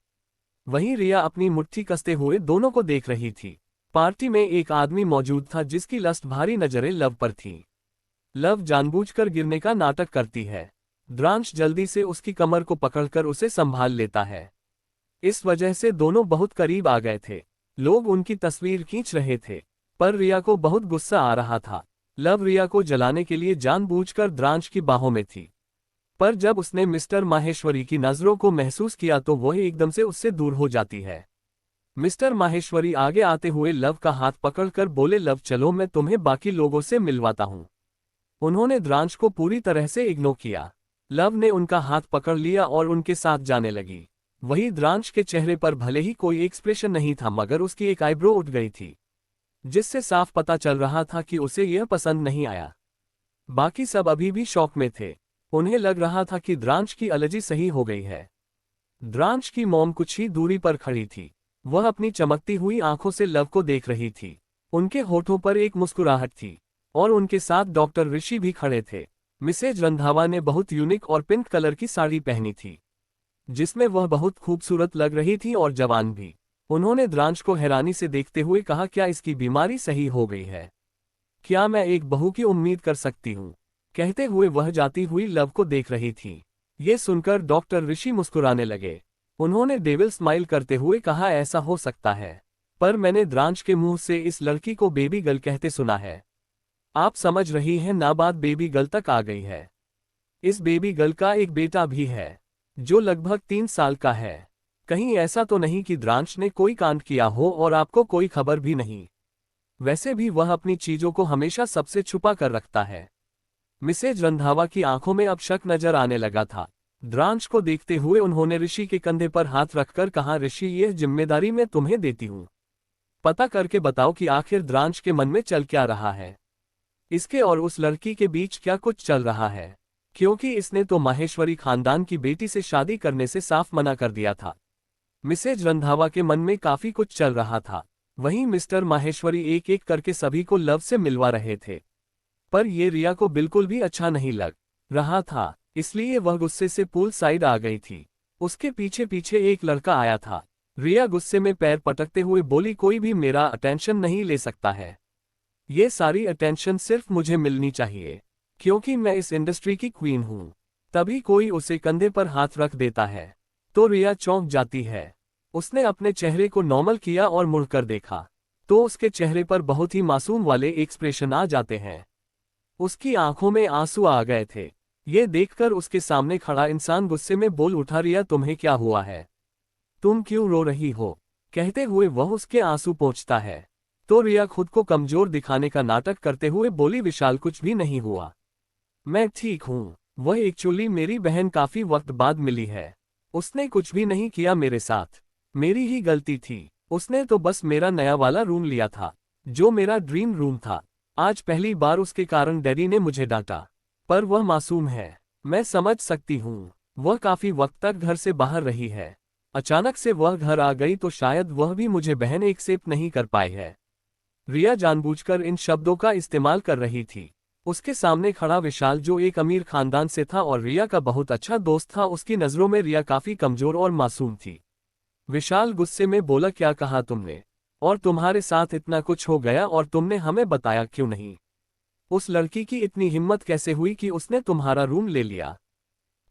Speaker 2: वहीं रिया अपनी मुट्ठी कसते हुए दोनों को देख रही थी। पार्टी में एक आदमी मौजूद था जिसकी लस्ट भारी नजरें लव पर थीं। लव जानबूझकर गिरने का नाटक करती है। द्रांश जल्दी से उसकी कमर को पकड़कर उसे संभाल लेता है। इस वजह से दोनों बहुत करीब आ गए थे। लोग उनकी तस्वीर खींच रहे थे। पर रिया को बहुत गुस्सा आ रहा था। लव रिया को जलाने के लिए जानबूझकर द्रांश की बाहों में थी। पर जब उसने मिस्टर माहेश्वरी की नजरों को महसूस किया तो वह एकदम से उससे दूर हो जाती है। मिस्टर माहेश्वरी आगे आते हुए लव का हाथ पकड़कर बोले, लव चलो मैं तुम्हें बाकी लोगों से मिलवाता हूं। उन्होंने द्रांश को पूरी तरह से इग्नोर किया। लव ने उनका हाथ पकड़ लिया और उनके साथ जाने लगी। वही द्रांश के चेहरे पर भले ही कोई एक्सप्रेशन नहीं था मगर उसकी एक आईब्रो उठ गई थी जिससे साफ पता चल रहा था कि उसे यह पसंद नहीं आया। बाकी सब अभी भी शॉक में थे। उन्हें लग रहा था कि द्रांश की एलर्जी सही हो गई है। द्रांश की मॉम कुछ ही दूरी पर खड़ी थी। वह अपनी चमकती हुई आंखों से लव को देख रही थी। उनके होठों पर एक मुस्कुराहट थी और उनके साथ डॉक्टर ऋषि भी खड़े थे। मिसेज रंधावा ने बहुत यूनिक और पिंक कलर की साड़ी पहनी थी जिसमें वह बहुत खूबसूरत लग रही थी और जवान भी। उन्होंने द्रांश को हैरानी से देखते हुए कहा, क्या इसकी बीमारी सही हो गई है? क्या मैं एक बहू की उम्मीद कर सकती हूँ? कहते हुए वह जाती हुई लव को देख रही थी। ये सुनकर डॉक्टर ऋषि मुस्कुराने लगे। उन्होंने डेविल स्माइल करते हुए कहा, ऐसा हो सकता है, पर मैंने द्रांश के मुंह से इस लड़की को बेबी गर्ल कहते सुना है। आप समझ रही हैं ना, बात बेबी गर्ल तक आ गई है। इस बेबी गर्ल का एक बेटा भी है जो लगभग 3 साल का है। कहीं ऐसा तो नहीं कि द्रांश ने कोई कांड किया हो और आपको कोई खबर भी नहीं? वैसे भी वह अपनी चीजों को हमेशा सबसे छुपा कर रखता है। मिसेज रंधावा की आंखों में अब शक नजर आने लगा था। द्रांश को देखते हुए उन्होंने ऋषि के कंधे पर हाथ रखकर कहा, ऋषि यह जिम्मेदारी मैं तुम्हें देती हूँ। पता करके बताओ कि आखिर द्रांश के मन में चल क्या रहा है। इसके और उस लड़की के बीच क्या कुछ चल रहा है, क्योंकि इसने तो माहेश्वरी खानदान की बेटी से शादी करने से साफ मना कर दिया था। मिसेज रंधावा के मन में काफी कुछ चल रहा था। वहीं मिस्टर माहेश्वरी एक एक करके सभी को लव से मिलवा रहे थे। पर ये रिया को बिल्कुल भी अच्छा नहीं लग रहा था, इसलिए वह गुस्से से पूल साइड आ गई थी। उसके पीछे पीछे एक लड़का आया था। रिया गुस्से में पैर पटकते हुए बोली, कोई भी मेरा अटेंशन नहीं ले सकता है। ये सारी अटेंशन सिर्फ मुझे मिलनी चाहिए क्योंकि मैं इस इंडस्ट्री की क्वीन हूं। तभी कोई उसे कंधे पर हाथ रख देता है तो रिया चौंक जाती है। उसने अपने चेहरे को नॉर्मल किया और मुड़कर देखा तो उसके चेहरे पर बहुत ही मासूम वाले एक्सप्रेशन आ जाते हैं। उसकी आंखों में आंसू आ गए थे। ये देखकर उसके सामने खड़ा इंसान गुस्से में बोल उठा, रिया तुम्हें क्या हुआ है? तुम क्यों रो रही हो? कहते हुए वह उसके आंसू पोंछता है। तो रिया खुद को कमजोर दिखाने का नाटक करते हुए बोली, विशाल कुछ भी नहीं हुआ, मैं ठीक हूँ। वह एक्चुअली मेरी बहन काफी वक्त बाद मिली है। उसने कुछ भी नहीं किया मेरे साथ, मेरी ही गलती थी। उसने तो बस मेरा नया वाला रूम लिया था, जो मेरा ड्रीम रूम था। आज पहली बार उसके कारण डैडी ने मुझे डांटा, पर वह मासूम है, मैं समझ सकती हूँ। वह काफी वक्त तक घर से बाहर रही है। अचानक से वह घर आ गई तो शायद वह भी मुझे बहन एक्सेप्ट नहीं कर पाई है। रिया जानबूझकर इन शब्दों का इस्तेमाल कर रही थी। उसके सामने खड़ा विशाल, जो एक अमीर खानदान से था और रिया का बहुत अच्छा दोस्त था, उसकी नजरों में रिया काफी कमजोर और मासूम थी। विशाल गुस्से में बोला, क्या कहा तुमने? और तुम्हारे साथ इतना कुछ हो गया और तुमने हमें बताया क्यों नहीं? उस लड़की की इतनी हिम्मत कैसे हुई कि उसने तुम्हारा रूम ले लिया?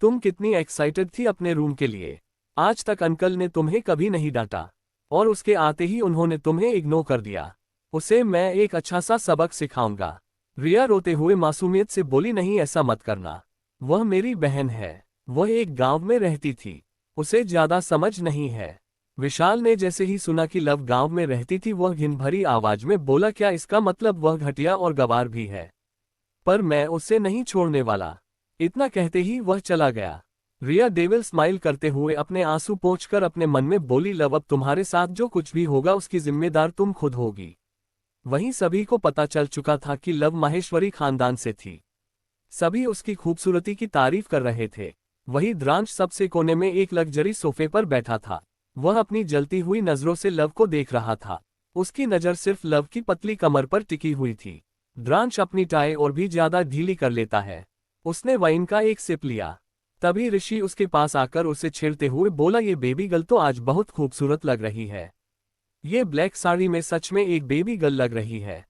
Speaker 2: तुम कितनी एक्साइटेड थी अपने रूम के लिए। आज तक अंकल ने तुम्हें कभी नहीं डांटा, और उसके आते ही उन्होंने तुम्हें इग्नोर कर दिया। उसे मैं एक अच्छा सा सबक सिखाऊंगा। रिया रोते हुए मासूमियत से बोली, नहीं ऐसा मत करना। वह मेरी बहन है, वह एक गांव में रहती थी, उसे ज्यादा समझ नहीं है। विशाल ने जैसे ही सुना कि लव गांव में रहती थी, वह घिन भरी आवाज में बोला, क्या इसका मतलब वह घटिया और गवार भी है? पर मैं उसे नहीं छोड़ने वाला। इतना कहते ही वह चला गया। रिया डेविल स्माइल करते हुए अपने आंसू पोंछकर अपने मन में बोली, लव अब तुम्हारे साथ जो कुछ भी होगा उसकी जिम्मेदार तुम खुद होगी। वहीं सभी को पता चल चुका था कि लव माहेश्वरी खानदान से थी। सभी उसकी खूबसूरती की तारीफ कर रहे थे। वहीं द्रांश सबसे कोने में एक लग्जरी सोफे पर बैठा था। वह अपनी जलती हुई नजरों से लव को देख रहा था। उसकी नजर सिर्फ लव की पतली कमर पर टिकी हुई थी। द्रांश अपनी टाई और भी ज्यादा ढीली कर लेता है। उसने वाइन का एक सिप लिया। तभी ऋषि उसके पास आकर उसे छेड़ते हुए बोला, ये बेबी गर्ल तो आज बहुत खूबसूरत लग रही है। ये ब्लैक साड़ी में सच में एक बेबी गर्ल लग रही है।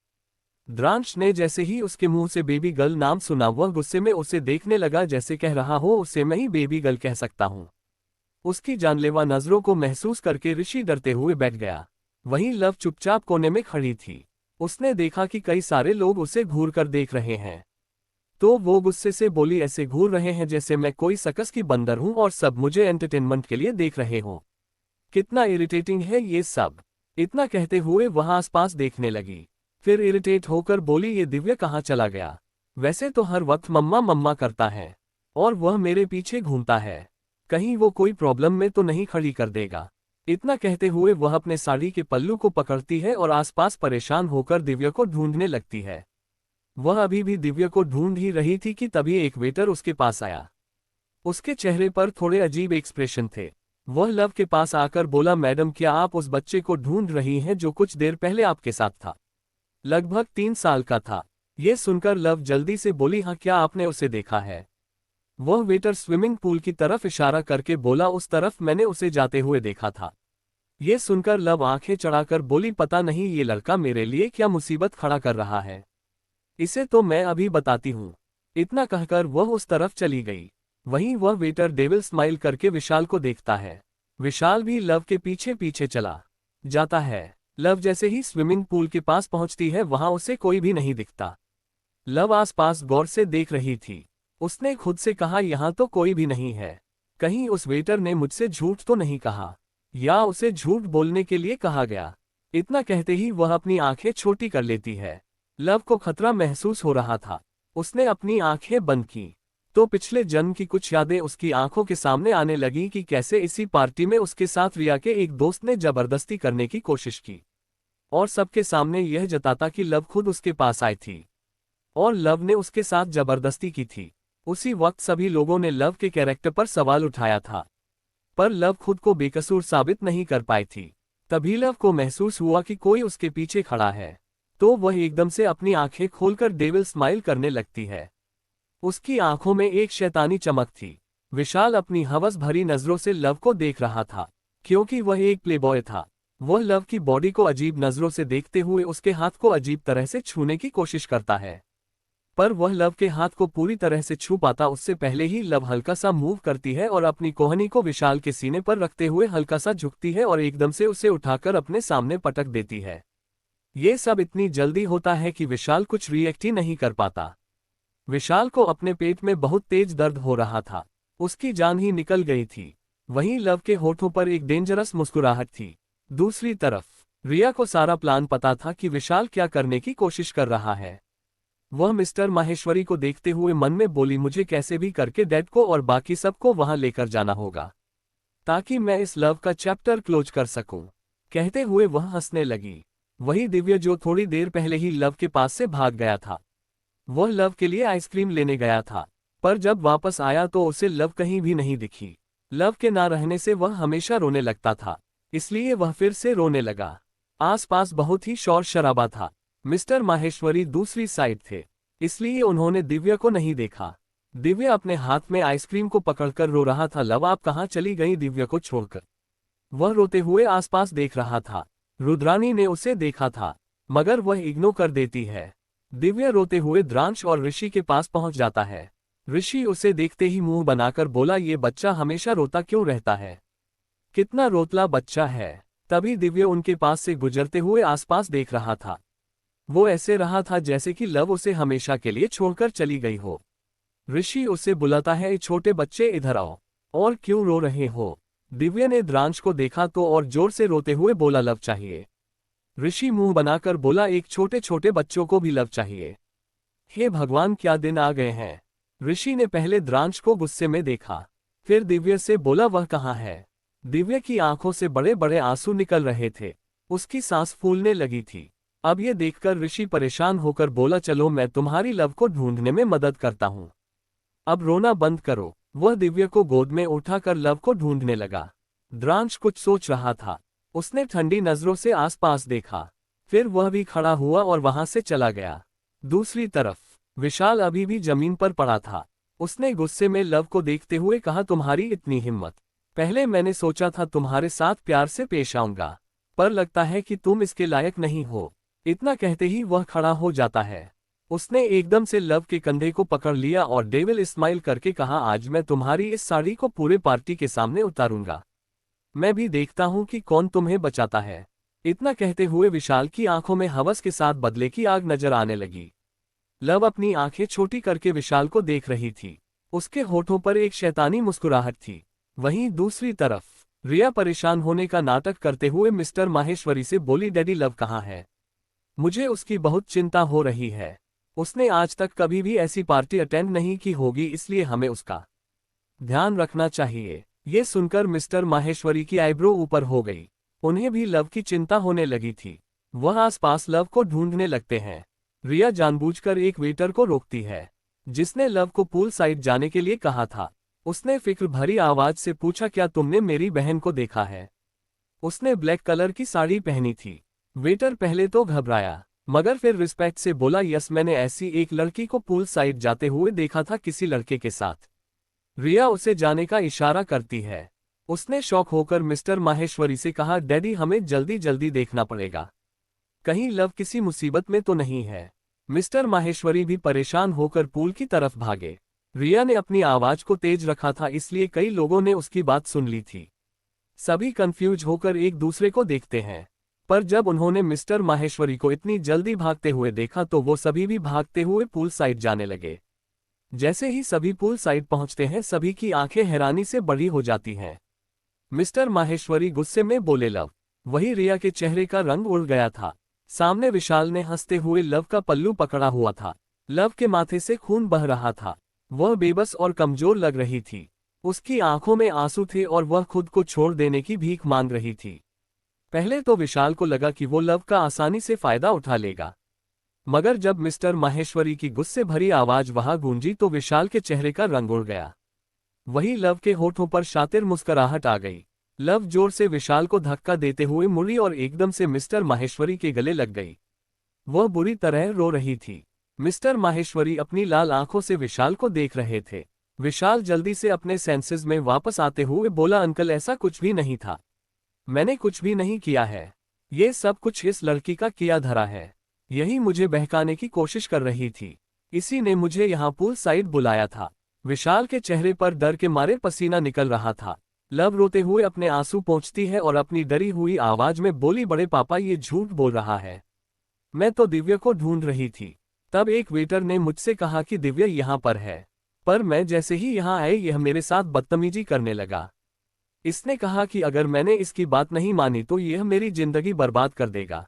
Speaker 2: द्रांश ने जैसे ही उसके मुंह से बेबी गर्ल नाम सुना, वह गुस्से में उसे देखने लगा, जैसे कह रहा हो उसे मैं ही बेबी गर्ल कह सकता हूँ। उसकी जानलेवा नजरों को महसूस करके ऋषि डरते हुए बैठ गया। वहीं लव चुपचाप कोने में खड़ी थी। उसने देखा कि कई सारे लोग उसे घूर कर देख रहे हैं, तो वो गुस्से से बोली, ऐसे घूर रहे हैं जैसे मैं कोई सर्कस की बंदर हूं और सब मुझे एंटरटेनमेंट के लिए देख रहे हो। कितना इरिटेटिंग है ये सब। इतना कहते हुए वह आसपास देखने लगी। फिर इरिटेट होकर बोली, ये दिव्य कहाँ चला गया? वैसे तो हर वक्त मम्मा मम्मा करता है और वह मेरे पीछे घूमता है, कहीं वो कोई प्रॉब्लम में तो नहीं खड़ी कर देगा। इतना कहते हुए वह अपने साड़ी के पल्लू को पकड़ती है और आसपास परेशान होकर दिव्य को ढूंढने लगती है। वह अभी भी दिव्य को ढूंढ ही रही थी कि तभी एक वेटर उसके पास आया। उसके चेहरे पर थोड़े अजीब एक्सप्रेशन थे। वह लव के पास आकर बोला, मैडम क्या आप उस बच्चे को ढूंढ रही हैं जो कुछ देर पहले आपके साथ था? लगभग 3 साल का था। ये सुनकर लव जल्दी से बोली, हाँ क्या आपने उसे देखा है? वह वेटर स्विमिंग पूल की तरफ इशारा करके बोला, उस तरफ मैंने उसे जाते हुए देखा था। ये सुनकर लव आंखें चढ़ाकर बोली, पता नहीं ये लड़का मेरे लिए क्या मुसीबत खड़ा कर रहा है, इसे तो मैं अभी बताती हूँ। इतना कहकर वह उस तरफ चली गई। वहीं वह वेटर डेविल स्माइल करके विशाल को देखता है। विशाल भी लव के पीछे पीछे चला जाता है। लव जैसे ही स्विमिंग पूल के पास पहुंचती है, वहां उसे कोई भी नहीं दिखता। लव आसपास गौर से देख रही थी। उसने खुद से कहा, यहां तो कोई भी नहीं है। कहीं उस वेटर ने मुझसे झूठ तो नहीं कहा, या उसे झूठ बोलने के लिए कहा गया। इतना कहते ही वह अपनी आंखें छोटी कर लेती है। लव को खतरा महसूस हो रहा था। उसने अपनी आंखें बंद की तो पिछले जन्म की कुछ यादें उसकी आंखों के सामने आने लगी कि कैसे इसी पार्टी में उसके साथ रिया के एक दोस्त ने जबरदस्ती करने की कोशिश की और सबके सामने यह जताता कि लव खुद उसके पास आई थी और लव ने उसके साथ जबरदस्ती की थी। उसी वक्त सभी लोगों ने लव के कैरेक्टर पर सवाल उठाया था, पर लव खुद को बेकसूर साबित नहीं कर पाई थी। तभी लव को महसूस हुआ कि कोई उसके पीछे खड़ा है, तो वह एकदम से अपनी आंखें खोलकर डेविल स्माइल करने लगती है। उसकी आंखों में एक शैतानी चमक थी। विशाल अपनी हवस भरी नजरों से लव को देख रहा था, क्योंकि वह एक प्लेबॉय था। वह लव की बॉडी को अजीब नजरों से देखते हुए उसके हाथ को अजीब तरह से छूने की कोशिश करता है, पर वह लव के हाथ को पूरी तरह से छू पाता उससे पहले ही लव हल्का सा मूव करती है और अपनी कोहनी को विशाल के सीने पर रखते हुए हल्का सा झुकती है और एकदम से उसे उठाकर अपने सामने पटक देती है। ये सब इतनी जल्दी होता है कि विशाल कुछ रिएक्ट ही नहीं कर पाता। विशाल को अपने पेट में बहुत तेज दर्द हो रहा था। उसकी जान ही निकल गई थी। वहीं लव के होठों पर एक डेंजरस मुस्कुराहट थी। दूसरी तरफ रिया को सारा प्लान पता था कि विशाल क्या करने की कोशिश कर रहा है। वह मिस्टर माहेश्वरी को देखते हुए मन में बोली, मुझे कैसे भी करके डैड को और बाकी सबको वहां लेकर जाना होगा ताकि मैं इस लव का चैप्टर क्लोज कर सकूं। कहते हुए वह हंसने लगी। वही दिव्य जो थोड़ी देर पहले ही लव के पास से भाग गया था, वह लव के लिए आइसक्रीम लेने गया था, पर जब वापस आया तो उसे लव कहीं भी नहीं दिखी। लव के ना रहने से वह हमेशा रोने लगता था, इसलिए वह फिर से रोने लगा। आसपास बहुत ही शोर शराबा था। मिस्टर माहेश्वरी दूसरी साइड थे, इसलिए उन्होंने दिव्या को नहीं देखा। दिव्या अपने हाथ में आइसक्रीम को पकड़कर रो रहा था। लव, आप कहाँ चली गई दिव्या को छोड़कर? वह रोते हुए आसपास देख रहा था। रुद्रानी ने उसे देखा था, मगर वह इग्नोर कर देती है। दिव्या रोते हुए द्रांश और ऋषि के पास पहुंच जाता है। ऋषि उसे देखते ही मुंह बनाकर बोला, ये बच्चा हमेशा रोता क्यों रहता है? कितना रोतला बच्चा है। तभी दिव्या उनके पास से गुजरते हुए आसपास देख रहा था। वो ऐसे रहा था जैसे कि लव उसे हमेशा के लिए छोड़कर चली गई हो। ऋषि उसे बुलाता है, छोटे बच्चे इधर आओ, और क्यों रो रहे हो? दिव्या ने द्रांश को देखा तो और जोर से रोते हुए बोला, लव चाहिए। ऋषि मुंह बनाकर बोला, एक छोटे छोटे बच्चों को भी लव चाहिए? हे भगवान, क्या दिन आ गए हैं। ऋषि ने पहले द्रांश को गुस्से में देखा, फिर दिव्या से बोला, वह कहाँ है? दिव्या की आंखों से बड़े बड़े आंसू निकल रहे थे, उसकी सांस फूलने लगी थी। अब ये देखकर ऋषि परेशान होकर बोला, चलो मैं तुम्हारी लव को ढूंढने में मदद करता हूँ, अब रोना बंद करो। वह दिव्या को गोद में उठाकर लव को ढूंढने लगा। द्रांश कुछ सोच रहा था, उसने ठंडी नजरों से आसपास देखा, फिर वह भी खड़ा हुआ और वहां से चला गया। दूसरी तरफ विशाल अभी भी जमीन पर पड़ा था। उसने गुस्से में लव को देखते हुए कहा, तुम्हारी इतनी हिम्मत! पहले मैंने सोचा था तुम्हारे साथ प्यार से पेश आऊंगा, पर लगता है कि तुम इसके लायक नहीं हो। इतना कहते ही वह खड़ा हो जाता है। उसने एकदम से लव के कंधे को पकड़ लिया और डेविल स्माइल करके कहा, आज मैं तुम्हारी इस साड़ी को पूरे पार्टी के सामने उतारूंगा। मैं भी देखता हूं कि कौन तुम्हें बचाता है। इतना कहते हुए विशाल की आंखों में हवस के साथ बदले की आग नजर आने लगी। लव अपनी आंखें छोटी करके विशाल को देख रही थी। उसके होठों पर एक शैतानी मुस्कुराहट थी। वहीं दूसरी तरफ रिया परेशान होने का नाटक करते हुए मिस्टर माहेश्वरी से बोली, डैडी लव कहाँ है? मुझे उसकी बहुत चिंता हो रही है। उसने आज तक कभी भी ऐसी पार्टी अटेंड नहीं की होगी, इसलिए हमें उसका ध्यान रखना चाहिए। ये सुनकर मिस्टर माहेश्वरी की आईब्रो ऊपर हो गई। उन्हें भी लव की चिंता होने लगी थी। वह आसपास लव को ढूंढने लगते हैं। रिया जानबूझकर एक वेटर को रोकती है, जिसने लव को पूल साइड जाने के लिए कहा था। उसने फिक्र भरी आवाज से पूछा, क्या तुमने मेरी बहन को देखा है? उसने ब्लैक कलर की साड़ी पहनी थी। वेटर पहले तो घबराया, मगर फिर रिस्पेक्ट से बोला, यस, मैंने ऐसी एक लड़की को पूल साइड जाते हुए देखा था, किसी लड़के के साथ। रिया उसे जाने का इशारा करती है। उसने शॉक होकर मिस्टर माहेश्वरी से कहा, डैडी हमें जल्दी जल्दी देखना पड़ेगा, कहीं लव किसी मुसीबत में तो नहीं है। मिस्टर माहेश्वरी भी परेशान होकर पूल की तरफ भागे। रिया ने अपनी आवाज को तेज रखा था, इसलिए कई लोगों ने उसकी बात सुन ली थी। सभी कंफ्यूज होकर एक दूसरे को देखते हैं, पर जब उन्होंने मिस्टर माहेश्वरी को इतनी जल्दी भागते हुए देखा तो वो सभी भी भागते हुए पूल साइड जाने लगे। जैसे ही सभी पूल साइड पहुंचते हैं, सभी की आंखें हैरानी से बड़ी हो जाती हैं। मिस्टर माहेश्वरी गुस्से में बोले, लव। वही रिया के चेहरे का रंग उड़ गया था। सामने विशाल ने हंसते हुए लव का पल्लू पकड़ा हुआ था। लव के माथे से खून बह रहा था। वह बेबस और कमजोर लग रही थी। उसकी आंखों में आंसू थे और वह खुद को छोड़ देने की भीख मांग रही थी। पहले तो विशाल को लगा कि वो लव का आसानी से फायदा उठा लेगा, मगर जब मिस्टर माहेश्वरी की गुस्से भरी आवाज वहां गूंजी तो विशाल के चेहरे का रंग उड़ गया। वही लव के होठों पर शातिर मुस्कुराहट आ गई। लव जोर से विशाल को धक्का देते हुए मुड़ी और एकदम से मिस्टर माहेश्वरी के गले लग गई। वह बुरी तरह रो रही थी। मिस्टर माहेश्वरी अपनी लाल आंखों से विशाल को देख रहे थे। विशाल जल्दी से अपने सेंसेस में वापस आते हुए बोला, अंकल ऐसा कुछ भी नहीं था, मैंने कुछ भी नहीं किया है। ये सब कुछ इस लड़की का किया धरा है। यही मुझे बहकाने की कोशिश कर रही थी। इसी ने मुझे यहाँ पूल साइड बुलाया था। विशाल के चेहरे पर डर के मारे पसीना निकल रहा था। लव रोते हुए अपने आंसू पोंछती है और अपनी डरी हुई आवाज में बोली, बड़े पापा ये झूठ बोल रहा है, मैं तो दिव्या को ढूंढ रही थी। तब एक वेटर ने मुझसे कहा कि दिव्या यहाँ पर है, पर मैं जैसे ही यहाँ आए यह मेरे साथ बदतमीजी करने लगा। इसने कहा कि अगर मैंने इसकी बात नहीं मानी तो यह मेरी जिंदगी बर्बाद कर देगा।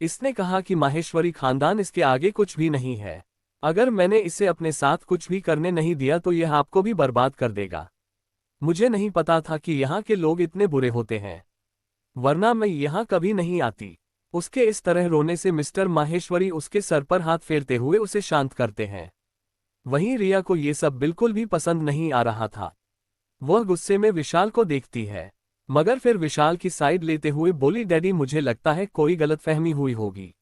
Speaker 2: इसने कहा कि माहेश्वरी खानदान इसके आगे कुछ भी नहीं है। अगर मैंने इसे अपने साथ कुछ भी करने नहीं दिया तो यह आपको भी बर्बाद कर देगा। मुझे नहीं पता था कि यहाँ के लोग इतने बुरे होते हैं, वरना मैं यहाँ कभी नहीं आती। उसके इस तरह रोने से मिस्टर माहेश्वरी उसके सर पर हाथ फेरते हुए उसे शांत करते हैं। वहीं रिया को ये सब बिल्कुल भी पसंद नहीं आ रहा था। वह गुस्से में विशाल को देखती है, मगर फिर विशाल की साइड लेते हुए बोली, डैडी मुझे लगता है कोई गलतफहमी हुई होगी।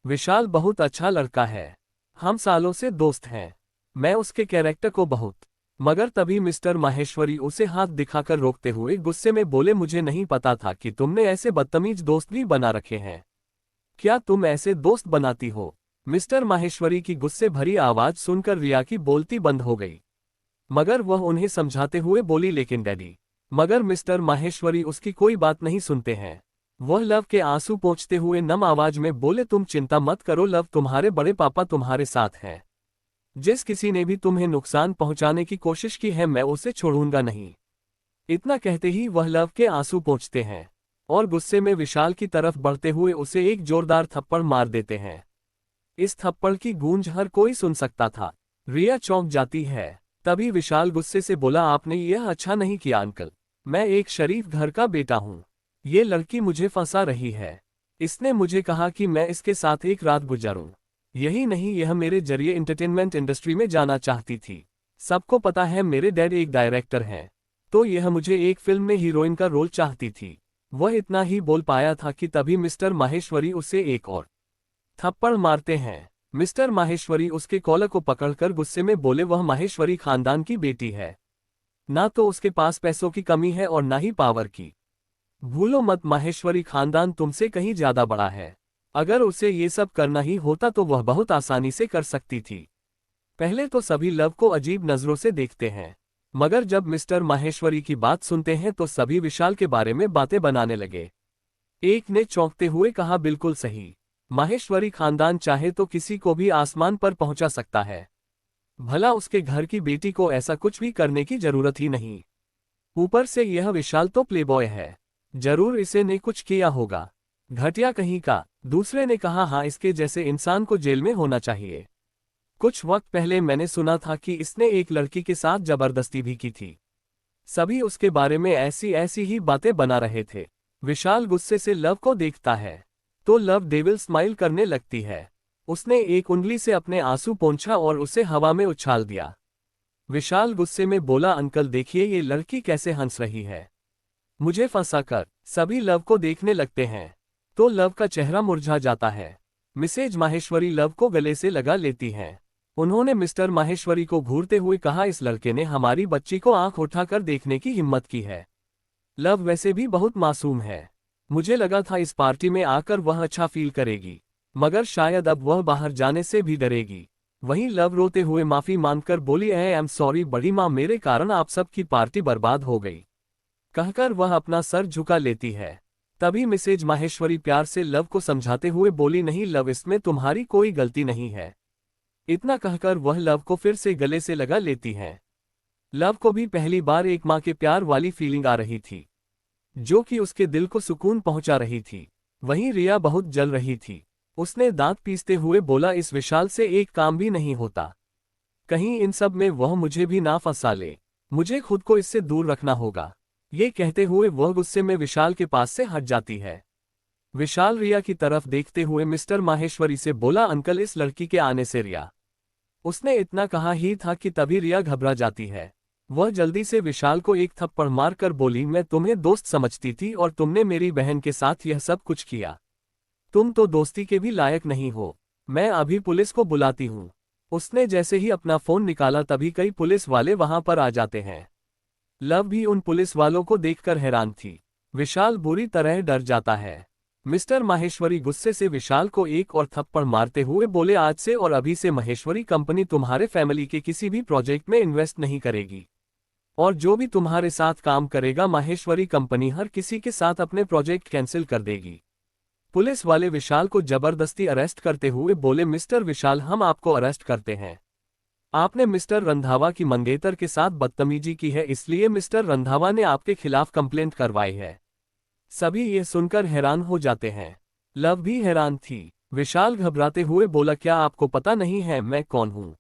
Speaker 2: विशाल बहुत अच्छा लड़का है, हम सालों से दोस्त हैं, मैं उसके कैरेक्टर को बहुत। मगर तभी मिस्टर माहेश्वरी उसे हाथ दिखाकर रोकते हुए गुस्से में बोले, मुझे नहीं पता था कि तुमने ऐसे बदतमीज दोस्त भी बना रखे हैं। क्या तुम ऐसे दोस्त बनाती हो? मिस्टर माहेश्वरी की गुस्से भरी आवाज सुनकर रिया की बोलती बंद हो गई, मगर वह उन्हें समझाते हुए बोली, लेकिन डैडी। मगर मिस्टर माहेश्वरी उसकी कोई बात नहीं सुनते हैं। वह लव के आंसू पोंछते हुए नम आवाज में बोले, तुम चिंता मत करो लव, तुम्हारे बड़े पापा तुम्हारे साथ हैं। जिस किसी ने भी तुम्हें नुकसान पहुंचाने की कोशिश की है मैं उसे छोड़ूंगा नहीं। इतना कहते ही वह लव के आंसू पोंछते हैं और गुस्से में विशाल की तरफ बढ़ते हुए उसे एक जोरदार थप्पड़ मार देते हैं। इस थप्पड़ की गूंज हर कोई सुन सकता था। रिया चौंक जाती है। तभी विशाल गुस्से से बोला, आपने यह अच्छा नहीं किया अंकल, मैं एक शरीफ घर का बेटा हूँ। ये लड़की मुझे फंसा रही है। इसने मुझे कहा कि मैं इसके साथ एक रात गुजारूं। यही नहीं, यह मेरे जरिए एंटरटेनमेंट इंडस्ट्री में जाना चाहती थी। सबको पता है मेरे डैड एक डायरेक्टर हैं, तो यह मुझे एक फिल्म में हीरोइन का रोल चाहती थी। वह इतना ही बोल पाया था कि तभी मिस्टर माहेश्वरी उसे एक और थप्पड़ मारते हैं। मिस्टर माहेश्वरी उसके कॉलर को पकड़कर गुस्से में बोले, वह माहेश्वरी खानदान की बेटी है, ना तो उसके पास पैसों की कमी है और ना ही पावर की। भूलो मत, माहेश्वरी खानदान तुमसे कहीं ज्यादा बड़ा है। अगर उसे ये सब करना ही होता तो वह बहुत आसानी से कर सकती थी। पहले तो सभी लव को अजीब नजरों से देखते हैं, मगर जब मिस्टर माहेश्वरी की बात सुनते हैं तो सभी विशाल के बारे में बातें बनाने लगे। एक ने चौंकते हुए कहा, बिल्कुल सही, माहेश्वरी खानदान चाहे तो किसी को भी आसमान पर पहुंचा सकता है। भला उसके घर की बेटी को ऐसा कुछ भी करने की जरूरत ही नहीं। ऊपर से यह विशाल तो प्लेबॉय है, जरूर इसे ने कुछ किया होगा, घटिया कहीं का। दूसरे ने कहा, हाँ, इसके जैसे इंसान को जेल में होना चाहिए। कुछ वक्त पहले मैंने सुना था कि इसने एक लड़की के साथ जबरदस्ती भी की थी। सभी उसके बारे में ऐसी ऐसी ही बातें बना रहे थे। विशाल गुस्से से लव को देखता है तो लव डेविल स्माइल करने लगती है। उसने एक उंगली से अपने आंसू पोंछा और उसे हवा में उछाल दिया। विशाल गुस्से में बोला, अंकल देखिए ये लड़की कैसे हंस रही है, मुझे फंसा कर। सभी लव को देखने लगते हैं तो लव का चेहरा मुरझा जाता है। मिसेज माहेश्वरी लव को गले से लगा लेती हैं। उन्होंने मिस्टर माहेश्वरी को घूरते हुए कहा, इस लड़के ने हमारी बच्ची को आंख उठाकर देखने की हिम्मत की है। लव वैसे भी बहुत मासूम है, मुझे लगा था इस पार्टी में आकर वह अच्छा फील करेगी, मगर शायद अब वह बाहर जाने से भी डरेगी। वहीं लव रोते हुए माफी मांगकर बोली, आई एम सॉरी बड़ी माँ, मेरे कारण आप सबकी पार्टी बर्बाद हो गई, कहकर वह अपना सर झुका लेती है। तभी मिसेज माहेश्वरी प्यार से लव को समझाते हुए बोली, नहीं लव, इसमें तुम्हारी कोई गलती नहीं है। इतना कहकर वह लव को फिर से गले से लगा लेती हैं। लव को भी पहली बार एक माँ के प्यार वाली फीलिंग आ रही थी, जो कि उसके दिल को सुकून पहुंचा रही थी। वहीं रिया बहुत जल रही थी। उसने दांत पीसते हुए बोला, इस विशाल से एक काम भी नहीं होता, कहीं इन सब में वह मुझे भी ना फंसा ले, मुझे खुद को इससे दूर रखना होगा। ये कहते हुए वह गुस्से में विशाल के पास से हट जाती है। विशाल रिया की तरफ देखते हुए मिस्टर माहेश्वरी से बोला, अंकल इस लड़की के आने से रिया। उसने इतना कहा ही था कि तभी रिया घबरा जाती है। वह जल्दी से विशाल को एक थप्पड़ मारकर बोली, मैं तुम्हें दोस्त समझती थी और तुमने मेरी बहन के साथ यह सब कुछ किया। तुम तो दोस्ती के भी लायक नहीं हो, मैं अभी पुलिस को बुलाती हूँ। उसने जैसे ही अपना फोन निकाला तभी कई पुलिस वाले वहां पर आ जाते हैं। लव भी उन पुलिस वालों को देखकर हैरान थी। विशाल बुरी तरह डर जाता है। मिस्टर माहेश्वरी गुस्से से विशाल को एक और थप्पड़ मारते हुए बोले, आज से और अभी से महेश्वरी कंपनी तुम्हारे फैमिली के किसी भी प्रोजेक्ट में इन्वेस्ट नहीं करेगी, और जो भी तुम्हारे साथ काम करेगा माहेश्वरी कंपनी हर किसी के साथ अपने प्रोजेक्ट कैंसिल कर देगी। पुलिस वाले विशाल को जबरदस्ती अरेस्ट करते हुए बोले, मिस्टर विशाल, हम आपको अरेस्ट करते हैं। आपने मिस्टर रंधावा की मंगेतर के साथ बदतमीजी की है, इसलिए मिस्टर रंधावा ने आपके खिलाफ कंप्लेंट करवाई है। सभी ये सुनकर हैरान हो जाते हैं। लव भी हैरान थी। विशाल घबराते हुए बोला, क्या आपको पता नहीं है मैं कौन हूं?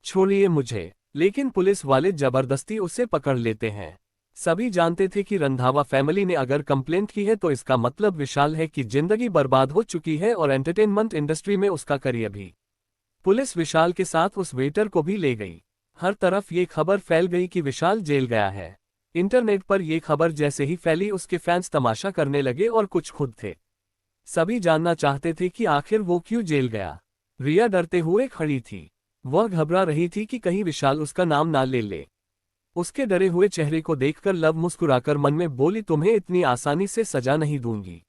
Speaker 2: छोड़िए मुझे। लेकिन पुलिस वाले जबरदस्ती उसे पकड़ लेते हैं। सभी जानते थे कि रंधावा फैमिली ने अगर कंप्लेंट की है तो इसका मतलब विशाल है कि जिंदगी बर्बाद हो चुकी है और एंटरटेनमेंट इंडस्ट्री में उसका करियर भी। पुलिस विशाल के साथ उस वेटर को भी ले गई। हर तरफ ये खबर फैल गई कि विशाल जेल गया है। इंटरनेट पर यह खबर जैसे ही फैली उसके फैंस तमाशा करने लगे और कुछ खुद थे। सभी जानना चाहते थे कि आखिर वो क्यों जेल गया। रिया डरते हुए खड़ी थी। वह घबरा रही थी कि कहीं विशाल उसका नाम ना ले ले। उसके डरे हुए चेहरे को देखकर लव मुस्कुराकर मन में बोली, तुम्हें इतनी आसानी से सजा नहीं दूंगी।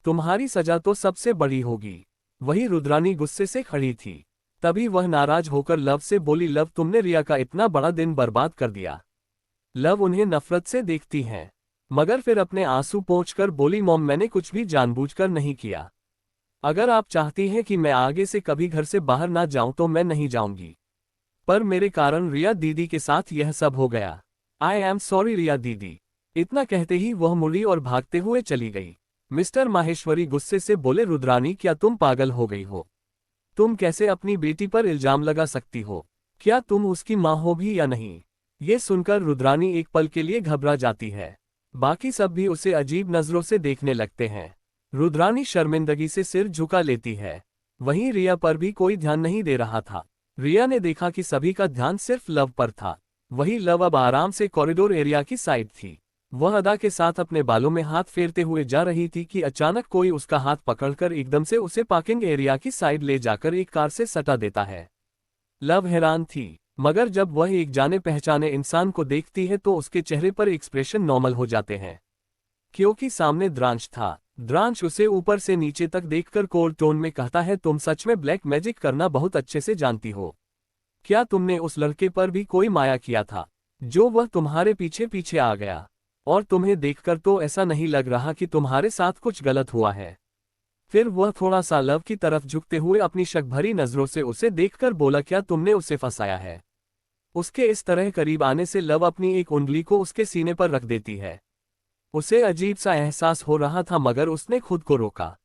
Speaker 2: तुम्हारी सजा तो सबसे बड़ी होगी। वही रुद्रानी गुस्से से खड़ी थी। तभी वह नाराज होकर लव से बोली, लव तुमने रिया का इतना बड़ा दिन बर्बाद कर दिया। लव उन्हें नफरत से देखती हैं, मगर फिर अपने आंसू पोंछकर बोली, मॉम मैंने कुछ भी जानबूझकर नहीं किया। अगर आप चाहती हैं कि मैं आगे से कभी घर से बाहर ना जाऊं तो मैं नहीं जाऊंगी। पर मेरे कारण रिया दीदी के साथ यह सब हो गया। आई एम सॉरी रिया दीदी। इतना कहते ही वह मुड़ी और भागते हुए चली गई। मिस्टर माहेश्वरी गुस्से से बोले, रुद्रानी क्या तुम पागल हो गई हो? तुम कैसे अपनी बेटी पर इल्जाम लगा सकती हो? क्या तुम उसकी माँ हो भी या नहीं? ये सुनकर रुद्रानी एक पल के लिए घबरा जाती है। बाकी सब भी उसे अजीब नजरों से देखने लगते हैं। रुद्रानी शर्मिंदगी से सिर झुका लेती है। वहीं रिया पर भी कोई ध्यान नहीं दे रहा था। रिया ने देखा कि सभी का ध्यान सिर्फ लव पर था। वही लव अब आराम से कॉरिडोर एरिया की साइड थी। वह अदा के साथ अपने बालों में हाथ फेरते हुए जा रही थी कि अचानक कोई उसका हाथ पकड़कर एकदम से उसे पार्किंग एरिया की साइड ले जाकर एक कार से सटा देता है। लव हैरान थी, मगर जब वह एक जाने पहचाने इंसान को देखती है तो उसके चेहरे पर एक्सप्रेशन नॉर्मल हो जाते हैं। क्योंकि सामने द्रांश था। द्रांश उसे ऊपर से नीचे तक देखकर कोल्ड टोन में कहता है, तुम सच में ब्लैक मैजिक करना बहुत अच्छे से जानती हो। क्या तुमने उस लड़के पर भी कोई माया किया था जो वह तुम्हारे पीछे पीछे आ गया? और तुम्हें देखकर तो ऐसा नहीं लग रहा कि तुम्हारे साथ कुछ गलत हुआ है। फिर वह थोड़ा सा लव की तरफ झुकते हुए अपनी शक भरी नजरों से उसे देखकर बोला, क्या तुमने उसे फंसाया है? उसके इस तरह करीब आने से लव अपनी एक उंगली को उसके सीने पर रख देती है। उसे अजीब सा एहसास हो रहा था मगर उसने खुद को रोका।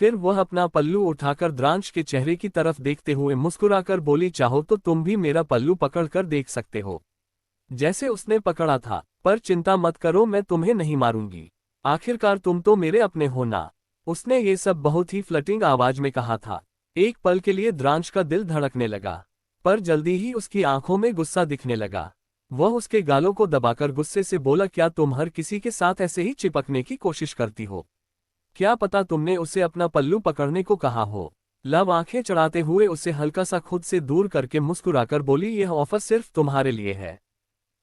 Speaker 2: फिर वह अपना पल्लू उठाकर द्रांश के चेहरे की तरफ देखते हुए मुस्कुराकर बोली, चाहो तो तुम भी मेरा पल्लू पकड़कर देख सकते हो जैसे उसने पकड़ा था, पर चिंता मत करो, मैं तुम्हें नहीं मारूंगी। आखिरकार तुम तो मेरे अपने हो ना। उसने ये सब बहुत ही फ्लटिंग आवाज में कहा था। एक पल के लिए द्रांश का दिल धड़कने लगा, पर जल्दी ही उसकी आंखों में गुस्सा दिखने लगा। वह उसके गालों को दबाकर गुस्से से बोला, क्या तुम हर किसी के साथ ऐसे ही चिपकने की कोशिश करती हो? क्या पता तुमने उसे अपना पल्लू पकड़ने को कहा हो। लव आंखें चढ़ाते हुए उसे हल्का सा खुद से दूर करके मुस्कुराकर बोली, यह ऑफर सिर्फ तुम्हारे लिए है।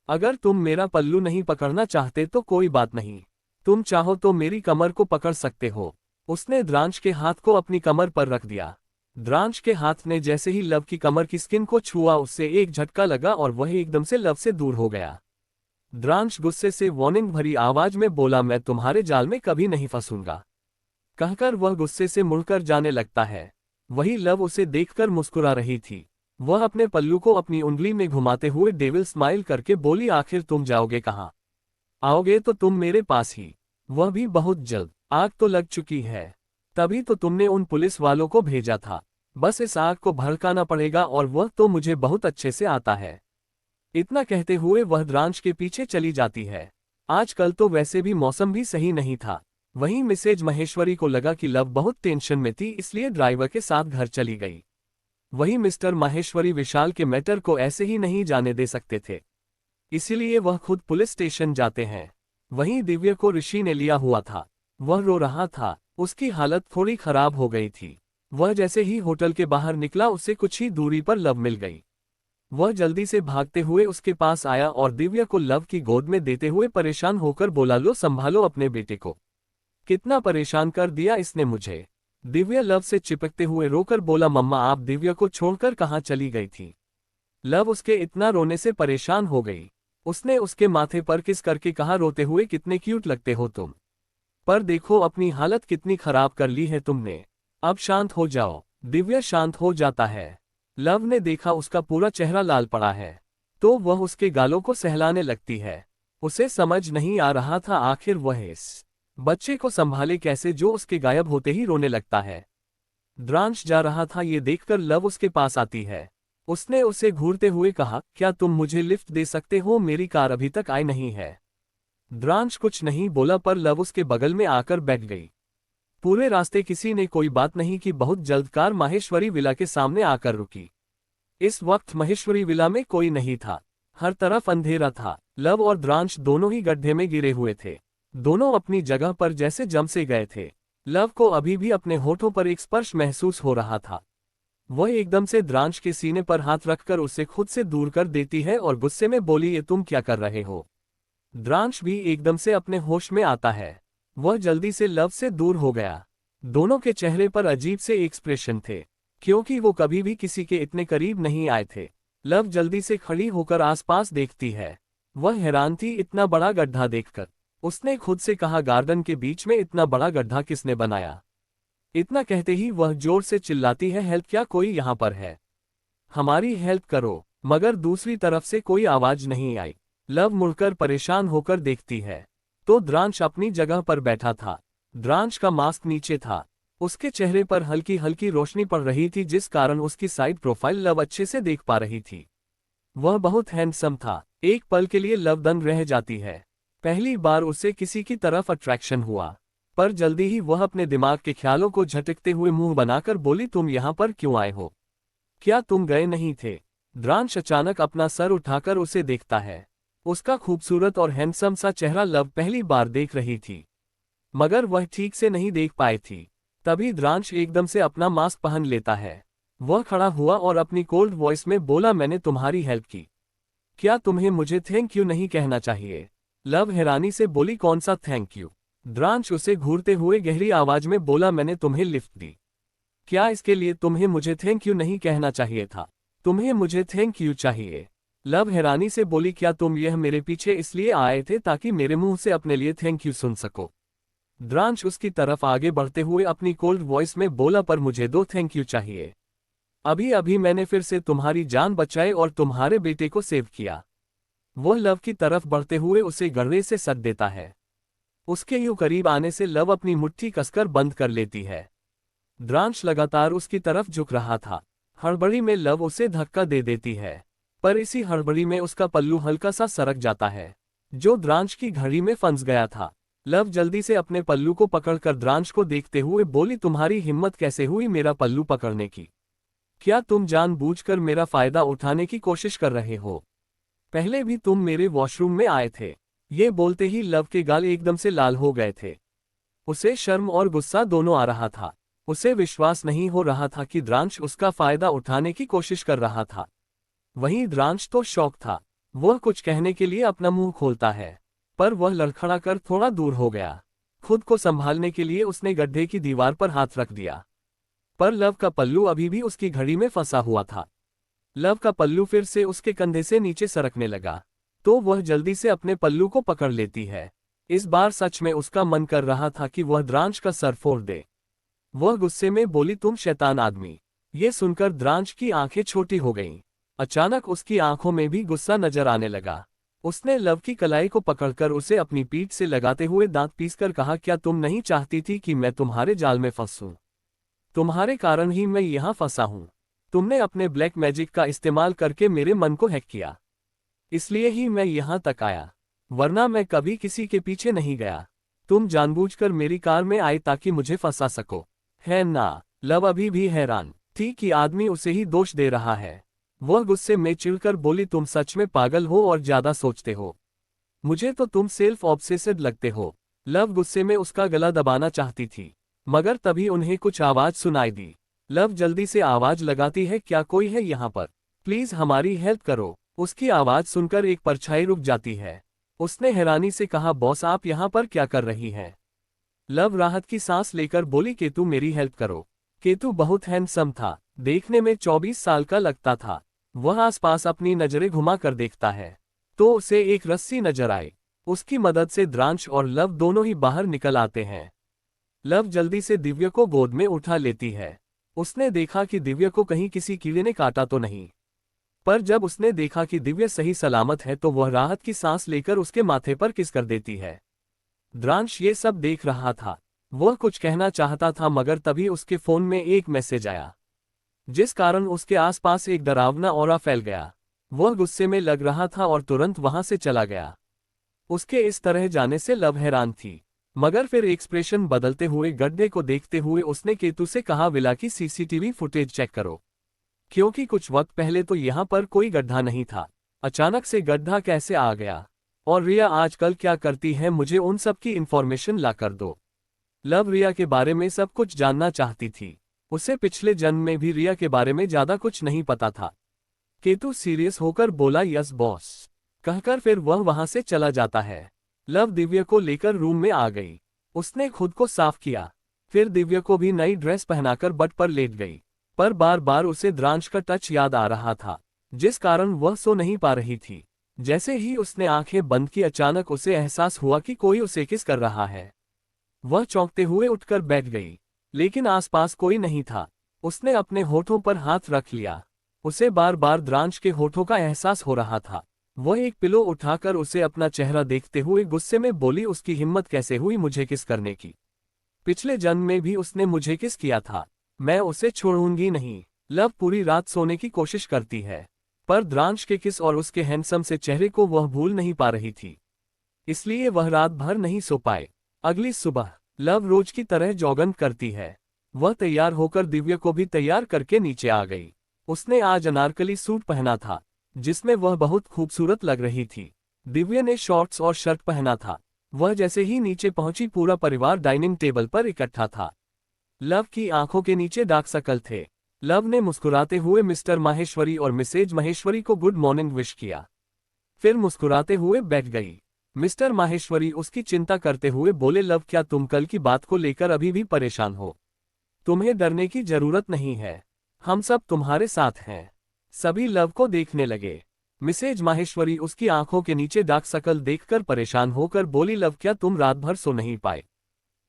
Speaker 2: अगर तुम मेरा पल्लू नहीं पकड़ना चाहते तो कोई बात नहीं, तुम चाहो तो मेरी कमर को पकड़ सकते हो। उसने द्रांश के हाथ को अपनी कमर पर रख दिया। द्रांश के हाथ ने जैसे ही लव की कमर की स्किन को छुआ उससे एक झटका लगा और वह एकदम से लव से दूर हो गया। द्रांश गुस्से से वार्निंग भरी आवाज में बोला, मैं तुम्हारे जाल में कभी नहीं फंसूंगा। कहकर वह गुस्से से मुड़कर जाने लगता है। वही लव उसे देखकर मुस्कुरा रही थी। वह अपने पल्लू को अपनी उंगली में घुमाते हुए डेविल स्माइल करके बोली, आखिर तुम जाओगे कहाँ? आओगे तो तुम मेरे पास ही, वह भी बहुत जल्द। आग तो लग चुकी है, तभी तो तुमने उन पुलिस वालों को भेजा था। बस इस आग को भड़काना पड़ेगा और वह तो मुझे बहुत अच्छे से आता है। इतना कहते हुए वह द्रांश के पीछे चली जाती है। आजकल तो वैसे भी मौसम भी सही नहीं था। वहीं मिसेज महेश्वरी को लगा कि लव बहुत टेंशन में थी, इसलिए ड्राइवर के साथ घर चली गई। वहीं मिस्टर माहेश्वरी विशाल के मैटर को ऐसे ही नहीं जाने दे सकते थे, इसीलिए वह खुद पुलिस स्टेशन जाते हैं। वहीं दिव्या को ऋषि ने लिया हुआ था। वह रो रहा था, उसकी हालत थोड़ी खराब हो गई थी। वह जैसे ही होटल के बाहर निकला उसे कुछ ही दूरी पर लव मिल गई। वह जल्दी से भागते हुए उसके पास आया और दिव्या को लव की गोद में देते हुए परेशान होकर बोला, लो संभालो अपने बेटे को, कितना परेशान कर दिया इसने मुझे। दिव्या लव से चिपकते हुए रोकर बोला, मम्मा आप दिव्या को छोड़कर कहाँ चली गई थी? लव उसके इतना रोने से परेशान हो गई। उसने उसके माथे पर किस करके कहा, रोते हुए कितने क्यूट लगते हो तुम, पर देखो अपनी हालत कितनी खराब कर ली है तुमने। अब शांत हो जाओ। दिव्या शांत हो जाता है। लव ने देखा उसका पूरा चेहरा लाल पड़ा है, तो वह उसके गालों को सहलाने लगती है। उसे समझ नहीं आ रहा था आखिर वह इस बच्चे को संभाले कैसे जो उसके गायब होते ही रोने लगता है। द्रांश जा रहा था ये देखकर लव उसके पास आती है। उसने उसे घूरते हुए कहा, क्या तुम मुझे लिफ्ट दे सकते हो, मेरी कार अभी तक आई नहीं है। द्रांश कुछ नहीं बोला पर लव उसके बगल में आकर बैठ गई। पूरे रास्ते किसी ने कोई बात नहीं की। बहुत जल्द कार माहेश्वरी विला के सामने आकर रुकी। इस वक्त महेश्वरी विला में कोई नहीं था, हर तरफ अंधेरा था। लव और द्रांश दोनों ही गड्ढे में गिरे हुए थे। दोनों अपनी जगह पर जैसे जम से गए थे। लव को अभी भी अपने होठों पर एक स्पर्श महसूस हो रहा था। वह एकदम से द्रांश के सीने पर हाथ रखकर उसे खुद से दूर कर देती है और गुस्से में बोली, ये तुम क्या कर रहे हो। द्रांश भी एकदम से अपने होश में आता है। वह जल्दी से लव से दूर हो गया। दोनों के चेहरे पर अजीब से एक्सप्रेशन थे, क्योंकि वो कभी भी किसी के इतने करीब नहीं आए थे। लव जल्दी से खड़ी होकर आसपास देखती है। वह हैरान थी इतना बड़ा गड्ढा देखकर। उसने खुद से कहा, गार्डन के बीच में इतना बड़ा गड्ढा किसने बनाया। इतना कहते ही वह जोर से चिल्लाती है, हेल्प, क्या कोई यहाँ पर है, हमारी हेल्प करो। मगर दूसरी तरफ से कोई आवाज नहीं आई। लव मुड़कर परेशान होकर देखती है तो द्रांश अपनी जगह पर बैठा था। द्रांश का मास्क नीचे था। उसके चेहरे पर हल्की हल्की रोशनी पड़ रही थी, जिस कारण उसकी साइड प्रोफाइल लव अच्छे से देख पा रही थी। वह बहुत हैंडसम था। एक पल के लिए लव दंग रह जाती है। पहली बार उसे किसी की तरफ अट्रैक्शन हुआ, पर जल्दी ही वह अपने दिमाग के ख्यालों को झटकते हुए मुंह बनाकर बोली, तुम यहाँ पर क्यों आए हो, क्या तुम गए नहीं थे। द्रांश अचानक अपना सर उठाकर उसे देखता है। उसका खूबसूरत और हैंडसम सा चेहरा लव पहली बार देख रही थी, मगर वह ठीक से नहीं देख पाई थी। तभी द्रांश एकदम से अपना मास्क पहन लेता है। वह खड़ा हुआ और अपनी कोल्ड वॉइस में बोला, मैंने तुम्हारी हेल्प की, क्या तुम्हें मुझे थैंक यू नहीं कहना चाहिए। लव हैरानी से बोली, कौन सा थैंक यू। द्रांश उसे घूरते हुए गहरी आवाज में बोला, मैंने तुम्हें लिफ्ट दी, क्या इसके लिए तुम्हें मुझे थैंक यू नहीं कहना चाहिए था। तुम्हें मुझे थैंक यू चाहिए। लव हैरानी से बोली, क्या तुम यह मेरे पीछे इसलिए आए थे ताकि मेरे मुंह से अपने लिए थैंक यू सुन सको। द्रांश उसकी तरफ आगे बढ़ते हुए अपनी कोल्ड वॉइस में बोला, पर मुझे दो थैंक यू चाहिए। अभी अभी मैंने फिर से तुम्हारी जान बचाई और तुम्हारे बेटे को सेव किया। वह लव की तरफ बढ़ते हुए उसे गले से सट देता है। उसके यूं करीब आने से लव अपनी मुट्ठी कसकर बंद कर लेती है। द्रांश लगातार उसकी तरफ झुक रहा था। हड़बड़ी में लव उसे धक्का दे देती है, पर इसी हड़बड़ी में उसका पल्लू हल्का सा सरक जाता है, जो द्रांश की घड़ी में फंस गया था। लव जल्दी से अपने पल्लू को पकड़कर द्रांश को देखते हुए बोली, तुम्हारी हिम्मत कैसे हुई मेरा पल्लू पकड़ने की, क्या तुम जानबूझकर मेरा फायदा उठाने की कोशिश कर रहे हो। पहले भी तुम मेरे वॉशरूम में आए थे। ये बोलते ही लव के गाल एकदम से लाल हो गए थे। उसे शर्म और गुस्सा दोनों आ रहा था। उसे विश्वास नहीं हो रहा था कि द्रांश उसका फायदा उठाने की कोशिश कर रहा था। वहीं द्रांश तो शौक था। वह कुछ कहने के लिए अपना मुंह खोलता है, पर वह लड़खड़ा कर थोड़ा दूर हो गया। खुद को संभालने के लिए उसने गड्ढे की दीवार पर हाथ रख दिया, पर लव का पल्लू अभी भी उसकी घड़ी में फंसा हुआ था। लव का पल्लू फिर से उसके कंधे से नीचे सरकने लगा, तो वह जल्दी से अपने पल्लू को पकड़ लेती है। इस बार सच में उसका मन कर रहा था कि वह द्रांश का सर फोड़ दे। वह गुस्से में बोली, तुम शैतान आदमी। ये सुनकर द्रांश की आंखें छोटी हो गईं। अचानक उसकी आंखों में भी गुस्सा नजर आने लगा। उसने लव की कलाई को पकड़कर उसे अपनी पीठ से लगाते हुए दांत पीसकर कहा, क्या तुम नहीं चाहती थी कि मैं तुम्हारे जाल में फंसूं? तुम्हारे कारण ही मैं यहाँ फंसा हूँ। तुमने अपने ब्लैक मैजिक का इस्तेमाल करके मेरे मन को हैक किया, इसलिए ही मैं यहाँ तक आया, वरना मैं कभी किसी के पीछे नहीं गया। तुम जानबूझकर मेरी कार में आए ताकि मुझे फंसा सको, है ना? लव अभी भी हैरान थी कि आदमी उसे ही दोष दे रहा है। वह गुस्से में चिढ़कर बोली, तुम सच में पागल हो और ज्यादा सोचते हो। मुझे तो तुम सेल्फ ऑब्सेस्ड लगते हो। लव गुस्से में उसका गला दबाना चाहती थी, मगर तभी उन्हें कुछ आवाज सुनाई दी। लव जल्दी से आवाज लगाती है, क्या कोई है यहाँ पर? प्लीज हमारी हेल्प करो। उसकी आवाज सुनकर एक परछाई रुक जाती है। उसने हैरानी से कहा, बॉस आप यहाँ पर क्या कर रही हैं? लव राहत की सांस लेकर बोली, केतु मेरी हेल्प करो। केतु बहुत हैंडसम था, देखने में 24 साल का लगता था। वह आसपास अपनी नजरें घुमा कर देखता है, तो उसे एक रस्सी नजर आई। उसकी मदद से द्रांश और लव दोनों ही बाहर निकल आते हैं। लव जल्दी से दिव्य को गोद में उठा लेती है। उसने देखा कि दिव्या को कहीं किसी कीड़े ने काटा तो नहीं। पर जब उसने देखा कि दिव्या सही सलामत है तो वह राहत की सांस लेकर उसके माथे पर किस कर देती है। द्रांश ये सब देख रहा था। वह कुछ कहना चाहता था मगर तभी उसके फोन में एक मैसेज आया, जिस कारण उसके आसपास एक डरावना ऑरा फैल गया। वह गुस्से में लग रहा था और तुरंत वहां से चला गया। उसके इस तरह जाने से लव हैरान थी, मगर फिर एक्सप्रेशन बदलते हुए गड्ढे को देखते हुए उसने केतु से कहा, विला की सीसीटीवी फुटेज चेक करो, क्योंकि कुछ वक्त पहले तो यहाँ पर कोई गड्ढा नहीं था। अचानक से गड्ढा कैसे आ गया और रिया आजकल क्या करती है, मुझे उन सब की इन्फॉर्मेशन ला कर दो। लव रिया के बारे में सब कुछ जानना चाहती थी। उसे पिछले जन्म में भी रिया के बारे में ज्यादा कुछ नहीं पता था। केतु सीरियस होकर बोला, यस बॉस, कहकर फिर वह वहां से चला जाता है। लव दिव्या को लेकर रूम में आ गई। उसने खुद को साफ किया, फिर दिव्या को भी नई ड्रेस पहनाकर बट पर लेट गई। पर बार बार उसे द्रांश का टच याद आ रहा था, जिस कारण वह सो नहीं पा रही थी। जैसे ही उसने आंखें बंद की अचानक उसे एहसास हुआ कि कोई उसे किस कर रहा है। वह चौंकते हुए उठकर बैठ गई, लेकिन आसपास कोई नहीं था। उसने अपने होठों पर हाथ रख लिया। उसे बार बार द्रांश के होठों का एहसास हो रहा था। वह एक पिलो उठाकर उसे अपना चेहरा देखते हुए गुस्से में बोली, उसकी हिम्मत कैसे हुई मुझे किस करने की? पिछले जन्म में भी उसने मुझे किस किया था, मैं उसे छोड़ूंगी नहीं। लव पूरी रात सोने की कोशिश करती है, पर द्रांश के किस और उसके हैंडसम से चेहरे को वह भूल नहीं पा रही थी, इसलिए वह रात भर नहीं सो पाए। अगली सुबह लव रोज की तरह जॉगिंग करती है। वह तैयार होकर दिव्या को भी तैयार करके नीचे आ गई। उसने आज अनारकली सूट पहना था, जिसमें वह बहुत खूबसूरत लग रही थी। दिव्या ने शॉर्ट्स और शर्ट पहना था। वह जैसे ही नीचे पहुंची पूरा परिवार डाइनिंग टेबल पर इकट्ठा था। लव की आंखों के नीचे डार्क सर्कल थे। लव ने मुस्कुराते हुए मिस्टर माहेश्वरी और मिसेज महेश्वरी को गुड मॉर्निंग विश किया, फिर मुस्कुराते हुए बैठ गई। मिस्टर माहेश्वरी उसकी चिंता करते हुए बोले, लव क्या तुम कल की बात को लेकर अभी भी परेशान हो? तुम्हें डरने की जरूरत नहीं है, हम सब तुम्हारे साथ हैं। सभी लव को देखने लगे। मिसेज माहेश्वरी उसकी आंखों के नीचे डार्क सर्कल देखकर परेशान होकर बोली, लव क्या तुम रात भर सो नहीं पाए?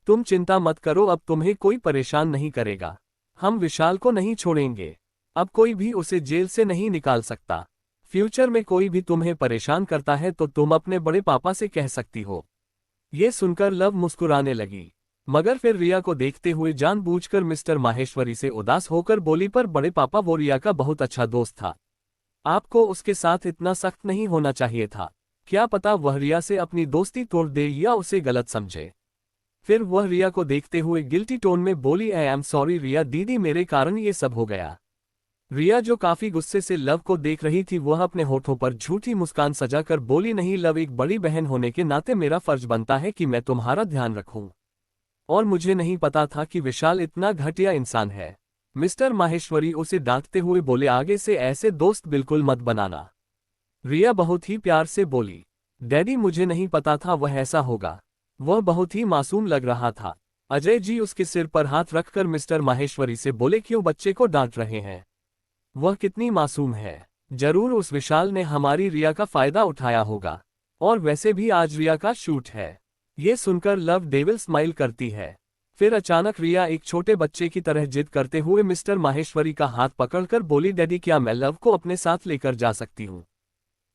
Speaker 2: तुम चिंता मत करो, अब तुम्हें कोई परेशान नहीं करेगा। हम विशाल को नहीं छोड़ेंगे। अब कोई भी उसे जेल से नहीं निकाल सकता। फ्यूचर में कोई भी तुम्हें परेशान करता है तो तुम अपने बड़े पापा से कह सकती हो। ये सुनकर लव मुस्कुराने लगी, मगर फिर रिया को देखते हुए जानबूझकर मिस्टर माहेश्वरी से उदास होकर बोली, पर बड़े पापा वो रिया का बहुत अच्छा दोस्त था, आपको उसके साथ इतना सख्त नहीं होना चाहिए था। क्या पता वह रिया से अपनी दोस्ती तोड़ दे या उसे गलत समझे। फिर वह रिया को देखते हुए गिल्टी टोन में बोली, आई एम सॉरी रिया दीदी, मेरे कारण ये सब हो गया। रिया जो काफी गुस्से से लव को देख रही थी, वह अपने होठों पर झूठी मुस्कान सजाकर बोली, नहीं लव, एक बड़ी बहन होने के नाते मेरा फर्ज बनता है कि मैं तुम्हारा ध्यान रखूं। और मुझे नहीं पता था कि विशाल इतना घटिया इंसान है। मिस्टर माहेश्वरी उसे डांटते हुए बोले, आगे से ऐसे दोस्त बिल्कुल मत बनाना। रिया बहुत ही प्यार से बोली, डैडी मुझे नहीं पता था वह ऐसा होगा। वह बहुत ही मासूम लग रहा था। अजय जी उसके सिर पर हाथ रखकर मिस्टर माहेश्वरी से बोले, क्यों बच्चे को डांट रहे हैं? वह कितनी मासूम है। जरूर उस विशाल ने हमारी रिया का फायदा उठाया होगा। और वैसे भी आज रिया का शूट है। ये सुनकर लव डेविल स्माइल करती है। फिर अचानक रिया एक छोटे बच्चे की तरह जिद करते हुए मिस्टर माहेश्वरी का हाथ पकड़कर बोली, डैडी क्या मैं लव को अपने साथ लेकर जा सकती हूँ?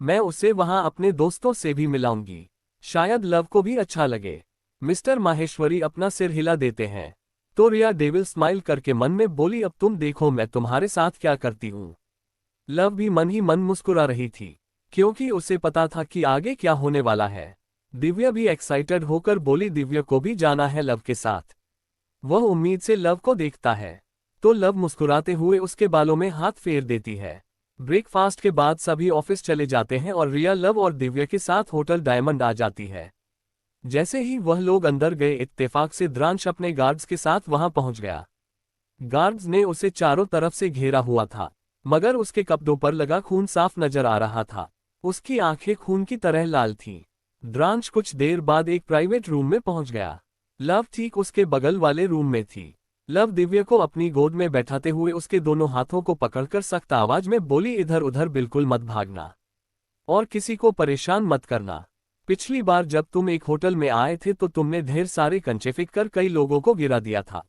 Speaker 2: मैं उसे वहां अपने दोस्तों से भी मिलाऊंगी, शायद लव को भी अच्छा लगे। मिस्टर माहेश्वरी अपना सिर हिला देते हैं तो रिया डेविल स्माइल करके मन में बोली, अब तुम देखो मैं तुम्हारे साथ क्या करती हूँ। लव भी मन ही मन मुस्कुरा रही थी, क्योंकि उसे पता था कि आगे क्या होने वाला है। दिव्या भी एक्साइटेड होकर बोली, दिव्या को भी जाना है लव के साथ। वह उम्मीद से लव को देखता है तो लव मुस्कुराते हुए उसके बालों में हाथ फेर देती है। ब्रेकफास्ट के बाद सभी ऑफिस चले जाते हैं और रिया लव और दिव्या के साथ होटल डायमंड आ जाती है। जैसे ही वह लोग अंदर गए, इत्तेफाक से द्रांश अपने गार्ड्स के साथ वहां पहुंच गया। गार्ड्स ने उसे चारों तरफ से घेरा हुआ था, मगर उसके कपड़ों पर लगा खून साफ नजर आ रहा था। उसकी आंखें खून की तरह लाल थीं। द्रांश कुछ देर बाद एक प्राइवेट रूम में पहुंच गया। लव ठीक उसके बगल वाले रूम में थी। लव दिव्या को अपनी गोद में बैठाते हुए उसके दोनों हाथों को पकड़कर सख्त आवाज में बोली, इधर उधर बिल्कुल मत भागना और किसी को परेशान मत करना। पिछली बार जब तुम एक होटल में आए थे तो तुमने ढेर सारे कंचे फेंक कर कई लोगों को गिरा दिया था।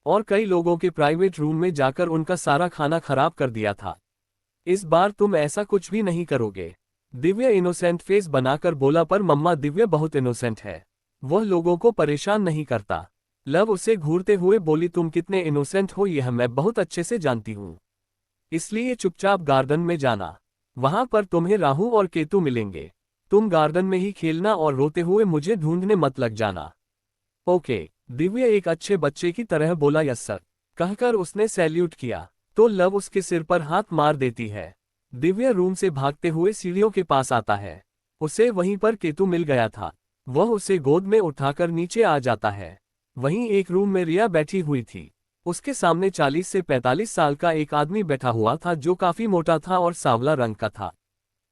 Speaker 2: और कई लोगों के प्राइवेट रूम में जाकर उनका सारा खाना खराब कर दिया था। इस बार तुम ऐसा कुछ भी नहीं करोगे। दिव्या इनोसेंट फेस बनाकर बोला, पर मम्मा दिव्या बहुत इनोसेंट है, वह लोगों को परेशान नहीं करता। लव उसे घूरते हुए बोली, तुम कितने इनोसेंट हो यह मैं बहुत अच्छे से जानती हूँ, इसलिए चुपचाप गार्डन में जाना, वहां पर तुम्हें राहु और केतु मिलेंगे। तुम गार्डन में ही खेलना और रोते हुए मुझे ढूंढने मत लग जाना। ओके, दिव्या एक अच्छे बच्चे की तरह बोला, यस सर कहकर उसने सैल्यूट किया तो लव उसके सिर पर हाथ मार देती है। दिव्या रूम से भागते हुए सीढ़ियों के पास आता है। उसे वहीं पर केतु मिल गया था। वह उसे गोद में उठाकर नीचे आ जाता है। वहीं एक रूम में रिया बैठी हुई थी। उसके सामने 40 से 45 साल का एक आदमी बैठा हुआ था जो काफी मोटा था और सांवला रंग का था।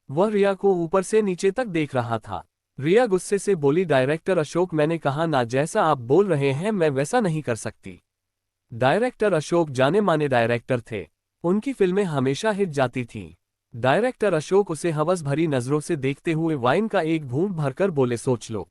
Speaker 2: वह रिया को ऊपर से नीचे तक देख रहा था। रिया गुस्से से बोली, डायरेक्टर अशोक मैंने कहा ना, जैसा आप बोल रहे हैं मैं वैसा नहीं कर सकती। डायरेक्टर अशोक जाने माने डायरेक्टर थे, उनकी फिल्में हमेशा हिट जाती थीं। डायरेक्टर अशोक उसे हवस भरी नजरों से देखते हुए वाइन का एक घूंट भरकर बोले, सोच लो,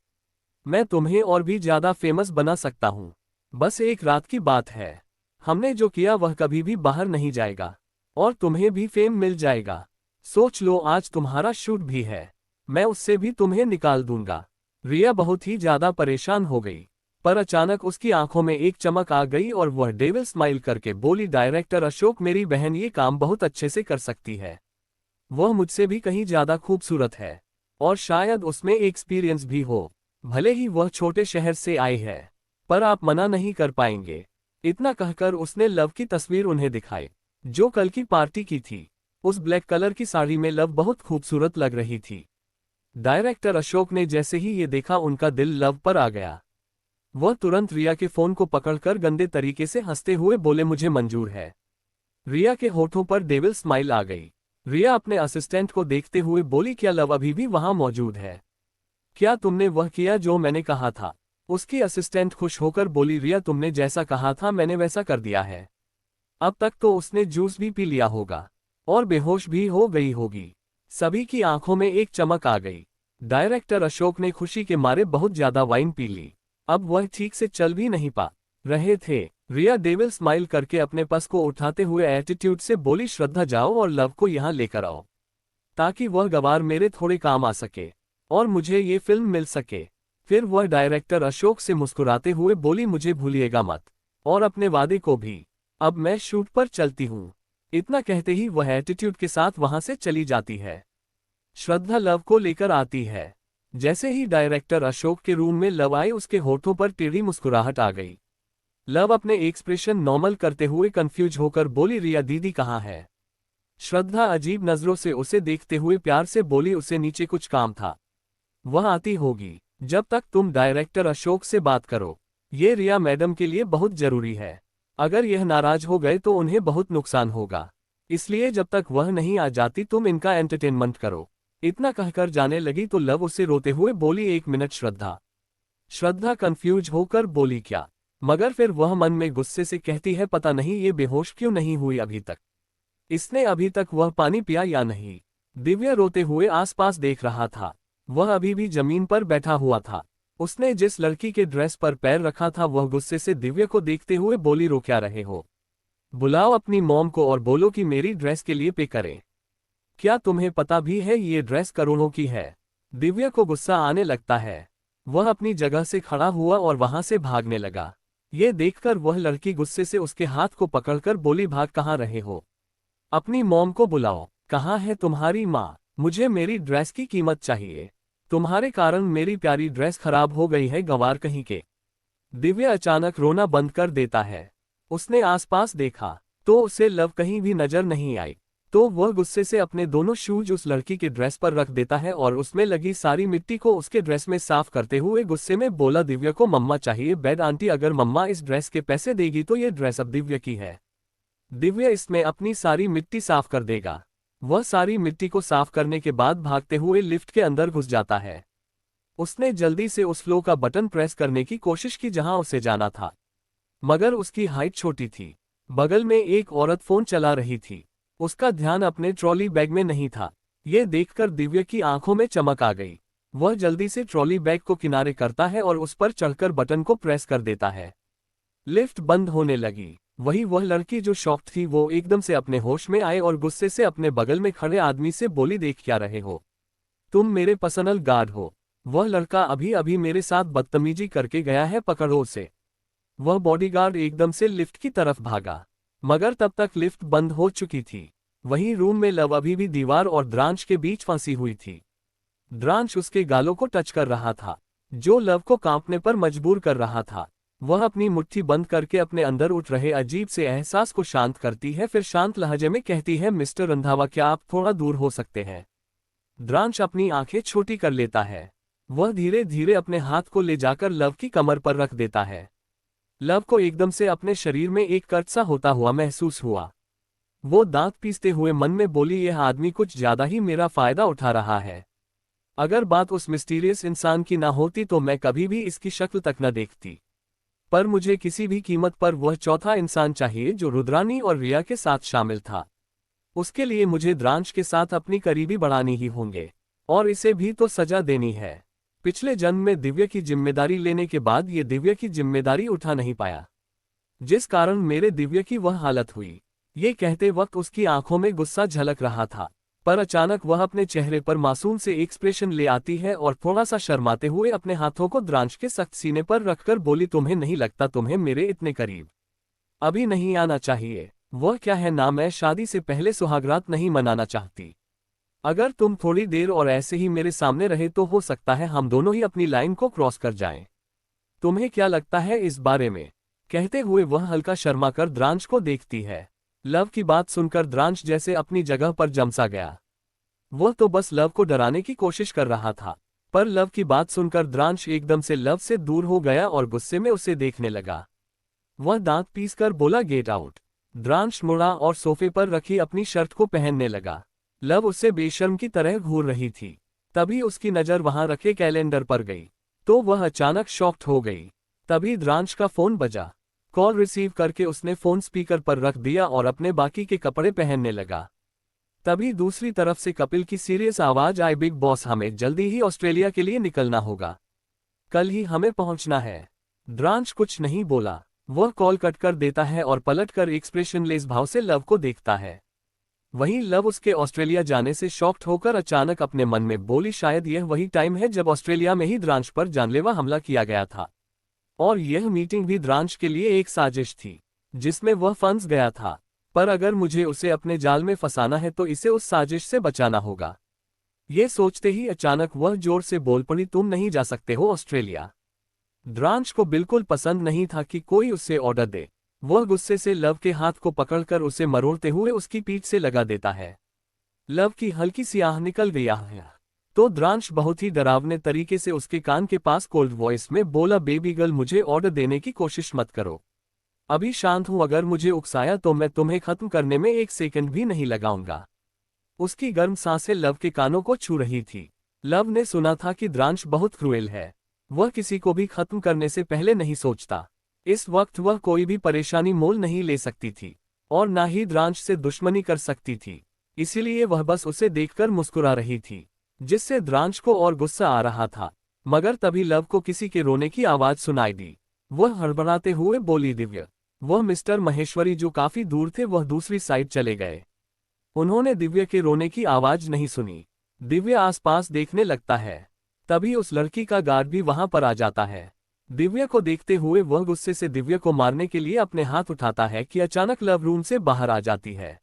Speaker 2: मैं तुम्हें और भी ज्यादा फेमस बना सकता हूँ। बस एक रात की बात है, हमने जो किया वह कभी भी बाहर नहीं जाएगा और तुम्हें भी फेम मिल जाएगा। सोच लो, आज तुम्हारा शूट भी है, मैं उससे भी तुम्हें निकाल दूंगा। रिया बहुत ही ज्यादा परेशान हो गई, पर अचानक उसकी आंखों में एक चमक आ गई और वह डेविल स्माइल करके बोली, डायरेक्टर अशोक मेरी बहन ये काम बहुत अच्छे से कर सकती है। वह मुझसे भी कहीं ज्यादा खूबसूरत है और शायद उसमें एक्सपीरियंस भी हो। भले ही वह छोटे शहर से आई है, पर आप मना नहीं कर पाएंगे। इतना कहकर उसने लव की तस्वीर उन्हें दिखाई, जो कल की पार्टी की थी। उस ब्लैक कलर की साड़ी में लव बहुत खूबसूरत लग रही थी। डायरेक्टर अशोक ने जैसे ही ये देखा उनका दिल लव पर आ गया। वह तुरंत रिया के फोन को पकड़कर गंदे तरीके से हंसते हुए बोले, मुझे मंजूर है। रिया के होठों पर डेविल स्माइल आ गई। रिया अपने असिस्टेंट को देखते हुए बोली, क्या लव अभी भी वहां मौजूद है? क्या तुमने वह किया जो मैंने कहा था? उसकी असिस्टेंट खुश होकर बोली, रिया तुमने जैसा कहा था मैंने वैसा कर दिया है। अब तक तो उसने जूस भी पी लिया होगा और बेहोश भी हो गई होगी। सभी की आंखों में एक चमक आ गई। डायरेक्टर अशोक ने खुशी के मारे बहुत ज्यादा वाइन पी ली। अब वह ठीक से चल भी नहीं पा रहे थे। रिया डेविल स्माइल करके अपने पस को उठाते हुए एटीट्यूड से बोली, श्रद्धा जाओ और लव को यहाँ लेकर आओ, ताकि वह गवार मेरे थोड़े काम आ सके और मुझे ये फिल्म मिल सके। फिर वह डायरेक्टर अशोक से मुस्कुराते हुए बोली, मुझे भूलिएगा मत और अपने वादे को भी। अब मैं शूट पर चलती हूँ। इतना कहते ही वह एटीट्यूड के साथ वहां से चली जाती है। श्रद्धा लव को लेकर आती है। जैसे ही डायरेक्टर अशोक के रूम में लव आई, उसके होठों पर टेढ़ी मुस्कुराहट आ गई। लव अपने एक्सप्रेशन नॉर्मल करते हुए कंफ्यूज होकर बोली, रिया दीदी कहाँ है? श्रद्धा अजीब नजरों से उसे देखते हुए प्यार से बोली, उसे नीचे कुछ काम था, वह आती होगी। जब तक तुम डायरेक्टर अशोक से बात करो, ये रिया मैडम के लिए बहुत जरूरी है। अगर यह नाराज हो गए तो उन्हें बहुत नुकसान होगा, इसलिए जब तक वह नहीं आ जाती तुम इनका एंटरटेनमेंट करो। इतना कहकर जाने लगी तो लव उसे रोते हुए बोली, एक मिनट श्रद्धा। श्रद्धा कंफ्यूज होकर बोली, क्या? मगर फिर वह मन में गुस्से से कहती है, पता नहीं ये बेहोश क्यों नहीं हुई अभी तक। इसने अभी तक वह पानी पिया या नहीं? दिव्या रोते हुए आसपास देख रहा था। वह अभी भी जमीन पर बैठा हुआ था। उसने जिस लड़की के ड्रेस पर पैर रखा था वह गुस्से से दिव्या को देखते हुए बोली, रो क्या रहे हो? बुलाओ अपनी मॉम को और बोलो कि मेरी ड्रेस के लिए पे करें। क्या तुम्हें पता भी है ये ड्रेस करोड़ों की है? दिव्या को गुस्सा आने लगता है। वह अपनी जगह से खड़ा हुआ और वहां से भागने लगा। ये देखकर वह लड़की गुस्से से उसके हाथ को पकड़कर बोली, भाग कहाँ रहे हो? अपनी मॉम को बुलाओ। कहाँ है तुम्हारी माँ? मुझे मेरी ड्रेस की कीमत चाहिए। तुम्हारे कारण मेरी प्यारी ड्रेस खराब हो गई है, गंवार कहीं के। दिव्या अचानक रोना बंद कर देता है। उसने आसपास देखा तो उसे लव कहीं भी नजर नहीं आई। तो वह गुस्से से अपने दोनों शूज उस लड़की के ड्रेस पर रख देता है और उसमें लगी सारी मिट्टी को उसके ड्रेस में साफ करते हुए गुस्से में बोला, दिव्या को मम्मा चाहिए बेड आंटी, अगर मम्मा इस ड्रेस के पैसे देगी तो ये ड्रेस अब दिव्या की है। दिव्या इसमें अपनी सारी मिट्टी साफ कर देगा। वह सारी मिट्टी को साफ करने के बाद भागते हुए लिफ्ट के अंदर घुस जाता है। उसने जल्दी से उस फ्लो का बटन प्रेस करने की कोशिश की जहां उसे जाना था, मगर उसकी हाइट छोटी थी। बगल में एक औरत फोन चला रही थी। उसका ध्यान अपने ट्रॉली बैग में नहीं था। ये देखकर दिव्या की आंखों में चमक आ गई। वह जल्दी से ट्रॉली बैग को किनारे करता है और उस पर चढ़कर बटन को प्रेस कर देता है। लिफ्ट बंद होने लगी। वही वह लड़की जो शॉक्ड थी वो एकदम से अपने होश में आए और गुस्से से अपने बगल में खड़े आदमी से बोली, देख क्या रहे हो, तुम मेरे पर्सनल गार्ड हो। वह लड़का अभी अभी मेरे साथ बदतमीजी करके गया है, पकड़ो उसे। वह बॉडीगार्ड एकदम से लिफ्ट की तरफ भागा, मगर तब तक लिफ्ट बंद हो चुकी थी। वहीं रूम में लव अभी भी दीवार और द्रांश के बीच फंसी हुई थी। द्रांश उसके गालों को टच कर रहा था, जो लव को कांपने पर मजबूर कर रहा था। वह अपनी मुट्ठी बंद करके अपने अंदर उठ रहे अजीब से एहसास को शांत करती है, फिर शांत लहजे में कहती है, मिस्टर रंधावा क्या आप थोड़ा दूर हो सकते हैं। द्रांश अपनी आंखें छोटी कर लेता है। वह धीरे धीरे अपने हाथ को ले जाकर लव की कमर पर रख देता है। लव को एकदम से अपने शरीर में एक कर्ज सा होता हुआ महसूस हुआ। वो दांत पीसते हुए मन में बोली, यह आदमी कुछ ज्यादा ही मेरा फायदा उठा रहा है। अगर बात उस मिस्टीरियस इंसान की ना होती तो मैं कभी भी इसकी शक्ल तक न देखती। पर मुझे किसी भी कीमत पर वह चौथा इंसान चाहिए जो रुद्रानी और रिया के साथ शामिल था। उसके लिए मुझे द्रांश के साथ अपनी करीबी बढ़ानी ही होंगे, और इसे भी तो सजा देनी है। पिछले जन्म में दिव्य की जिम्मेदारी लेने के बाद ये दिव्य की जिम्मेदारी उठा नहीं पाया, जिस कारण मेरे दिव्य की वह हालत हुई। ये कहते वक्त उसकी आंखों में गुस्सा झलक रहा था, पर अचानक वह अपने चेहरे पर मासूम से एक्सप्रेशन ले आती है और थोड़ा सा शर्माते हुए अपने हाथों को द्रांश के सख्त सीने पर रखकर बोली, तुम्हें नहीं लगता तुम्हें मेरे इतने करीब अभी नहीं आना चाहिए? वह क्या है ना, मैं शादी से पहले सुहागरात नहीं मनाना चाहती। अगर तुम थोड़ी देर और ऐसे ही मेरे सामने रहे तो हो सकता है हम दोनों ही अपनी लाइन को क्रॉस कर जाएं। तुम्हें क्या लगता है इस बारे में? कहते हुए वह हल्का शर्मा कर द्रांश को देखती है। लव की बात सुनकर द्रांश जैसे अपनी जगह पर जमसा गया। वह तो बस लव को डराने की कोशिश कर रहा था, पर लव की बात सुनकर द्रांश एकदम से लव से दूर हो गया और गुस्से में उसे देखने लगा। वह दांत पीसकर बोला, गेट आउट। द्रांश मुड़ा और सोफे पर रखी अपनी शर्ट को पहनने लगा। लव उससे बेशर्म की तरह घूर रही थी। तभी उसकी नजर वहां रखे कैलेंडर पर गई, तो वह अचानक शॉक्ड हो गई। तभी द्रांश का फोन बजा। कॉल रिसीव करके उसने फोन स्पीकर पर रख दिया और अपने बाकी के कपड़े पहनने लगा। तभी दूसरी तरफ से कपिल की सीरियस आवाज आई, बिग बॉस हमें जल्दी ही ऑस्ट्रेलिया के लिए निकलना होगा, कल ही हमें पहुंचना है। द्रांश कुछ नहीं बोला। वह कॉल कट कर देता है और पलटकर एक्सप्रेशनलेस भाव से लव को देखता है। वहीं लव उसके ऑस्ट्रेलिया जाने से शॉक्ड होकर अचानक अपने मन में बोली, शायद यह वही टाइम है जब ऑस्ट्रेलिया में ही द्रांश पर जानलेवा हमला किया गया था, और यह मीटिंग भी द्रांश के लिए एक साजिश थी जिसमें वह फंस गया था। पर अगर मुझे उसे अपने जाल में फंसाना है तो इसे उस साजिश से बचाना होगा। ये सोचते ही अचानक वह जोर से बोल पड़ी, तुम नहीं जा सकते हो ऑस्ट्रेलिया। द्रांश को बिल्कुल पसंद नहीं था कि कोई उससे ऑर्डर दे। वह गुस्से से लव के हाथ को पकड़कर उसे मरोड़ते हुए उसकी पीठ से लगा देता है। लव की हल्की सी आह निकल गई है, तो द्रांश बहुत ही डरावने तरीके से उसके कान के पास कोल्ड वॉइस में बोला, बेबी गर्ल मुझे ऑर्डर देने की कोशिश मत करो, अभी शांत हूं, अगर मुझे उकसाया तो मैं तुम्हें खत्म करने में एक सेकंड भी नहीं लगाऊंगा। उसकी गर्म सांसें लव के कानों को छू रही थी। लव ने सुना था कि द्रांश बहुत क्रूएल है, वह किसी को भी खत्म करने से पहले नहीं सोचता। इस वक्त वह कोई भी परेशानी मोल नहीं ले सकती थी और ना ही द्रांश से दुश्मनी कर सकती थी, इसीलिए वह बस उसे देखकर मुस्कुरा रही थी, जिससे द्रांश को और गुस्सा आ रहा था। मगर तभी लव को किसी के रोने की आवाज सुनाई दी। वह हड़बड़ाते हुए बोली, दिव्य। वह मिस्टर महेश्वरी जो काफी दूर थे वह दूसरी साइड चले गए। उन्होंने दिव्य के रोने की आवाज नहीं सुनी। दिव्य आसपास देखने लगता है, तभी उस लड़की का गार्ड भी वहां पर आ जाता है। दिव्य को देखते हुए वह गुस्से से दिव्य को मारने के लिए अपने हाथ उठाता है कि अचानक लव रूम से बाहर आ जाती है।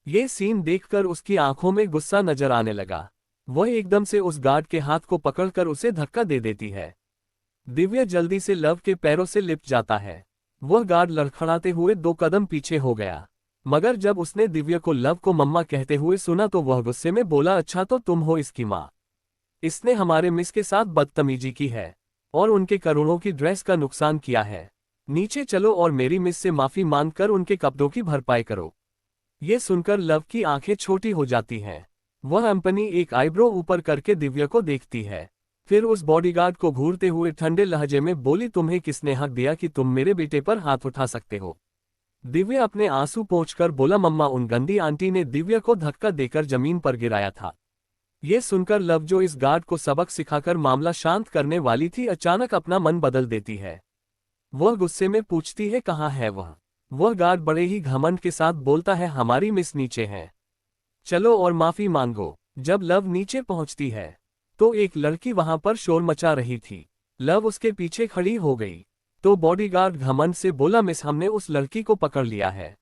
Speaker 2: ये सीन देखकर उसकी आंखों में गुस्सा नजर आने लगा। वह एकदम से उस गार्ड के हाथ को पकड़कर उसे धक्का दे देती है। दिव्य जल्दी से लव के पैरों से लिपट जाता है। वह गार्ड लड़खड़ाते हुए 2 कदम पीछे हो गया, मगर जब उसने दिव्य को लव को मम्मा कहते हुए सुना तो वह गुस्से में बोला, अच्छा तो तुम हो इसकी माँ। इसने हमारे मिस के साथ बदतमीजी की है और उनके करोड़ों की ड्रेस का नुकसान किया है। नीचे चलो और मेरी मिस से माफी मांगकर उनके कपड़ों की भरपाई करो। ये सुनकर लव की आंखें छोटी हो जाती हैं। वह कंपनी एक आईब्रो ऊपर करके दिव्य को देखती है, फिर उस बॉडीगार्ड को घूरते हुए ठंडे लहजे में बोली, तुम्हें किसने हक दिया कि तुम मेरे बेटे पर हाथ उठा सकते हो? दिव्य अपने आंसू पोंछकर बोला, मम्मा उन गंदी आंटी ने दिव्य को धक्का देकर जमीन पर गिराया था। ये सुनकर लव जो इस गार्ड को सबक सिखाकर मामला शांत करने वाली थी अचानक अपना मन बदल देती है। वह गुस्से में पूछती है कहाँ है वह। वह गार्ड बड़े ही घमंड के साथ बोलता है हमारी मिस नीचे है, चलो और माफी मांगो। जब लव नीचे पहुंचती है तो एक लड़की वहां पर शोर मचा रही थी। लव उसके पीछे खड़ी हो गई तो बॉडीगार्ड घमंड से बोला मिस हमने उस लड़की को पकड़ लिया है।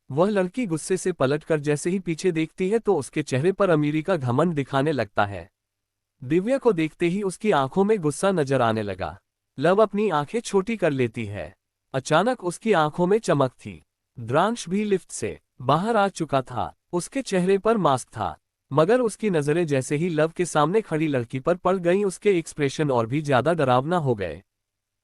Speaker 2: वह लड़की गुस्से से पलटकर जैसे ही पीछे देखती है तो उसके चेहरे पर अमीरी का घमंड दिखाने लगता है। दिव्या को देखते ही उसकी आंखों में गुस्सा नजर आने लगा। लव अपनी आंखें छोटी कर लेती है। अचानक उसकी आंखों में चमक थी। द्रांश भी लिफ्ट से बाहर आ चुका था। उसके चेहरे पर मास्क था, मगर उसकी नजरें जैसे ही लव के सामने खड़ी लड़की पर पड़ गईं उसके एक्सप्रेशन और भी ज्यादा डरावना हो गए।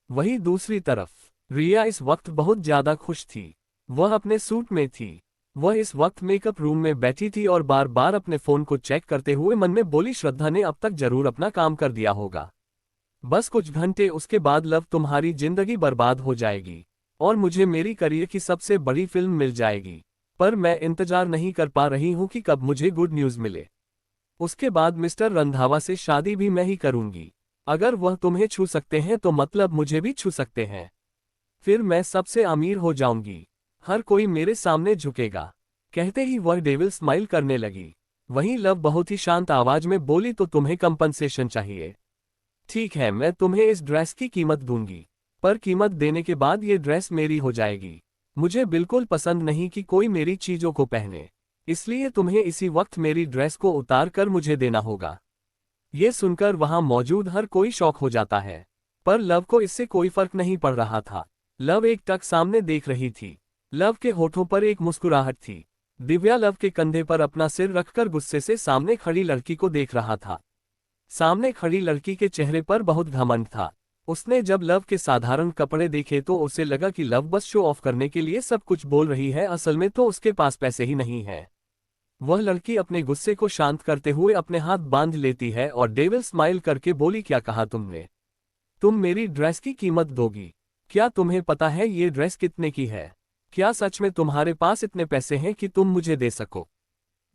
Speaker 2: वहीं दूसरी तरफ रिया इस वक्त बहुत ज्यादा खुश थी। वह अपने सूट में थी। वह इस वक्त मेकअप रूम में बैठी थी और बार बार अपने फोन को चेक करते हुए मन में बोली श्रद्धा ने अब तक जरूर अपना काम कर दिया होगा। बस कुछ घंटे उसके बाद लव तुम्हारी जिंदगी बर्बाद हो जाएगी और मुझे मेरी करियर की सबसे बड़ी फिल्म मिल जाएगी। पर मैं इंतजार नहीं कर पा रही हूं कि कब मुझे गुड न्यूज मिले। उसके बाद मिस्टर रंधावा से शादी भी मैं ही करूंगी। अगर वह तुम्हें छू सकते हैं तो मतलब मुझे भी छू सकते हैं। फिर मैं सबसे अमीर हो जाऊंगी, हर कोई मेरे सामने झुकेगा। कहते ही वह डेविल स्माइल करने लगी। वहीं लव बहुत ही शांत आवाज में बोली तो तुम्हें कंपनसेशन चाहिए। ठीक है, मैं तुम्हें इस ड्रेस की कीमत दूंगी, पर कीमत देने के बाद ये ड्रेस मेरी हो जाएगी। मुझे बिल्कुल पसंद नहीं कि कोई मेरी चीजों को पहने, इसलिए तुम्हें इसी वक्त मेरी ड्रेस को उतार कर मुझे देना होगा। ये सुनकर वहां मौजूद हर कोई शॉक हो जाता है, पर लव को इससे कोई फर्क नहीं पड़ रहा था। लव एक टक सामने देख रही थी। लव के होठों पर एक मुस्कुराहट थी। दिव्या लव के कंधे पर अपना सिर रखकर गुस्से से सामने खड़ी लड़की को देख रहा था। सामने खड़ी लड़की के चेहरे पर बहुत घमंड था। उसने जब लव के साधारण कपड़े देखे तो उसे लगा कि लव बस शो ऑफ करने के लिए सब कुछ बोल रही है, असल में तो उसके पास पैसे ही नहीं है। वह लड़की अपने गुस्से को शांत करते हुए अपने हाथ बांध लेती है और डेविल स्माइल करके बोली क्या कहा तुमने? तुम मेरी ड्रेस की कीमत दोगी? क्या तुम्हें पता है ये ड्रेस कितने की है? क्या सच में तुम्हारे पास इतने पैसे हैं कि तुम मुझे दे सको?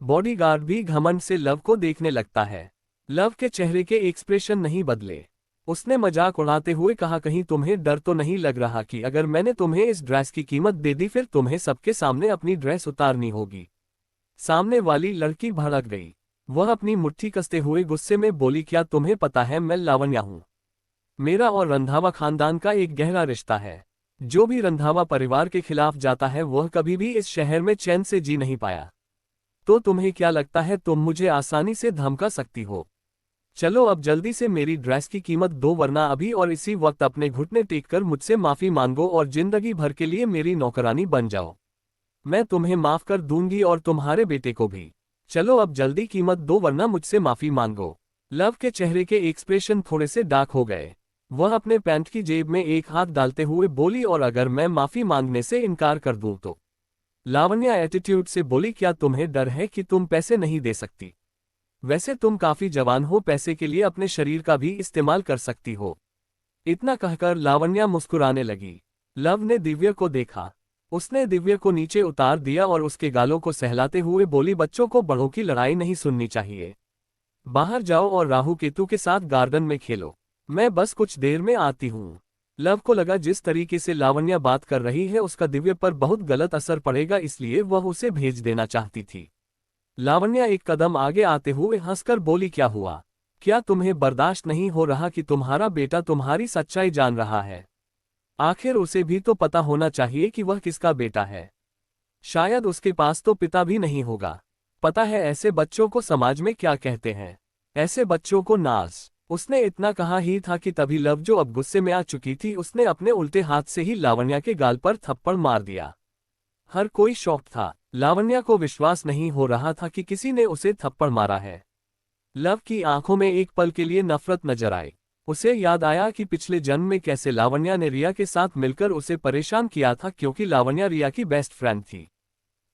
Speaker 2: बॉडीगार्ड भी घमंड से लव को देखने लगता है। लव के चेहरे के एक्सप्रेशन नहीं बदले। उसने मजाक उड़ाते हुए कहा कहीं तुम्हें डर तो नहीं लग रहा कि अगर मैंने तुम्हें इस ड्रेस की कीमत दे दी फिर तुम्हें सबके सामने अपनी ड्रेस उतारनी होगी? सामने वाली लड़की भड़क गई। वह अपनी मुट्ठी कसते हुए गुस्से में बोली क्या तुम्हें पता है मैं लावण्या हूं। मेरा और रंधावा खानदान का एक गहरा रिश्ता है। जो भी रंधावा परिवार के खिलाफ जाता है वह कभी भी इस शहर में चैन से जी नहीं पाया। तो तुम्हें क्या लगता है तुम मुझे आसानी से धमका सकती हो? चलो अब जल्दी से मेरी ड्रेस की कीमत दो वरना अभी और इसी वक्त अपने घुटने टेक कर मुझसे माफी मांगो और जिंदगी भर के लिए मेरी नौकरानी बन जाओ। मैं तुम्हें माफ कर दूंगी और तुम्हारे बेटे को भी। चलो अब जल्दी कीमत दो वरना मुझसे माफी मांगो। लव के चेहरे के एक्सप्रेशन थोड़े से डार्क हो गए। वह अपने पैंट की जेब में एक हाथ डालते हुए बोली और अगर मैं माफी मांगने से इनकार कर दूं तो? लावण्या एटीट्यूड से बोली क्या तुम्हें डर है कि तुम पैसे नहीं दे सकती? वैसे तुम काफी जवान हो, पैसे के लिए अपने शरीर का भी इस्तेमाल कर सकती हो। इतना कहकर लावण्या मुस्कुराने लगी। लव ने दिव्या को देखा। उसने दिव्या को नीचे उतार दिया और उसके गालों को सहलाते हुए बोली बच्चों को बड़ों की लड़ाई नहीं सुननी चाहिए। बाहर जाओ और राहु केतु के साथ गार्डन में खेलो, मैं बस कुछ देर में आती हूँ। लव को लगा जिस तरीके से लावण्या बात कर रही है उसका दिव्या पर बहुत गलत असर पड़ेगा, इसलिए वह उसे भेज देना चाहती थी। लावण्या एक कदम आगे आते हुए हंसकर बोली क्या हुआ? क्या तुम्हें बर्दाश्त नहीं हो रहा कि तुम्हारा बेटा तुम्हारी सच्चाई जान रहा है? आखिर उसे भी तो पता होना चाहिए कि वह किसका बेटा है। शायद उसके पास तो पिता भी नहीं होगा। पता है ऐसे बच्चों को समाज में क्या कहते हैं? ऐसे बच्चों को नाज। उसने इतना कहा ही था कि तभी लव जो अब गुस्से में आ चुकी थी उसने अपने उल्टे हाथ से ही लावण्या के गाल पर थप्पड़ मार दिया। हर कोई शॉक्ड था। लावण्या को विश्वास नहीं हो रहा था कि किसी ने उसे थप्पड़ मारा है। लव की आंखों में एक पल के लिए नफरत नजर आई। उसे याद आया कि पिछले जन्म में कैसे लावण्या ने रिया के साथ मिलकर उसे परेशान किया था, क्योंकि लावण्या रिया की बेस्ट फ्रेंड थी।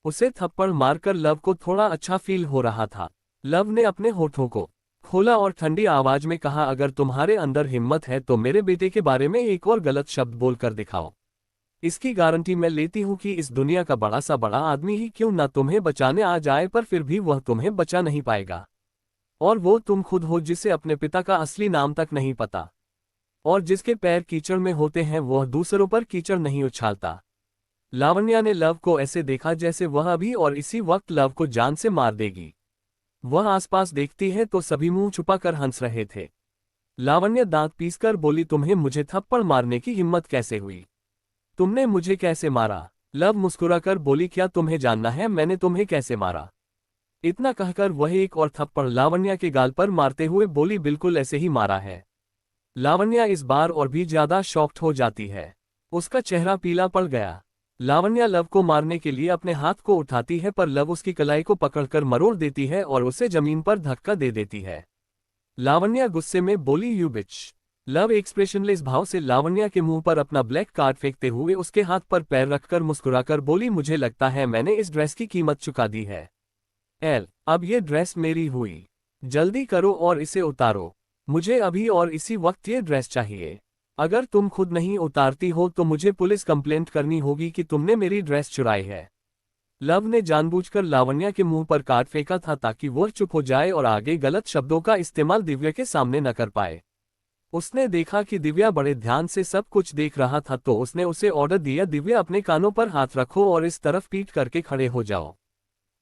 Speaker 2: उसे थप्पड़ मारकर लव को थोड़ा अच्छा फील हो रहा था। लव ने अपने होठों को खोला और ठंडी आवाज में कहा अगर तुम्हारे अंदर हिम्मत है तो मेरे बेटे के बारे में एक और गलत शब्द बोलकर दिखाओ। इसकी गारंटी मैं लेती हूं कि इस दुनिया का बड़ा सा बड़ा आदमी ही क्यों ना तुम्हें बचाने आ जाए, पर फिर भी वह तुम्हें बचा नहीं पाएगा। और वो तुम खुद हो जिसे अपने पिता का असली नाम तक नहीं पता। और जिसके पैर कीचड़ में होते हैं वह दूसरों पर कीचड़ नहीं उछालता। लावण्या ने लव को ऐसे देखा जैसे वह अभी और इसी वक्त लव को जान से मार देगी। वह आसपास देखती है तो सभी मुंह छुपाकर हंस रहे थे। लावण्या दांत पीसकर बोली, तुम्हें मुझे थप्पड़ मारने की हिम्मत कैसे हुई? तुमने मुझे कैसे मारा? लव मुस्कुराकर बोली, क्या तुम्हें जानना है मैंने तुम्हें कैसे मारा? इतना कहकर वह एक और थप्पड़ लावण्या के गाल पर मारते हुए बोली, बिल्कुल ऐसे ही मारा है। लावण्या इस बार और भी ज्यादा शॉक्ड हो जाती है। उसका चेहरा पीला पड़ गया। लावण्या लव को मारने के लिए अपने हाथ को उठाती है पर लव उसकी कलाई को पकड़कर मरोड़ देती है और उसे जमीन पर धक्का दे देती है। लावण्या गुस्से में बोली, यू बिच। लव एक्सप्रेशनलेस भाव से लावण्या के मुंह पर अपना ब्लैक कार्ड फेंकते हुए उसके हाथ पर पैर रखकर मुस्कुराकर बोली, मुझे लगता है मैंने इस ड्रेस की कीमत चुका दी है। अब ये ड्रेस मेरी हुई। जल्दी करो और इसे उतारो। मुझे अभी और इसी वक्त ये ड्रेस चाहिए। अगर तुम खुद नहीं उतारती हो तो मुझे पुलिस कंप्लेंट करनी होगी कि तुमने मेरी ड्रेस चुराई है। लव ने जानबूझकर लावण्या के मुंह पर कार्ड फेंका था ताकि वह चुप हो जाए और आगे गलत शब्दों का इस्तेमाल दिव्या के सामने न कर पाए। उसने देखा कि दिव्या बड़े ध्यान से सब कुछ देख रहा था तो उसने उसे ऑर्डर दिया, दिव्या अपने कानों पर हाथ रखो और इस तरफ पीठ करके खड़े हो जाओ।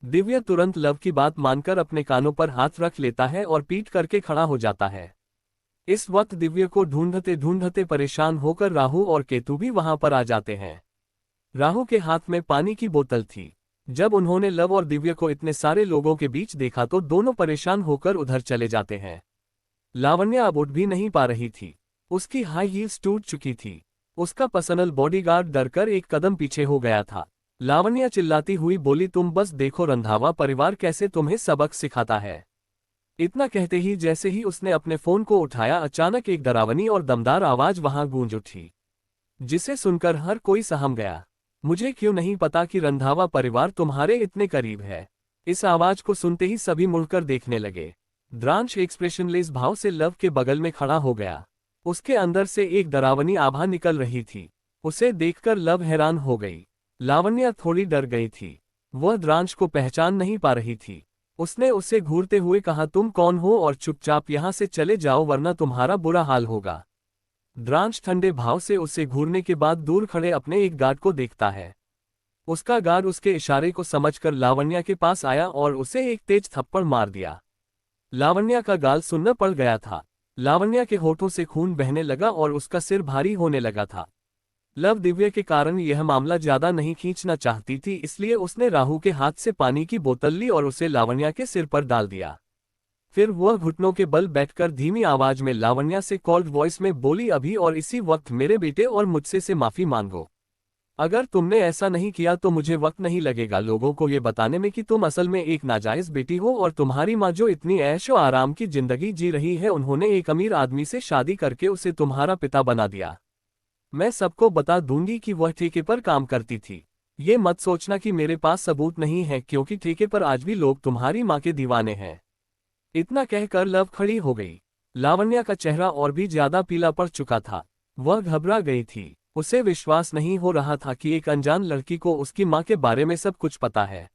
Speaker 2: दिव्या तुरंत लव की बात मानकर अपने कानों पर हाथ रख लेता है और पीठ करके खड़ा हो जाता है। इस वक्त दिव्या को ढूंढते ढूंढते परेशान होकर राहु और केतु भी वहां पर आ जाते हैं। राहु के हाथ में पानी की बोतल थी। जब उन्होंने लव और दिव्या को इतने सारे लोगों के बीच देखा तो दोनों परेशान होकर उधर चले जाते हैं। लावण्या अब उठ भी नहीं पा रही थी। उसकी हाई हील्स टूट चुकी थी। उसका पर्सनल बॉडीगार्ड डरकर एक कदम पीछे हो गया था। लावण्या चिल्लाती हुई बोली, तुम बस देखो रंधावा परिवार कैसे तुम्हें सबक सिखाता है। इतना कहते ही जैसे ही उसने अपने फोन को उठाया अचानक एक डरावनी और दमदार आवाज वहां गूंज उठी, जिसे सुनकर हर कोई सहम गया। मुझे क्यों नहीं पता कि रंधावा परिवार तुम्हारे इतने करीब है। इस आवाज को सुनते ही सभी मुड़कर देखने लगे। द्रांश एक्सप्रेशनलेस भाव से लव के बगल में खड़ा हो गया। उसके अंदर से एक डरावनी आभा निकल रही थी। उसे देखकर लव हैरान हो गई। लावण्या थोड़ी डर गई थी। वह द्रांश को पहचान नहीं पा रही थी। उसने उसे घूरते हुए कहा, तुम कौन हो और चुपचाप यहां से चले जाओ वरना तुम्हारा बुरा हाल होगा। द्रांश ठंडे भाव से उसे घूरने के बाद दूर खड़े अपने एक गार्ड को देखता है। उसका गार्ड उसके इशारे को समझकर लावण्या के पास आया और उसे एक तेज थप्पड़ मार दिया। लावण्या का गाल सुन्न पड़ गया था। लावण्या के होठों से खून बहने लगा और उसका सिर भारी होने लगा था। लव दिव्या के कारण यह मामला ज्यादा नहीं खींचना चाहती थी, इसलिए उसने राहु के हाथ से पानी की बोतल ली और उसे लावण्या के सिर पर डाल दिया। फिर वह घुटनों के बल बैठकर धीमी आवाज में लावण्या से कोल्ड वॉइस में बोली, अभी और इसी वक्त मेरे बेटे और मुझसे से माफी मांगो। अगर तुमने ऐसा नहीं किया तो मुझे वक्त नहीं लगेगा लोगों को ये बताने में कि तुम असल में एक नाजायज बेटी हो और तुम्हारी माँ जो इतनी ऐशो आराम की जिंदगी जी रही है उन्होंने एक अमीर आदमी से शादी करके उसे तुम्हारा पिता बना दिया। मैं सबको बता दूंगी कि वह ठेके पर काम करती थी। ये मत सोचना कि मेरे पास सबूत नहीं है, क्योंकि ठेके पर आज भी लोग तुम्हारी माँ के दीवाने हैं। इतना कहकर लव खड़ी हो गई। लावण्या का चेहरा और भी ज्यादा पीला पड़ चुका था। वह घबरा गई थी। उसे विश्वास नहीं हो रहा था कि एक अनजान लड़की को उसकी माँ के बारे में सब कुछ पता है।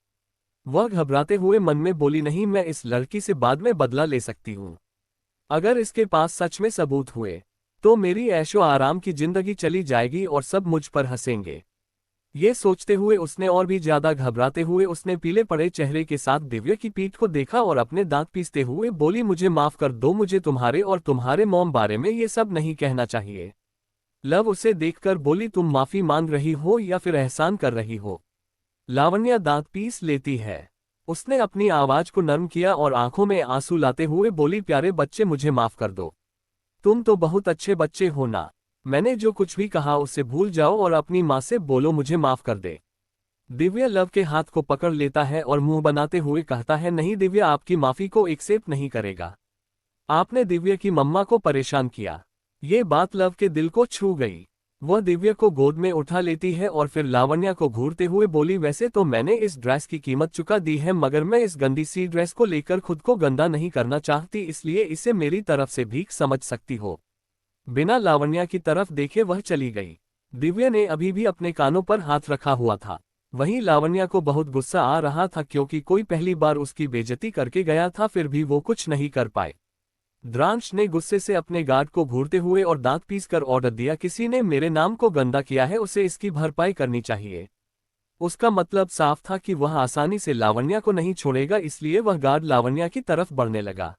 Speaker 2: वह घबराते हुए मन में बोली, नहीं, मैं इस लड़की से बाद में बदला ले सकती हूँ। अगर इसके पास सच में सबूत हुए तो मेरी ऐशो आराम की जिंदगी चली जाएगी और सब मुझ पर हंसेंगे। ये सोचते हुए उसने और भी ज्यादा घबराते हुए उसने पीले पड़े चेहरे के साथ दिव्या की पीठ को देखा और अपने दांत पीसते हुए बोली, मुझे माफ कर दो, मुझे तुम्हारे और तुम्हारे मॉम बारे में ये सब नहीं कहना चाहिए। लव उसे देखकर बोली, तुम माफी मांग रही हो या फिर एहसान कर रही हो? लावण्या दांत पीस लेती है। उसने अपनी आवाज को नरम किया और आंखों में आंसू लाते हुए बोली, प्यारे बच्चे मुझे माफ कर दो। तुम तो बहुत अच्छे बच्चे हो ना। मैंने जो कुछ भी कहा उसे भूल जाओ और अपनी माँ से बोलो मुझे माफ कर दे। दिव्या लव के हाथ को पकड़ लेता है और मुंह बनाते हुए कहता है, नहीं, दिव्या आपकी माफी को एक्सेप्ट नहीं करेगा। आपने दिव्या की मम्मा को परेशान किया। ये बात लव के दिल को छू गई। वह दिव्या को गोद में उठा लेती है और फिर लावण्या को घूरते हुए बोली, वैसे तो मैंने इस ड्रेस की कीमत चुका दी है, मगर मैं इस गंदी सी ड्रेस को लेकर खुद को गंदा नहीं करना चाहती, इसलिए इसे मेरी तरफ से भीख समझ सकती हो। बिना लावण्या की तरफ देखे वह चली गई। दिव्या ने अभी भी अपने कानों पर हाथ रखा हुआ था। वहीं लावण्या को बहुत गुस्सा आ रहा था क्योंकि कोई पहली बार उसकी बेइज्जती करके गया था, फिर भी वो कुछ नहीं कर पाए। द्रांश ने गुस्से से अपने गार्ड को घूरते हुए और दांत पीसकर ऑर्डर दिया, किसी ने मेरे नाम को गंदा किया है, उसे इसकी भरपाई करनी चाहिए। उसका मतलब साफ था कि वह आसानी से लावण्या को नहीं छोड़ेगा, इसलिए वह गार्ड लावण्या की तरफ बढ़ने लगा।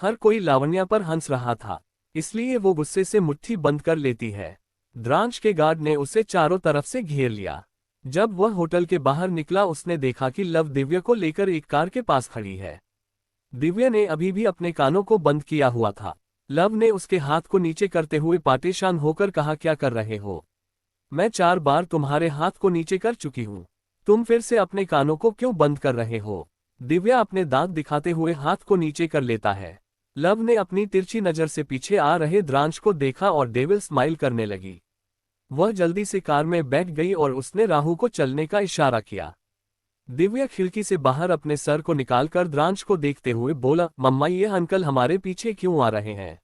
Speaker 2: हर कोई लावण्या पर हंस रहा था, इसलिए वो गुस्से से मुट्ठी बंद कर लेती है। द्रांश के गार्ड ने उसे चारों तरफ से घेर लिया। जब वह होटल के बाहर निकला उसने देखा कि लव दिव्या को लेकर एक कार के पास खड़ी है। दिव्या ने अभी भी अपने कानों को बंद किया हुआ था। लव ने उसके हाथ को नीचे करते हुए परेशान होकर कहा, क्या कर रहे हो? मैं 4 बार तुम्हारे हाथ को नीचे कर चुकी हूँ, तुम फिर से अपने कानों को क्यों बंद कर रहे हो? दिव्या अपने दांत दिखाते हुए हाथ को नीचे कर लेता है। लव ने अपनी तिरछी नजर से पीछे आ रहे द्रांश को देखा और डेविल स्माइल करने लगी। वह जल्दी से कार में बैठ गई और उसने राहु को चलने का इशारा किया। दिव्या खिड़की से बाहर अपने सर को निकालकर द्रांश को देखते हुए बोला, मम्मा ये अंकल हमारे पीछे क्यों आ रहे हैं?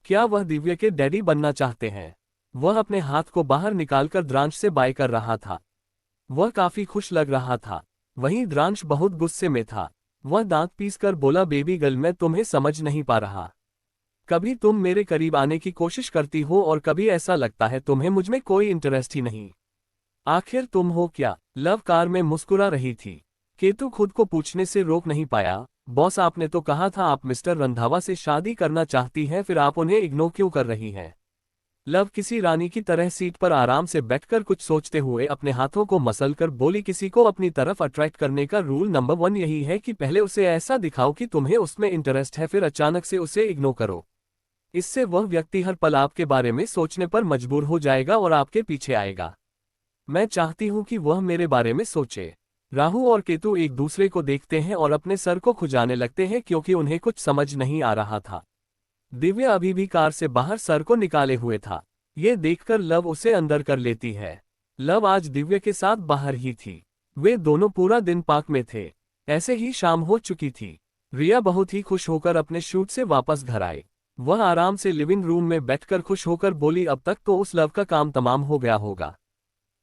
Speaker 2: क्या वह दिव्या के डैडी बनना चाहते हैं? वह अपने हाथ को बाहर निकालकर द्रांश से बाय कर रहा था। वह काफी खुश लग रहा था। वहीं द्रांश बहुत गुस्से में था। वह दांत पीसकर बोला, बेबी गर्ल मैं तुम्हें समझ नहीं पा रहा। कभी तुम मेरे करीब आने की कोशिश करती हो और कभी ऐसा लगता है तुम्हें मुझमें कोई इंटरेस्ट ही नहीं। आखिर तुम हो क्या? लव कार में मुस्कुरा रही थी। केतु खुद को पूछने से रोक नहीं पाया, बॉस आपने तो कहा था आप मिस्टर रंधावा से शादी करना चाहती हैं, फिर आप उन्हें इग्नोर क्यों कर रही हैं? लव किसी रानी की तरह सीट पर आराम से बैठकर कुछ सोचते हुए अपने हाथों को मसलकर बोली, किसी को अपनी तरफ अट्रैक्ट करने का रूल नंबर 1 यही है कि पहले उसे ऐसा दिखाओ कि तुम्हें उसमें इंटरेस्ट है, फिर अचानक से उसे इग्नोर करो। इससे वह व्यक्ति हर पल आपके बारे में सोचने पर मजबूर हो जाएगा और आपके पीछे आएगा। मैं चाहती हूं कि वह मेरे बारे में सोचे। राहु और केतु एक दूसरे को देखते हैं और अपने सर को खुजाने लगते हैं क्योंकि उन्हें कुछ समझ नहीं आ रहा था। दिव्या अभी भी कार से बाहर सर को निकाले हुए था। ये देखकर लव उसे अंदर कर लेती है। लव आज दिव्या के साथ बाहर ही थी। वे दोनों पूरा दिन पार्क में थे। ऐसे ही शाम हो चुकी थी। रिया बहुत ही खुश होकर अपने शूट से वापस घर आई। वह आराम से लिविंग रूम में बैठकर खुश होकर बोली, अब तक तो उस लव का काम तमाम हो गया होगा,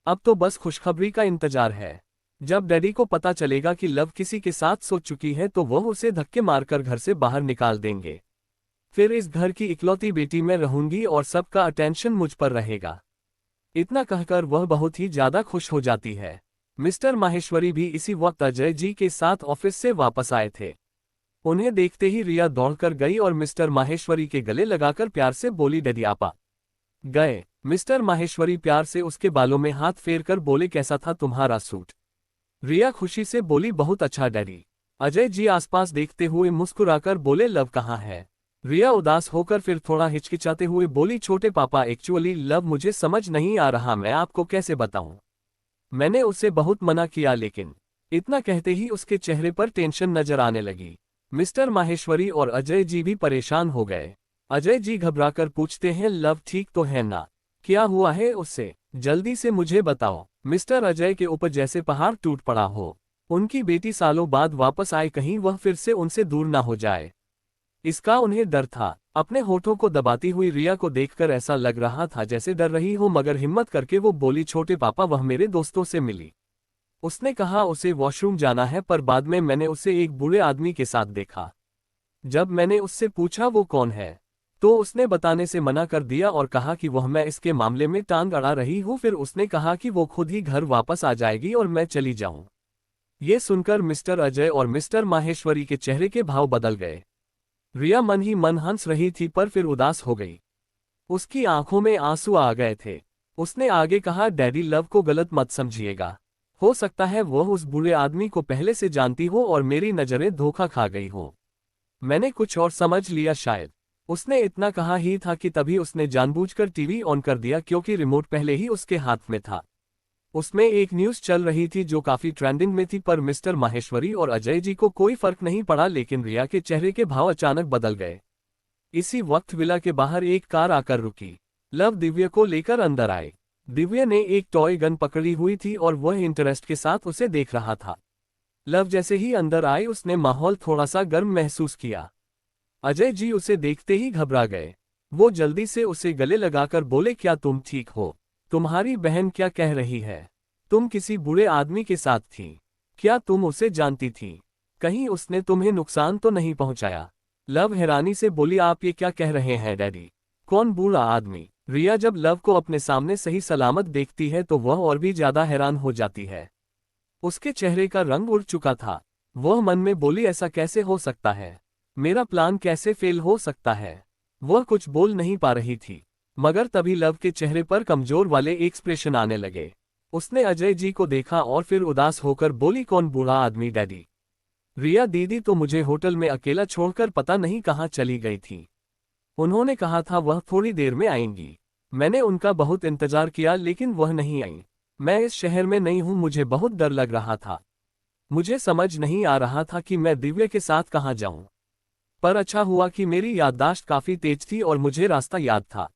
Speaker 2: अब तो बस खुशखबरी का इंतजार है। जब डैडी को पता चलेगा कि लव किसी के साथ सो चुकी है तो वह उसे धक्के मारकर घर से बाहर निकाल देंगे। फिर इस घर की इकलौती बेटी मैं रहूंगी और सबका अटेंशन मुझ पर रहेगा। इतना कहकर वह बहुत ही ज्यादा खुश हो जाती है। मिस्टर माहेश्वरी भी इसी वक्त अजय जी के साथ ऑफिस से वापस आए थे। उन्हें देखते ही रिया दौड़कर गई और मिस्टर माहेश्वरी के गले लगाकर प्यार से बोली, डैडी आपा गए। मिस्टर माहेश्वरी प्यार से उसके बालों में हाथ फेरकर बोले, कैसा था तुम्हारा सूट? रिया खुशी से बोली, बहुत अच्छा डैडी। अजय जी आसपास देखते हुए मुस्कुराकर बोले, लव कहाँ है? रिया उदास होकर फिर थोड़ा हिचकिचाते हुए बोली, छोटे पापा एक्चुअली लव मुझे समझ नहीं आ रहा, मैं आपको कैसे बताऊं। मैंने उसे बहुत मना किया लेकिन। इतना कहते ही उसके चेहरे पर टेंशन नजर आने लगी। मिस्टर माहेश्वरी और अजय जी भी परेशान हो गए। अजय जी घबराकर पूछते हैं, लव ठीक तो है ना? क्या हुआ है उससे? जल्दी से मुझे बताओ। मिस्टर अजय के ऊपर जैसे पहाड़ टूट पड़ा हो। उनकी बेटी सालों बाद वापस आए, कहीं वह फिर से उनसे दूर ना हो जाए, इसका उन्हें डर था। अपने होठों को दबाती हुई रिया को देखकर ऐसा लग रहा था जैसे डर रही हो, मगर हिम्मत करके वो बोली, छोटे पापा वह मेरे दोस्तों से मिली। उसने कहा उसे वॉशरूम जाना है, पर बाद में मैंने उसे एक बूढ़े आदमी के साथ देखा। जब मैंने उससे पूछा वो कौन है, तो उसने बताने से मना कर दिया और कहा कि वह मैं इसके मामले में टांग अड़ा रही हूँ। फिर उसने कहा कि वो खुद ही घर वापस आ जाएगी और मैं चली जाऊं। ये सुनकर मिस्टर अजय और मिस्टर माहेश्वरी के चेहरे के भाव बदल गए। रिया मन ही मन हंस रही थी पर फिर उदास हो गई। उसकी आंखों में आंसू आ गए थे। उसने आगे कहा, डैडी लव को गलत मत समझिएगा। हो सकता है वह उस बुरे आदमी को पहले से जानती हो और मेरी नजरें धोखा खा गई हो। मैंने कुछ और समझ लिया शायद। उसने इतना कहा ही था कि तभी उसने जानबूझकर टीवी ऑन कर दिया क्योंकि रिमोट पहले ही उसके हाथ में था। उसमें एक न्यूज़ चल रही थी जो काफी ट्रेंडिंग में थी, पर मिस्टर माहेश्वरी और अजय जी को कोई फर्क नहीं पड़ा, लेकिन रिया के चेहरे के भाव अचानक बदल गए। इसी वक्त विला के बाहर एक कार आकर रुकी। लव दिव्या को लेकर अंदर आए। दिव्या ने एक टॉय गन पकड़ी हुई थी और वह इंटरेस्ट के साथ उसे देख रहा था। लव जैसे ही अंदर आई उसने माहौल थोड़ा सा गर्म महसूस किया। अजय जी उसे देखते ही घबरा गए। वो जल्दी से उसे गले लगाकर बोले, क्या तुम ठीक हो? तुम्हारी बहन क्या कह रही है? तुम किसी बुरे आदमी के साथ थी? क्या तुम उसे जानती थी? कहीं उसने तुम्हें नुकसान तो नहीं पहुंचाया? लव हैरानी से बोली, आप ये क्या कह रहे हैं डैडी? कौन बूढ़ा आदमी? रिया जब लव को अपने सामने सही सलामत देखती है तो वह और भी ज्यादा हैरान हो जाती है। उसके चेहरे का रंग उड़ चुका था। वह मन में बोली, ऐसा कैसे हो सकता है? मेरा प्लान कैसे फेल हो सकता है? वह कुछ बोल नहीं पा रही थी, मगर तभी लव के चेहरे पर कमजोर वाले एक्सप्रेशन आने लगे। उसने अजय जी को देखा और फिर उदास होकर बोली, कौन बूढ़ा आदमी डैडी? रिया दीदी तो मुझे होटल में अकेला छोड़कर पता नहीं कहाँ चली गई थी। उन्होंने कहा था वह थोड़ी देर में आएंगी। मैंने उनका बहुत इंतजार किया लेकिन वह नहीं आई। मैं इस शहर में नई हूँ, मुझे बहुत डर लग रहा था। मुझे समझ नहीं आ रहा था कि मैं दिव्य के साथ कहाँ जाऊँ। पर अच्छा हुआ कि मेरी याददाश्त काफी तेज थी और मुझे रास्ता याद था।